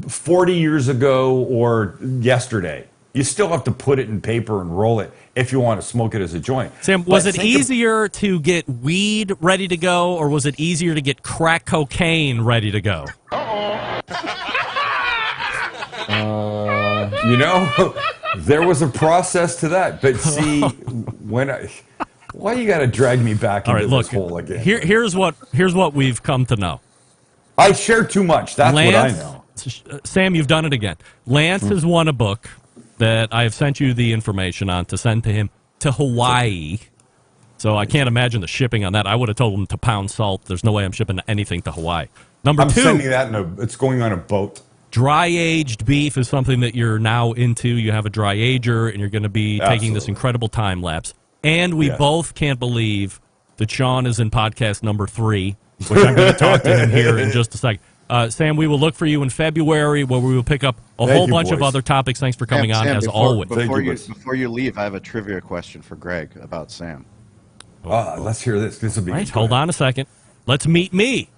40 years ago or yesterday. You still have to put it in paper and roll it if you want to smoke it as a joint. Sam, was it easier to get weed ready to go, or was it easier to get crack cocaine ready to go? There was a process to that. But see, when Why you got to drag me back All into right, look, this hole again? Here's what we've come to know. I share too much. That's Lance, what I know. Sam, you've done it again. Lance has won a book that I have sent you the information on to send to him to Hawaii. So I can't imagine the shipping on that. I would have told him to pound salt. There's no way I'm shipping anything to Hawaii. Number I'm two, sending that it's going on a boat. Dry aged beef is something that you're now into. You have a dry ager, and you're going to be taking this incredible time lapse. And we both can't believe that Sean is in podcast number 3, which I'm going to talk to him here in just a second. Sam, we will look for you in February, where we will pick up a whole bunch of other topics. Thanks for coming on, as always. Before you leave, I have a trivia question for Greg about Sam. Let's hear this. This will be right. Hold on a second. Let's meet me.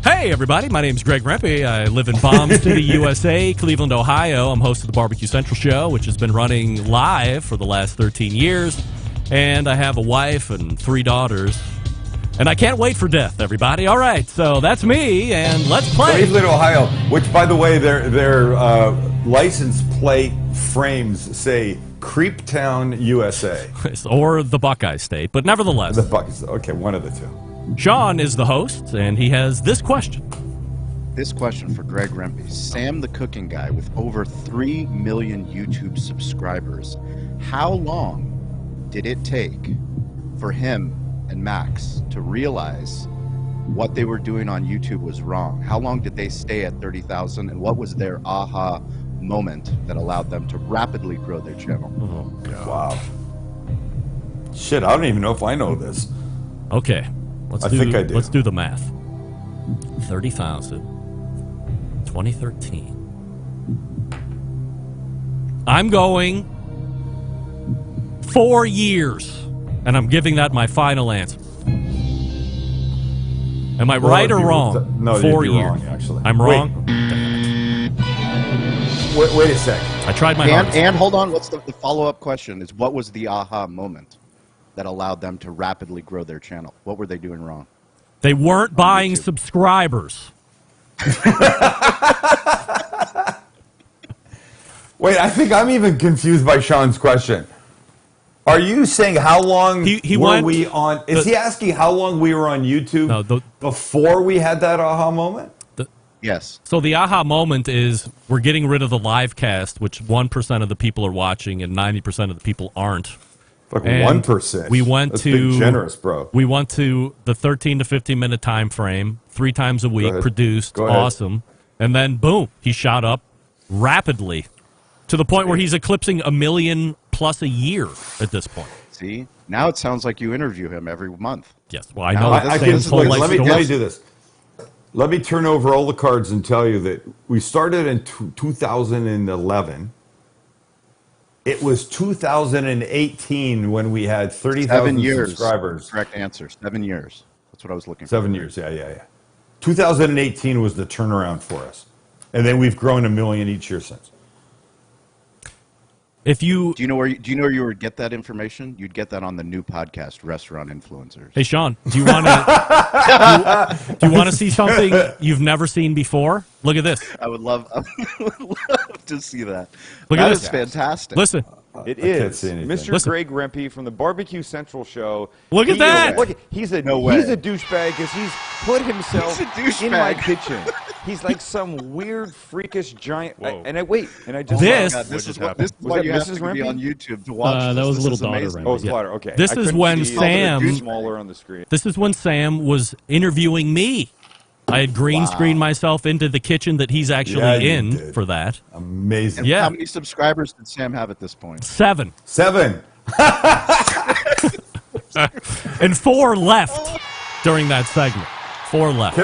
Hey, everybody. My name is Greg Rempe. I live in Bomb City, USA, Cleveland, Ohio. I'm host of the Barbecue Central Show, which has been running live for the last 13 years. And I have a wife and 3 daughters. And I can't wait for death, everybody. All right, so that's me, and let's play. Cleveland, Ohio, which, by the way, their license plate frames say Creeptown, USA. Or the Buckeye State, but nevertheless. The Buckeyes. Okay, one of the two. Sean is the host, and he has this question. This question for Greg Rempe. Sam the Cooking Guy, with over 3 million YouTube subscribers, how long did it take for him and Max to realize what they were doing on YouTube was wrong? How long did they stay at 30,000, and what was their aha moment that allowed them to rapidly grow their channel? Oh, God. Wow. Shit, I don't even know if I know this. Okay. I think I do. Let's do the math. 30,000. 2013. I'm going 4 years. And I'm giving that my final answer. Am I right or wrong? No, 4 years. Wrong, actually. I'm wrong. Wait a sec. I tried my hardest. And hold on. What's the follow-up question? Is what was the aha moment that allowed them to rapidly grow their channel? What were they doing wrong? They weren't buying subscribers. Wait, I think I'm even confused by Sean's question. Are you saying how long were we on? Is he asking how long we were on YouTube before we had that aha moment? Yes. So the aha moment is we're getting rid of the live cast, which 1% of the people are watching and 90% of the people aren't. Like 1%. We went That's to big generous, bro. We went to the 13 to 15 minute time frame, 3 times a week, produced, awesome, and then boom, he shot up rapidly to the point where he's eclipsing 1 million plus a year at this point. See, now it sounds like you interview him every month. Yes, well, I know. Let me do this. Let me turn over all the cards and tell you that we started in 2011. It was 2018 when we had 30,000 subscribers. Correct answer. 7 years. That's what I was looking for. 7 years. Yeah. 2018 was the turnaround for us, and then we've grown 1 million each year since. Do you know where you would get that information? You'd get that on the new podcast, Restaurant Influencers. Hey, Sean, do you want to do you want to see something you've never seen before? Look at this. I would love to see that. Look at that this. Is fantastic. Listen. It is Mr. Greg Rempe from the Barbecue Central Show. Look at that! Look, he's a douchebag because he's put himself in my kitchen. He's like some weird, freakish giant. This is why you have to be on YouTube to watch. That was a little daughter. Oh, it's daughter. Okay. This is when Sam. Smaller on the screen. This is when Sam was interviewing me. I had green screened myself into the kitchen that he's actually in for that. Amazing. And how many subscribers did Sam have at this point? 7. 7. And 4 left during that segment. 4 left.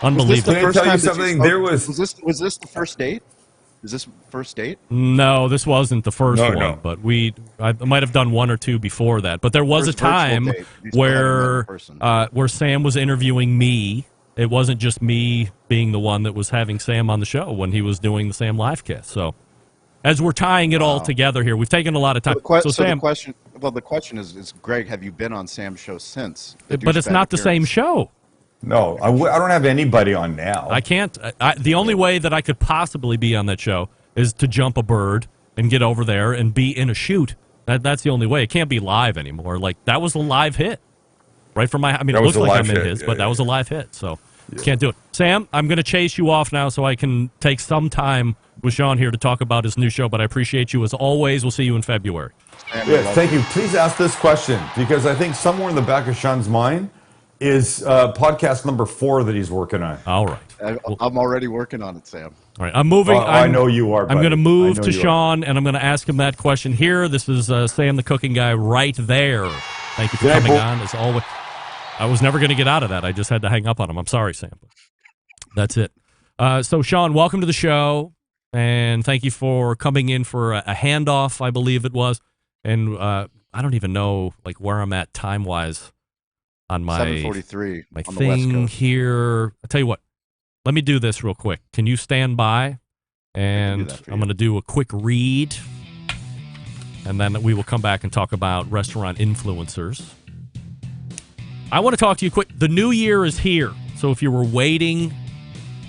Unbelievable. Can I tell you something? Was this the first date? Is this first date? No, this wasn't the first one, but I might have done 1 or 2 before that. But there was a time where Sam was interviewing me. It wasn't just me being the one that was having Sam on the show when he was doing the Sam Livecast. So, as we're tying it all together here, we've taken a lot of time. The question is, Greg, have you been on Sam's show since? But it's not the same show. No, I don't have anybody on now. I can't. The only way that I could possibly be on that show is to jump a bird and get over there and be in a shoot That's the only way. It can't be live anymore. Like, that was a live hit. Right from my... I mean, That it was looks a like live I'm in hit, his, yeah, but that was a live hit, so can't do it. Sam, I'm going to chase you off now so I can take some time with Sean here to talk about his new show, but I appreciate you as always. We'll see you in February. Yes, thank you. Please ask this question, because I think somewhere in the back of Sean's mind is podcast number 4 that he's working on. All right. I'm already working on it, Sam. All right, I'm moving. I know you are, I'm going to buddy. move I know to you are. Sean, and I'm going to ask him that question here. This is Sam the Cooking Guy right there. Thank you for coming on, as always. I was never going to get out of that. I just had to hang up on him. I'm sorry, Sam. That's it. So, Sean, welcome to the show, and thank you for coming in for a handoff, I believe it was. And I don't even know like where I'm at time-wise on my 7:43 my on the West thing Coast. here. I'll tell you what. Let me do this real quick. Can you stand by? And I'm going to do a quick read, and then we will come back and talk about restaurant influencers. I want to talk to you quick. The new year is here. So if you were waiting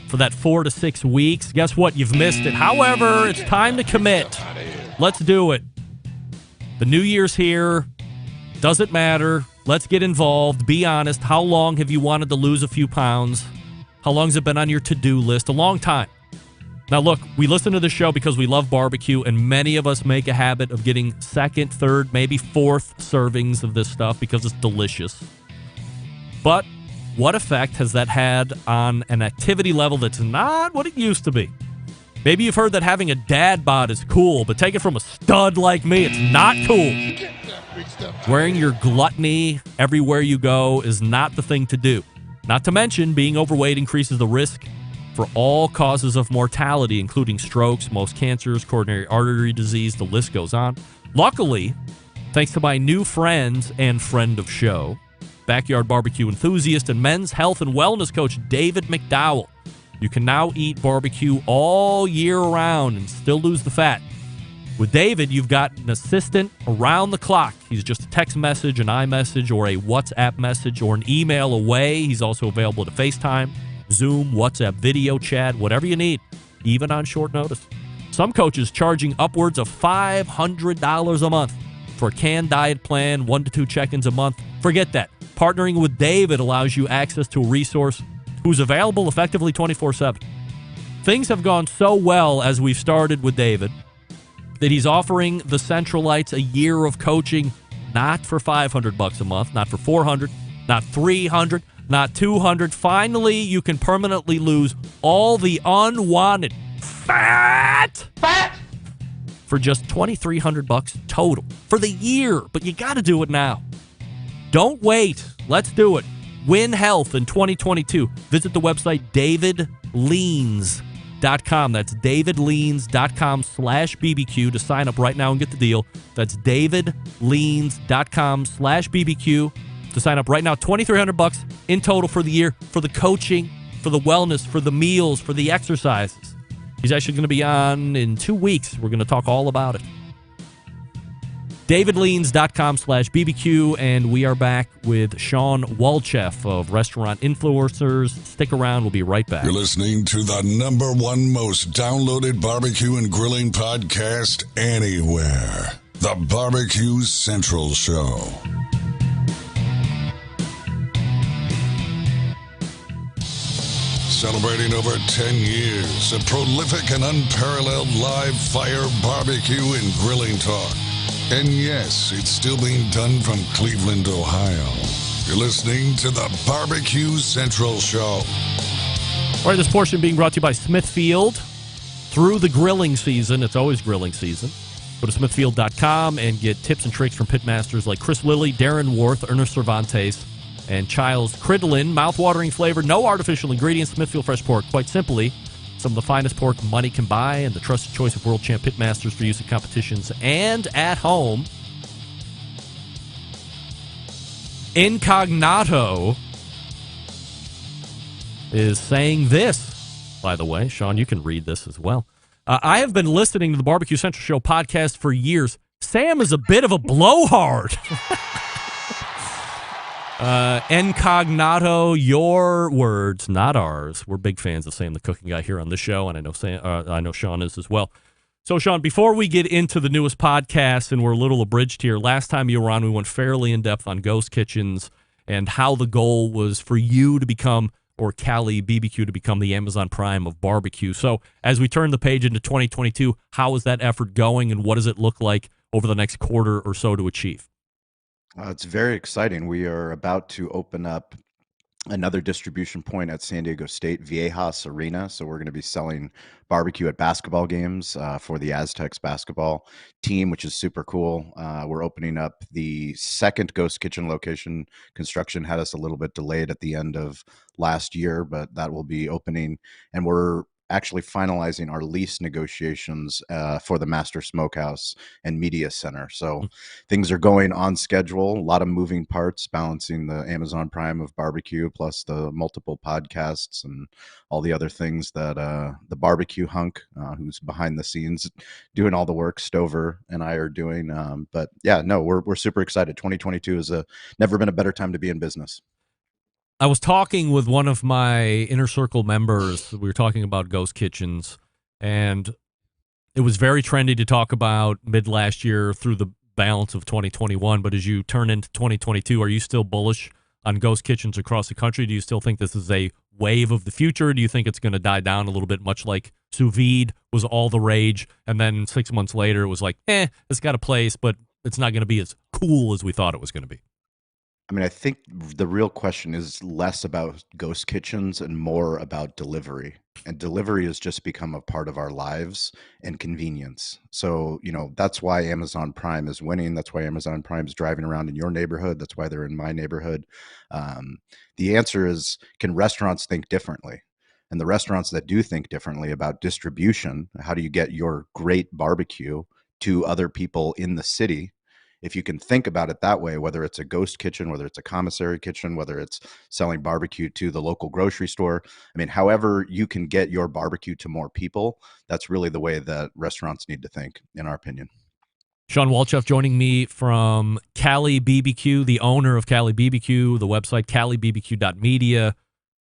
for that 4 to 6 weeks, guess what? You've missed it. However, it's time to commit. Let's do it. The new year's here. Doesn't matter. Let's get involved. Be honest. How long have you wanted to lose a few pounds? How long has it been on your to-do list? A long time. Now, look, we listen to the show because we love barbecue, and many of us make a habit of getting second, third, maybe fourth servings of this stuff because it's delicious. But what effect has that had on an activity level that's not what it used to be? Maybe you've heard that having a dad bod is cool, but take it from a stud like me, it's not cool. Wearing your gluttony everywhere you go is not the thing to do. Not to mention, being overweight increases the risk for all causes of mortality, including strokes, most cancers, coronary artery disease, the list goes on. Luckily, thanks to my new friends and friend of show, backyard barbecue enthusiast and men's health and wellness coach David McDowell, you can now eat barbecue all year round and still lose the fat. With David, you've got an assistant around the clock. He's just a text message, an iMessage, or a WhatsApp message, or an email away. He's also available to FaceTime, Zoom, WhatsApp video chat, whatever you need, even on short notice. Some coaches charging upwards of $500 a month for a canned diet plan, 1 to 2 check-ins a month. Forget that. Partnering with David allows you access to a resource who's available effectively 24/7. Things have gone so well as we've started with David that he's offering the Centralites a year of coaching, not for $500 a month, not for $400, not $300, not $200. Finally, you can permanently lose all the unwanted fat for just $2,300 total for the year. But you got to do it now. Don't wait. Let's do it. Win health in 2022. Visit the website davidleans.com. That's davidleans.com/BBQ to sign up right now and get the deal. That's davidleans.com/BBQ to sign up right now. $2,300 in total for the year, for the coaching, for the wellness, for the meals, for the exercises. He's actually going to be on in 2 weeks. We're going to talk all about it. davidleans.com/BBQ, and we are back with Sean Walchef of Restaurant Influencers. Stick around. We'll be right back. You're listening to the #1 most downloaded barbecue and grilling podcast anywhere. The Barbecue Central Show. Celebrating over 10 years of prolific and unparalleled live fire barbecue and grilling talk. And yes, it's still being done from Cleveland, Ohio. You're listening to the Barbecue Central Show. All right, this portion being brought to you by Smithfield. Through the grilling season, it's always grilling season. Go to smithfield.com and get tips and tricks from pitmasters like Chris Lilly, Darren Worth, Ernest Cervantes, and Childs Cridlin. Mouth-watering flavor, no artificial ingredients. Smithfield Fresh Pork, quite simply, some of the finest pork money can buy, and the trusted choice of world champ pitmasters for use in competitions and at home. Incognito is saying this, by the way. Sean, you can read this as well. I have been listening to the Barbecue Central Show podcast for years. Sam is a bit of a blowhard. Incognito, your words, not ours. We're big fans of Sam the Cooking Guy here on this show, and I know Sean is as well. So, Sean, before we get into the newest podcast, and we're a little abridged here, last time you were on, we went fairly in-depth on ghost kitchens and how the goal was for you to become, or Cali BBQ to become, the Amazon Prime of barbecue. So as we turn the page into 2022, how is that effort going, and what does it look like over the next quarter or so to achieve? It's very exciting. We are about to open up another distribution point at San Diego State Viejas Arena. So we're going to be selling barbecue at basketball games for the Aztecs basketball team, which is super cool. We're opening up the second ghost kitchen location. Construction had us a little bit delayed at the end of last year, but that will be opening. And we're actually finalizing our lease negotiations for the Master Smokehouse and Media Center. So things are going on schedule. A lot of moving parts, balancing the Amazon Prime of barbecue plus the multiple podcasts and all the other things that the barbecue hunk, who's behind the scenes doing all the work, Stover and I are doing. But yeah, no, we're super excited. 2022 is never been a better time to be in business. I was talking with one of my inner circle members. We were talking about ghost kitchens, and it was very trendy to talk about mid last year through the balance of 2021. But as you turn into 2022, are you still bullish on ghost kitchens across the country? Do you still think this is a wave of the future? Do you think it's going to die down a little bit, much like sous vide was all the rage, and then 6 months later it was like, it's got a place, but it's not going to be as cool as we thought it was going to be? I mean, I think the real question is less about ghost kitchens and more about delivery. And delivery has just become a part of our lives and convenience. So, that's why Amazon Prime is winning. That's why Amazon Prime is driving around in your neighborhood. That's why they're in my neighborhood. The answer is, can restaurants think differently? And the restaurants that do think differently about distribution, how do you get your great barbecue to other people in the city? If you can think about it that way, whether it's a ghost kitchen, whether it's a commissary kitchen, whether it's selling barbecue to the local grocery store, I mean, however you can get your barbecue to more people, that's really the way that restaurants need to think, in our opinion. Sean Walchef joining me from Cali BBQ, the owner of Cali BBQ, the website calibbq.media,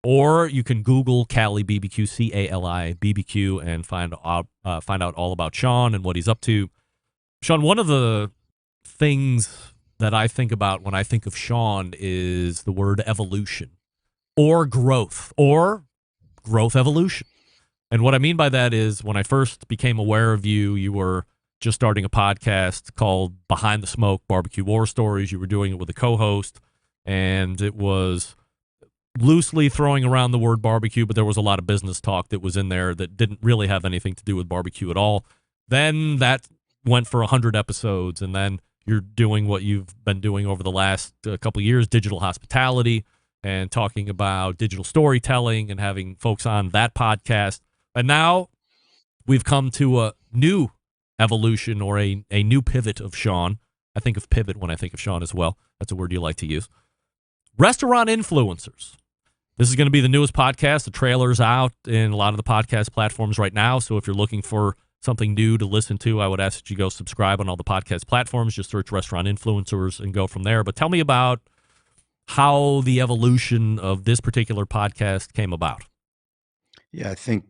or you can Google Cali BBQ, CALI BBQ, and find out all about Sean and what he's up to. Sean, one of the things that I think about when I think of Sean is the word evolution or growth evolution. And what I mean by that is, when I first became aware of you, you were just starting a podcast called Behind the Smoke Barbecue War Stories. You were doing it with a co-host, and it was loosely throwing around the word barbecue, but there was a lot of business talk that was in there that didn't really have anything to do with barbecue at all. Then that went for 100 episodes, and then you're doing what you've been doing over the last couple of years, digital hospitality, and talking about digital storytelling and having folks on that podcast. And now we've come to a new evolution, or a new pivot of Sean. I think of pivot when I think of Sean as well. That's a word you like to use. Restaurant influencers. This is going to be the newest podcast. The trailer's out in a lot of the podcast platforms right now. So if you're looking for something new to listen to, I would ask that you go subscribe on all the podcast platforms. Just search Restaurant Influencers and go from there. But tell me about how the evolution of this particular podcast came about. Yeah, I think,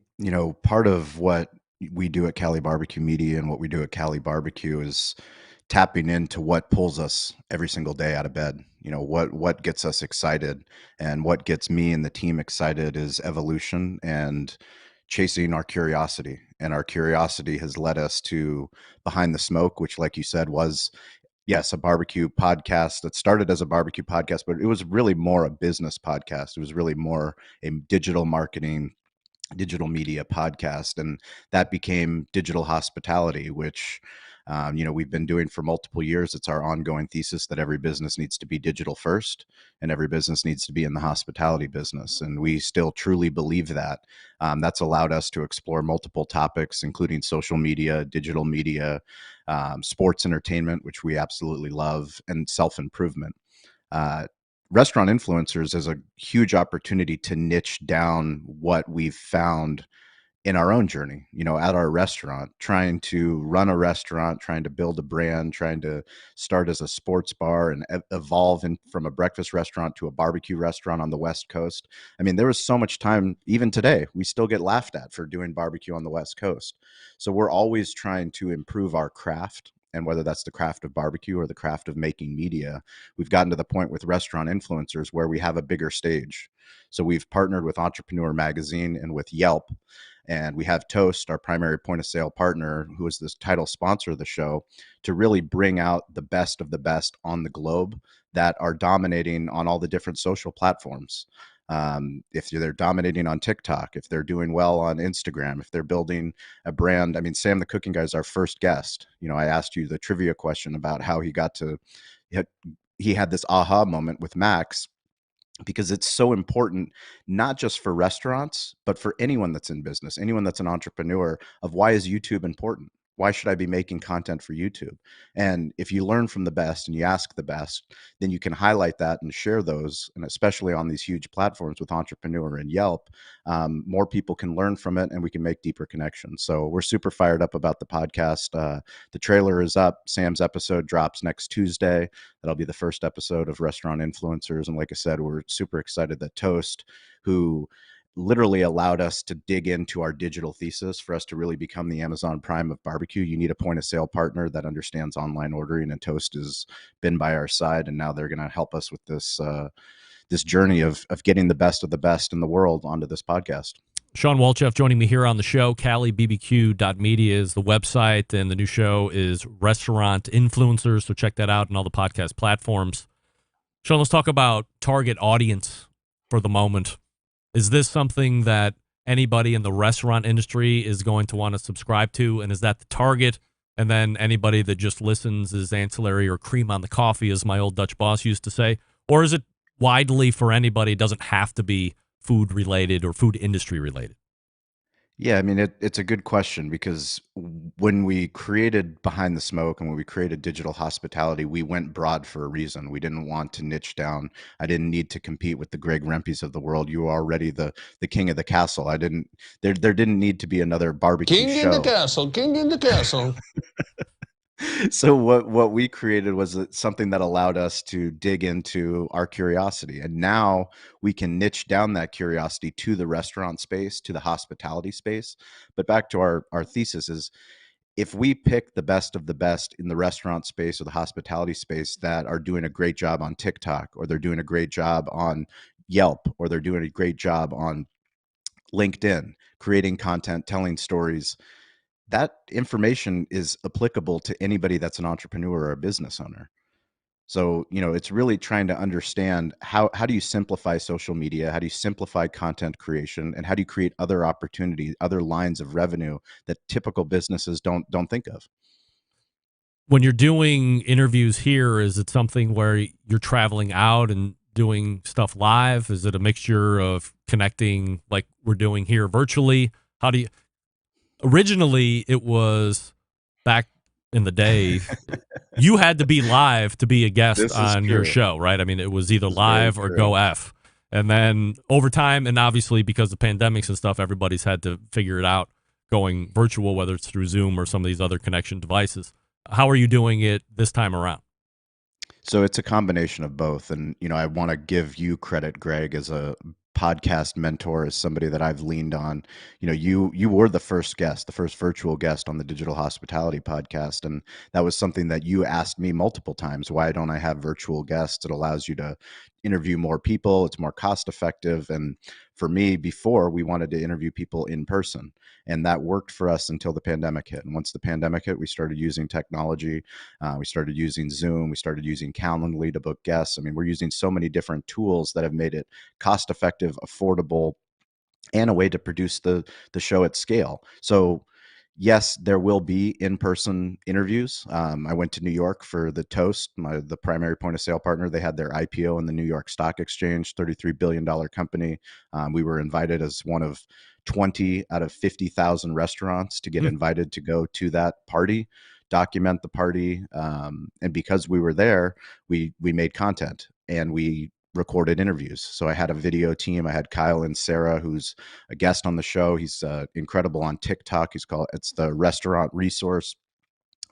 part of what we do at Cali Barbecue Media and what we do at Cali Barbecue is tapping into what pulls us every single day out of bed. What gets us excited, and what gets me and the team excited is evolution and chasing our curiosity. And our curiosity has led us to Behind the Smoke, which, like you said, was, yes, a barbecue podcast that started as a barbecue podcast, but it was really more a business podcast. It was really more a digital marketing, digital media podcast. And that became digital hospitality, which we've been doing for multiple years. It's our ongoing thesis that every business needs to be digital first, and every business needs to be in the hospitality business. And we still truly believe that. That's allowed us to explore multiple topics, including social media, digital media, sports entertainment, which we absolutely love, and self-improvement. Restaurant influencers is a huge opportunity to niche down what we've found in our own journey, at our restaurant, trying to run a restaurant, trying to build a brand, trying to start as a sports bar and evolve from a breakfast restaurant to a barbecue restaurant on the West Coast. I mean, there was so much time, even today, we still get laughed at for doing barbecue on the West Coast. So we're always trying to improve our craft. And whether that's the craft of barbecue or the craft of making media, we've gotten to the point with restaurant influencers where we have a bigger stage. So we've partnered with Entrepreneur Magazine and with Yelp. And we have Toast, our primary point of sale partner, who is this title sponsor of the show, to really bring out the best of the best on the globe that are dominating on all the different social platforms. If they're dominating on TikTok, if they're doing well on Instagram, if they're building a brand. I mean, Sam the Cooking Guy is our first guest. I asked you the trivia question about how he had this aha moment with Max, because it's so important, not just for restaurants, but for anyone that's in business, anyone that's an entrepreneur, of why is YouTube important? Why should I be making content for YouTube? And if you learn from the best and you ask the best, then you can highlight that and share those. And especially on these huge platforms with Entrepreneur and Yelp, more people can learn from it and we can make deeper connections. So we're super fired up about the podcast. The trailer is up. Sam's episode drops next Tuesday. That'll be the first episode of Restaurant Influencers. And like I said, we're super excited that Toast, who literally allowed us to dig into our digital thesis for us to really become the Amazon Prime of barbecue. You need a point of sale partner that understands online ordering, and Toast has been by our side. And now they're going to help us with this journey of getting the best of the best in the world onto this podcast. Sean Walchef joining me here on the show. CaliBBQ.media is the website, and the new show is Restaurant Influencers, so check that out on all the podcast platforms. Sean, let's talk about target audience for the moment. Is this something that anybody in the restaurant industry is going to want to subscribe to, and is that the target? And then anybody that just listens is ancillary or cream on the coffee, as my old Dutch boss used to say? Or is it widely for anybody? It doesn't have to be food related or food industry related? Yeah, I mean, it's a good question, because when we created Behind the Smoke and when we created digital hospitality, we went broad for a reason. We didn't want to niche down. I didn't need to compete with the Greg Rempe's of the world. You were already the king of the castle. There didn't need to be another barbecue King show. in the castle, king in the castle. So what we created was something that allowed us to dig into our curiosity. And now we can niche down that curiosity to the restaurant space, to the hospitality space. But back to our thesis is, if we pick the best of the best in the restaurant space or the hospitality space that are doing a great job on TikTok, or they're doing a great job on Yelp, or they're doing a great job on LinkedIn, creating content, telling stories, that information is applicable to anybody that's an entrepreneur or a business owner. So, it's really trying to understand how do you simplify social media? How do you simplify content creation? And how do you create other opportunities, other lines of revenue that typical businesses don't think of? When you're doing interviews here, is it something where you're traveling out and doing stuff live? Is it a mixture of connecting like we're doing here virtually? How do you... Originally, it was back in the day, you had to be live to be a guest on your show, right? I mean, it was either live or go F. And then over time, and obviously because of pandemics and stuff, everybody's had to figure it out going virtual, whether it's through Zoom or some of these other connection devices. How are you doing it this time around? So it's a combination of both. And, I want to give you credit, Greg, as a podcast mentor, as somebody that I've leaned on. You were the first virtual guest on the Digital Hospitality podcast. And that was something that you asked me multiple times. Why don't I have virtual guests? It allows you to interview more people. It's more cost effective. And for me, before, we wanted to interview people in person. And that worked for us until the pandemic hit. And once the pandemic hit, we started using technology. We started using Zoom. We started using Calendly to book guests. I mean, we're using so many different tools that have made it cost effective, affordable, and a way to produce the show at scale. So yes, there will be in-person interviews. I went to New York for the Toast, the primary point of sale partner. They had their IPO in the New York Stock Exchange, $33 billion company. We were invited as one of 20 out of 50,000 restaurants to get invited to go to that party, document the party. And because we were there, we made content, and we recorded interviews. So I had a video team. I had Kyle and Sarah, who's a guest on the show. He's incredible on TikTok. It's the Restaurant Resource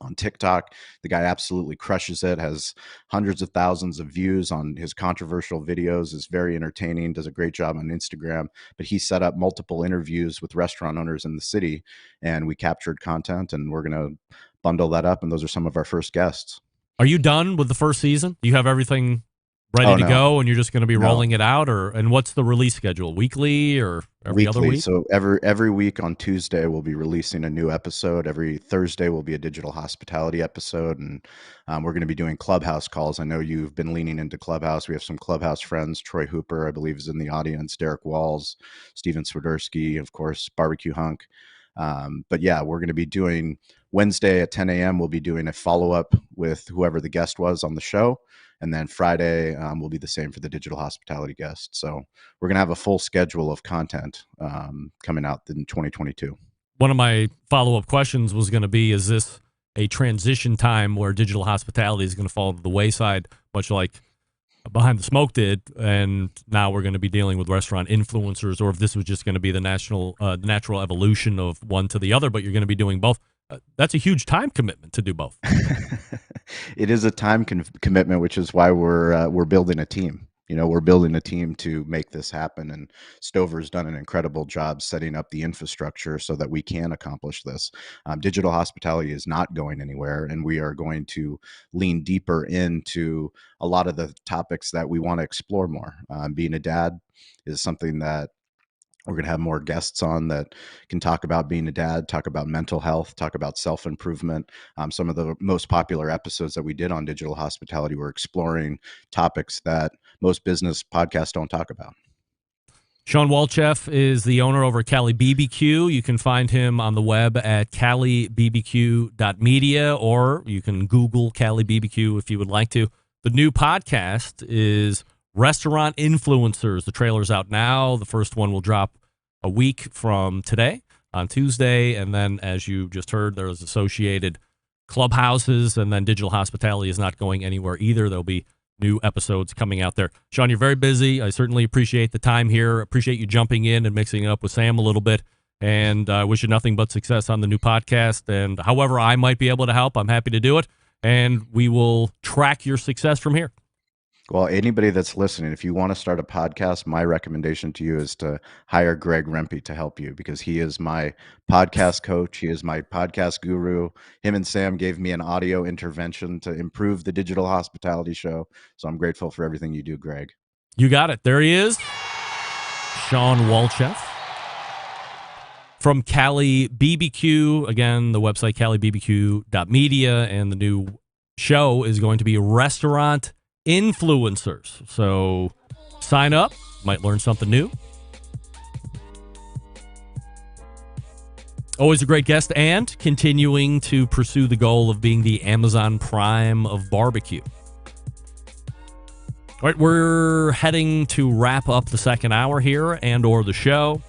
on TikTok. The guy absolutely crushes it, has hundreds of thousands of views on his controversial videos, is very entertaining, does a great job on Instagram. But he set up multiple interviews with restaurant owners in the city, and we captured content, and we're going to bundle that up. And those are some of our first guests. Are you done with the first season? Do you have everything ready to go, and you're just going to be rolling it out? And what's the release schedule? Weekly or every other week? So every week on Tuesday, we'll be releasing a new episode. Every Thursday will be a digital hospitality episode. And we're going to be doing Clubhouse calls. I know you've been leaning into Clubhouse. We have some Clubhouse friends. Troy Hooper, I believe, is in the audience. Derek Walls, Steven Swiderski, of course, Barbecue Hunk. But yeah, we're going to be doing Wednesday at 10 a.m. We'll be doing a follow-up with whoever the guest was on the show. And then Friday will be the same for the digital hospitality guest. So we're going to have a full schedule of content coming out in 2022. One of my follow-up questions was going to be, is this a transition time where digital hospitality is going to fall to the wayside, much like Behind the Smoke did, and now we're going to be dealing with restaurant influencers, or if this was just going to be the natural evolution of one to the other, but you're going to be doing both. That's a huge time commitment to do both. It is a time commitment, which is why we're building a team. We're building a team to make this happen, and Stover's done an incredible job setting up the infrastructure so that we can accomplish this. Digital hospitality is not going anywhere, and we are going to lean deeper into a lot of the topics that we want to explore more. Being a dad is something that we're going to have more guests on that can talk about being a dad, talk about mental health, talk about self-improvement. Some of the most popular episodes that we did on digital hospitality were exploring topics that most business podcasts don't talk about. Sean Walchef is the owner over at Cali BBQ. You can find him on the web at calibbq.media, or you can Google Cali BBQ if you would like to. The new podcast is Restaurant Influencers. The trailer's out now. The first one will drop a week from today on Tuesday. And then, as you just heard, there's associated Clubhouses, and then digital hospitality is not going anywhere either. There'll be new episodes coming out there. Sean, you're very busy. I certainly appreciate the time here. Appreciate you jumping in and mixing it up with Sam a little bit. And I wish you nothing but success on the new podcast. And however I might be able to help, I'm happy to do it. And we will track your success from here. Well, anybody that's listening, if you want to start a podcast, my recommendation to you is to hire Greg Rempe to help you, because he is my podcast coach. He is my podcast guru. Him and Sam gave me an audio intervention to improve the digital hospitality show. So I'm grateful for everything you do, Greg. You got it. There he is. Sean Walchef from Cali BBQ. Again, the website calibbq.media, and the new show is going to be Restaurant Influencers. So sign up, might learn something new. Always a great guest, and continuing to pursue the goal of being the Amazon Prime of barbecue. All right, we're heading to wrap up the second hour here and or the show,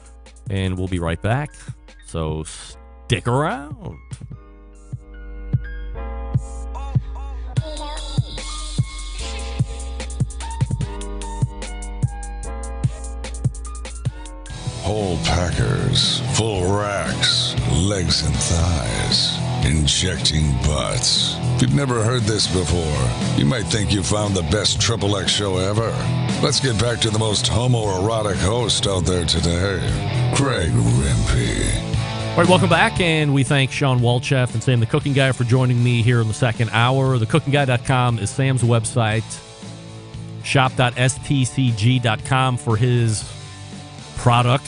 and we'll be right back. So stick around. Whole packers, full racks, legs and thighs, injecting butts. If you've never heard this before, you might think you found the best XXX show ever. Let's get back to the most homoerotic host out there today, Greg Rempe. All right, welcome back, and we thank Sean Walchef and Sam the Cooking Guy for joining me here in the second hour. TheCookingGuy.com is Sam's website. Shop.stcg.com for his product.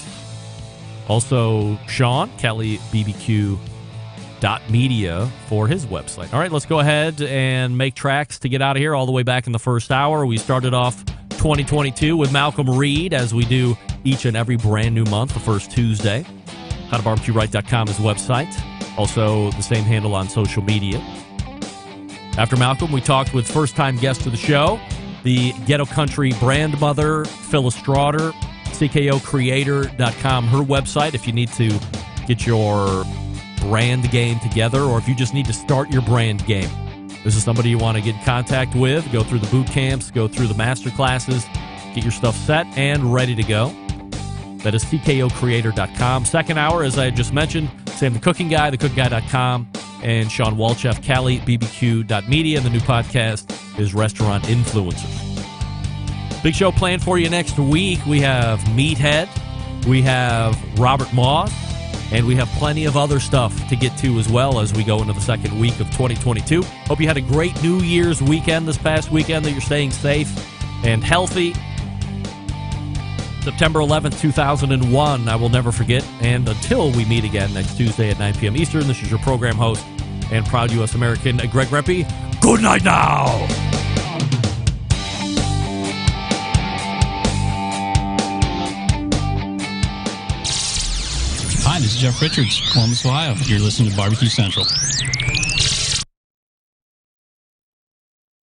Also, Sean, calibbq.media for his website. All right, let's go ahead and make tracks to get out of here. All the way back in the first hour, we started off 2022 with Malcolm Reed, as we do each and every brand new month, the first Tuesday. HowToBarbecueRight.com is the website. Also, the same handle on social media. After Malcolm, we talked with first-time guest of the show, the Ghetto Country BrandMother, Phyllis Strawder, CKOCreator.com, her website, if you need to get your brand game together, or if you just need to start your brand game. This is somebody you want to get in contact with. Go through the boot camps, go through the master classes, Get your stuff set and ready to go. That is CKOCreator.com. Second hour, as I just mentioned, Sam the Cooking Guy, thecookguy.com, and Sean Walchef, Cali, BBQ.media. And the new podcast is Restaurant Influencers. Big show planned for you next week. We have Meathead, we have Robert Moss, and we have plenty of other stuff to get to as well as we go into the second week of 2022. Hope you had a great New Year's weekend this past weekend, that you're staying safe and healthy. September 11th, 2001, I will never forget. And until we meet again next Tuesday at 9 p.m. Eastern, this is your program host and proud U.S. American, Greg Rempe. Good night now! Hi, this is Jeff Richards, Columbus, Ohio. You're listening to Barbecue Central.